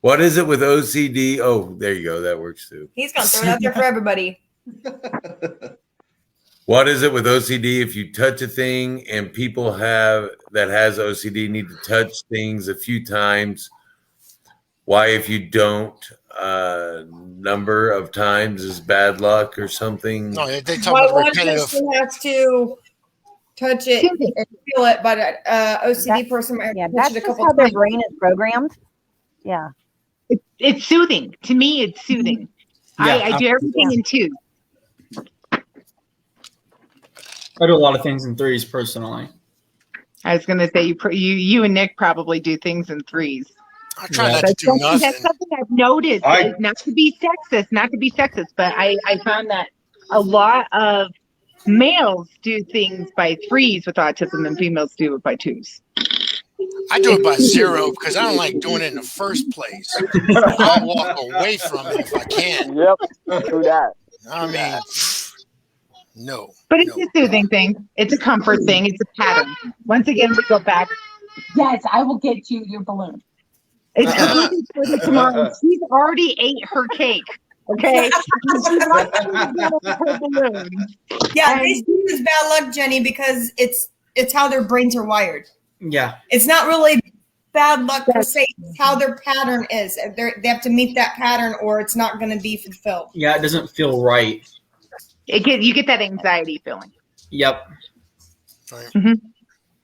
C: What is it with OCD? Oh, there you go. That works too.
E: He's gonna throw it out there for everybody.
C: What is it with OCD if you touch a thing and people that has OCD need to touch things a few times? Why, if you don't, number of times is bad luck or something?
G: No, they talk
E: Why
G: about
E: one
G: repetitive.
E: person has to touch it and feel it, but an OCD person might
H: Yeah,
E: touch
H: that's
E: it a
H: just
E: couple
H: how their
E: times.
H: brain is programmed. Yeah.
I: It's soothing. To me, it's soothing. I do everything in twos.
D: I do a lot of things in threes personally.
I: I was going to say you and Nick probably do things in threes.
G: I try not to
I: That's
G: do nothing.
I: something I've noticed. Not to be sexist, but I found that a lot of males do things by threes with autism and females do it by twos.
G: I do it by zero because I don't like doing it in the first place. I'll walk away from it if I can.
B: Yep. True that.
G: I mean, no.
I: But it's a soothing thing. It's a comfort thing. It's a pattern. Once again, we go back. Yes, I will get you your balloon. It's cookies for the tomorrow. She's already ate her cake. Okay. She wants to get her balloon.
E: Yeah,
I: And-
E: they see it as bad luck, Jenny, because it's how their brains are wired.
D: Yeah.
E: It's not really bad luck per se. It's how their pattern is. They have to meet that pattern, or it's not going to be fulfilled.
D: Yeah, it doesn't feel right.
I: You get that anxiety feeling.
D: Yep.
I: Mm-hmm.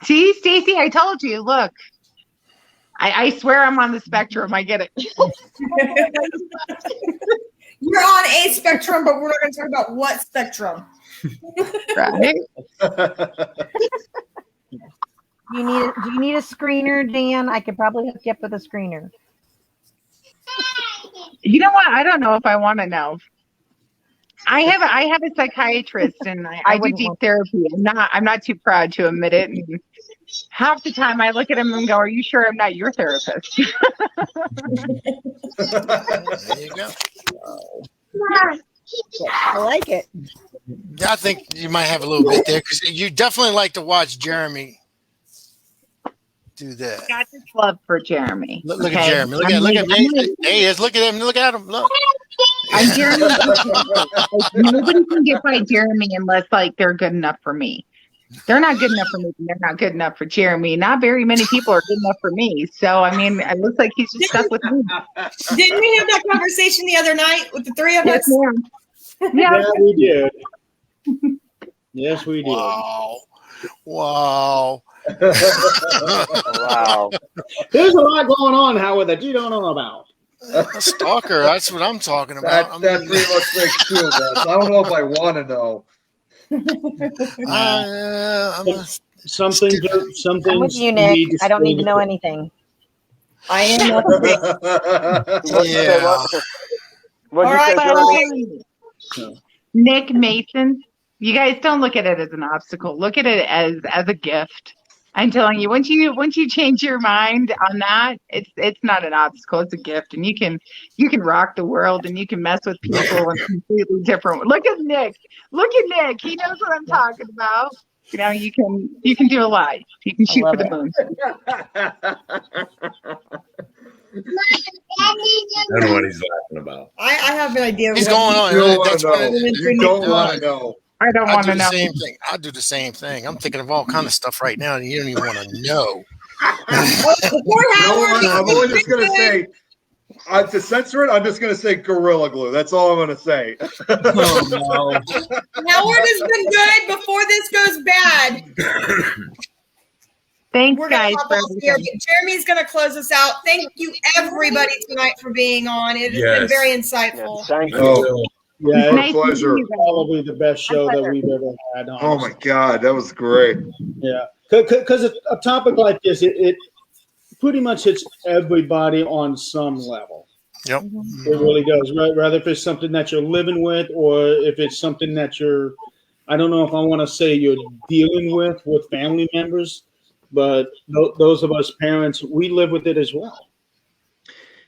I: See, Stacey, I told you. Look, I swear I'm on the spectrum. I get it.
E: You're on a spectrum, but we're not going to talk about what spectrum.
I: Right?
H: Do you need a screener, Dan? I could probably hook you up with a screener.
I: You know what? I don't know if I want to know. I have a psychiatrist, and I do deep therapy. I'm not too proud to admit it. And half the time, I look at him and go, "Are you sure I'm not your therapist?"
G: There you go.
H: I like it.
G: I think you might have a little bit there because you definitely like to watch Jeremy do that.
I: Got this love for Jeremy.
G: Look at Jeremy. Look at look at him. Look at him. Look.
I: Jeremy, nobody can get by Jeremy unless they're good enough for me. They're not good enough for me. They're not good enough for Jeremy. Not very many people are good enough for me. So I mean, it looks like he's just stuck with me.
E: Didn't we have that conversation the other night with the three of us?
A: Yeah, we did. Yes, we did.
G: Wow.
B: Wow.
A: There's a lot going on, Howard, that you don't know about.
G: A stalker. That's what I'm talking about.
F: That pretty much makes two of us. I don't know if I want to know.
A: Some things.
H: I'm with you, Nick. I don't need to know anything.
E: I am not.
B: What'd you say, Jeremy?
I: Nick, Mason, you guys don't look at it as an obstacle. Look at it as a gift. I'm telling you, once you change your mind on that, it's not an obstacle. It's a gift, and you can rock the world, and you can mess with people in completely different. Look at Nick. Look at Nick. He knows what I'm talking about. You know, you can do a lot. You can shoot for the moon.
C: I don't know what he's laughing about.
E: I have an idea.
G: He's going on.
F: You don't want to know.
I: I don't want to know.
G: Same thing. I do the same thing. I'm thinking of all kind of stuff right now, and you don't even want to know.
F: I'm only just going to say, to censor it, I'm just going to say Gorilla Glue. That's all I'm going to say.
D: Oh, no.
E: Howard has been good before this goes bad.
I: Thanks,
E: We're
I: guys.
E: going to hop off here, but Jeremy's going to close us out. Thank you, everybody, tonight for being on. It has been very insightful.
B: Yes, thank you.
F: Oh,
A: Yeah,
F: my pleasure.
A: Probably the best show that we've ever had. Honestly.
F: Oh my God, that was great.
A: Yeah, because a topic like this, it pretty much hits everybody on some level.
G: Yep,
A: it really does. Right, rather if it's something that you're living with, or if it's something that I don't know if I want to say you're dealing with family members, but those of us parents, we live with it as well.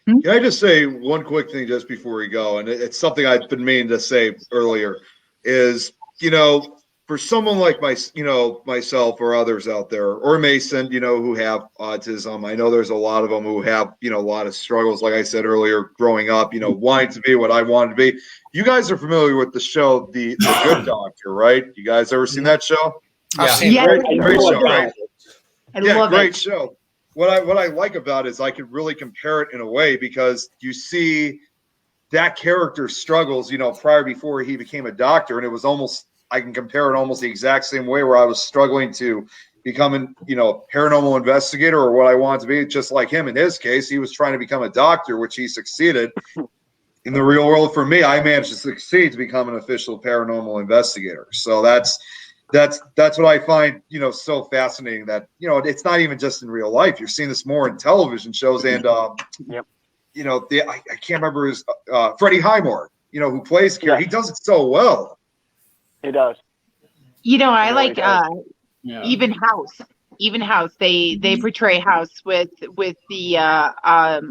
F: Can I just say one quick thing just before we go? And it's something I've been meaning to say earlier is, for someone like myself or others out there, or Mason, who have autism, I know there's a lot of them who have, a lot of struggles. Like I said earlier, growing up, wanting to be what I wanted to be. You guys are familiar with the show, The Good Doctor, right? You guys ever seen that show?
G: I've seen
F: Great show, right?
I: I love
F: great
I: it.
F: show. What I like about it is I could really compare it in a way because you see that character's struggles, before he became a doctor. And it was almost, I can compare it almost the exact same way where I was struggling to become a paranormal investigator or what I wanted to be, just like him. In his case, he was trying to become a doctor, which he succeeded. In the real world, for me, I managed to succeed to become an official paranormal investigator. So that's what I find, so fascinating that, it's not even just in real life. You're seeing this more in television shows and,
B: Yep.
F: I can't remember his, Freddie Highmore, who plays Kira. He does it so well.
B: He does.
I: I like Even House. They portray House with the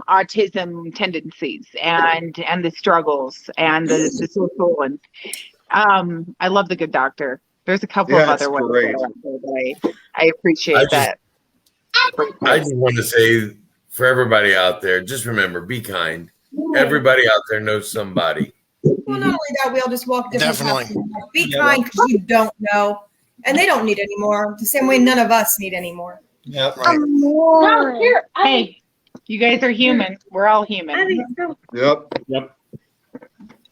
I: autism tendencies and the struggles and the social ones. I love The Good Doctor. There's a couple of other ones that I appreciate that.
C: I just want to say for everybody out there, just remember, be kind. Everybody out there knows somebody.
E: Well, not only that, we all just walk different paths. Be kind because you don't know, and they don't need any more. The same way none of us need any more.
D: Yep.
G: Right.
I: No, here. Hey, you guys are human. We're all human.
F: Yep.
A: Yep.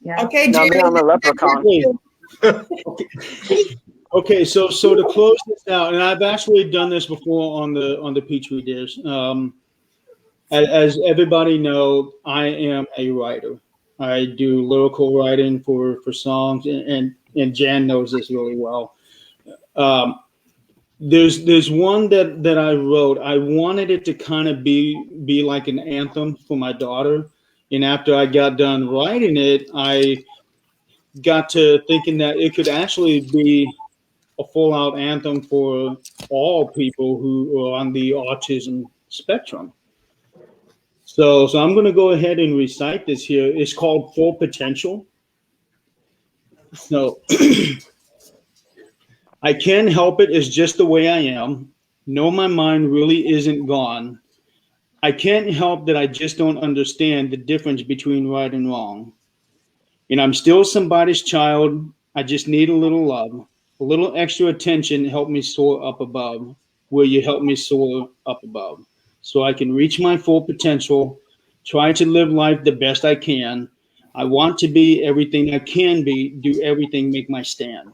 I: Yeah.
E: Okay,
B: Not me,
E: Jerry.
B: I'm a leprechaun.
A: Okay, so to close this out, and I've actually done this before on the Pitre dish. As everybody know, I am a writer. I do lyrical writing for songs, and Jan knows this really well. There's one that I wrote. I wanted it to kind of be like an anthem for my daughter, and after I got done writing it, I got to thinking that it could actually be a full-out anthem for all people who are on the autism spectrum. So I'm going to go ahead and recite this here. It's called Full Potential. So I can't help it. It's just the way I am. No, my mind really isn't gone. I can't help that I just don't understand the difference between right and wrong. And I'm still somebody's child. I just need a little love. A little extra attention help me soar up above. Will you help me soar up above? So I can reach my full potential, try to live life the best I can. I want to be everything I can be, do everything, make my stand.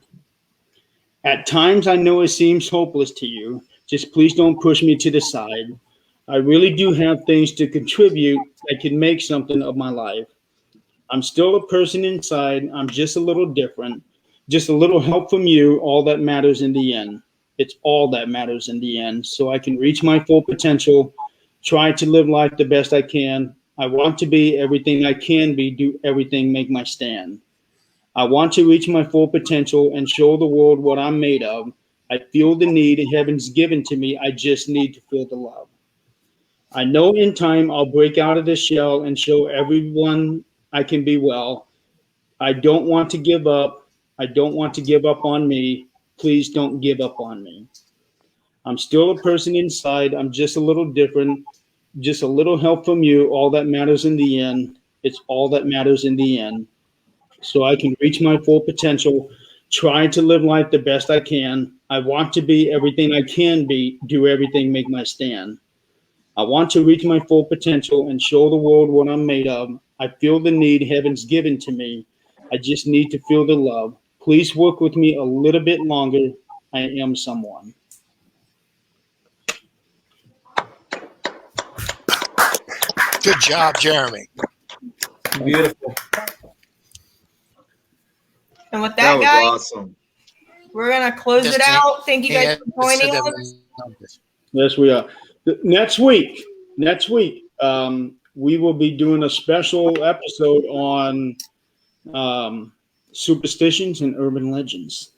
A: At times I know it seems hopeless to you. Just please don't push me to the side. I really do have things to contribute that can make something of my life. I'm still a person inside. I'm just a little different. Just a little help from you, all that matters in the end. It's all that matters in the end. So I can reach my full potential, try to live life the best I can. I want to be everything I can be, do everything, make my stand. I want to reach my full potential and show the world what I'm made of. I feel the need and heaven's given to me. I just need to feel the love. I know in time I'll break out of this shell and show everyone I can be well. I don't want to give up. I don't want to give up on me. Please don't give up on me. I'm still a person inside. I'm just a little different. Just a little help from you. All that matters in the end. It's all that matters in the end. So I can reach my full potential, try to live life the best I can. I want to be everything I can be, do everything, make my stand. I want to reach my full potential and show the world what I'm made of. I feel the need heaven's given to me. I just need to feel the love. Please work with me a little bit longer. I am someone.
G: Good job, Jeremy.
D: Beautiful.
E: And with
F: That
E: that,
F: was
E: guys,
F: awesome.
E: we're going to close it out. Thank you guys for joining us.
A: Yes, we are. Next week, we will be doing a special episode on superstitions and urban legends.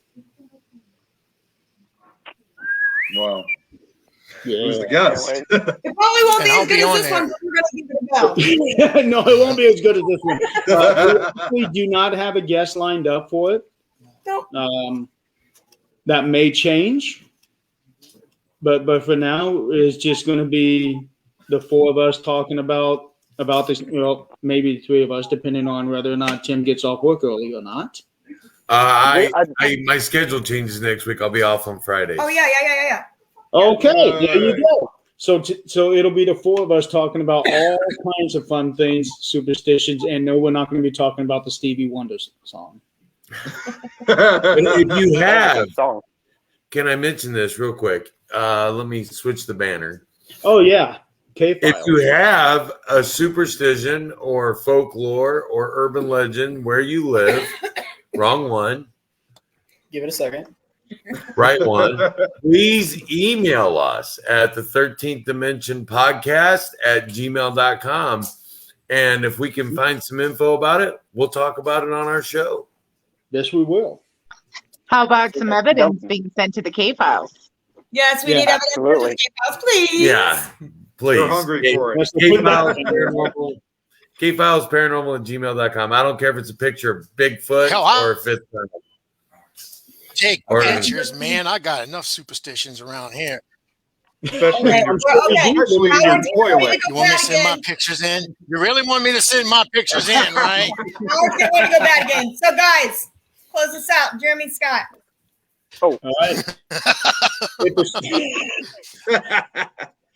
F: Wow.
A: Yeah.
F: Who's the guest?
E: It probably won't
G: And
E: be
G: I'll
E: as good
G: be
E: as
G: on
E: this
G: there.
E: one, but we're going to give it a go.
A: No, it won't be as good as this one. We do not have a guest lined up for it.
E: Nope.
A: That may change, but for now, it's just going to be the four of us talking about this. Well, maybe the three of us, depending on whether or not Tim gets off work early or not.
C: My schedule changes next week. I'll be off on Friday.
E: Oh, yeah.
A: Okay, there you go. So it'll be the four of us talking about all kinds of fun things, superstitions, and no, we're not going to be talking about the Stevie Wonder song.
C: If you have, can I mention this real quick? Let me switch the banner.
A: Oh yeah, K-Files.
C: If you have a superstition or folklore or urban legend where you live, wrong one,
D: Give it a second.
C: right one, please email us at the 13th Dimension Podcast at gmail.com. And if we can find some info about it, we'll talk about it on our show.
A: Yes, we will.
I: How about some evidence being sent to the K-Files?
E: Yes, we need evidence.
B: Absolutely.
E: Please.
C: Yeah, please.
F: They're hungry for it.
C: K-Files Paranormal at gmail.com. I don't care if it's a picture of Bigfoot or if it's
G: take pictures, man. I got enough superstitions around here.
F: Especially
E: Okay.
F: in your toilet.
G: You want me to send my pictures in? You really want me to send my pictures in, right?
E: Howard's getting ready to go back again. So, guys, close this out. Jeremy Scott.
B: Oh.
A: All right.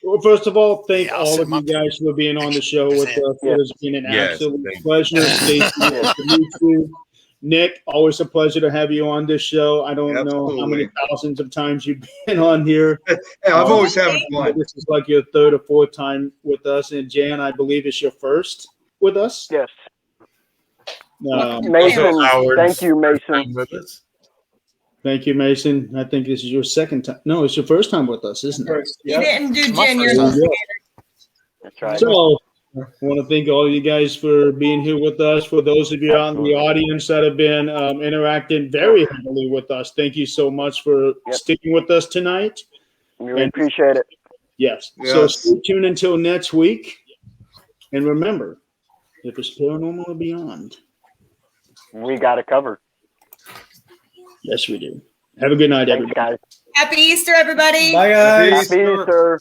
A: Well, first of all, thank all of you guys for being on the show with us. It has been an absolute pleasure. Stacey, nice to meet you. Nick, always a pleasure to have you on this show. I don't know how many thousands of times you've been on here.
F: I've always having fun.
A: This is like your third or fourth time with us. And Jan, I believe it's your first with us.
B: Yes.
C: Also
B: Mason,
C: Howard's
B: thank you,
C: first
B: Mason.
C: time with us.
A: Thank you, Mason. I think this is your second time. No, it's your first time with us, isn't it?
E: You didn't do
G: My
E: Jen.
G: first
E: You're
G: time.
B: That's right.
A: So, I want to thank all you guys for being here with us. For those of you out in the audience that have been interacting very heavily with us, thank you so much for sticking with us tonight.
B: We appreciate it.
A: Yes. So stay tuned until next week. And remember, if it's paranormal or beyond,
B: we got it covered.
A: Yes, we do. Have a good night, everybody.
B: Guys.
E: Happy Easter, everybody.
D: Bye, guys.
B: Happy Easter.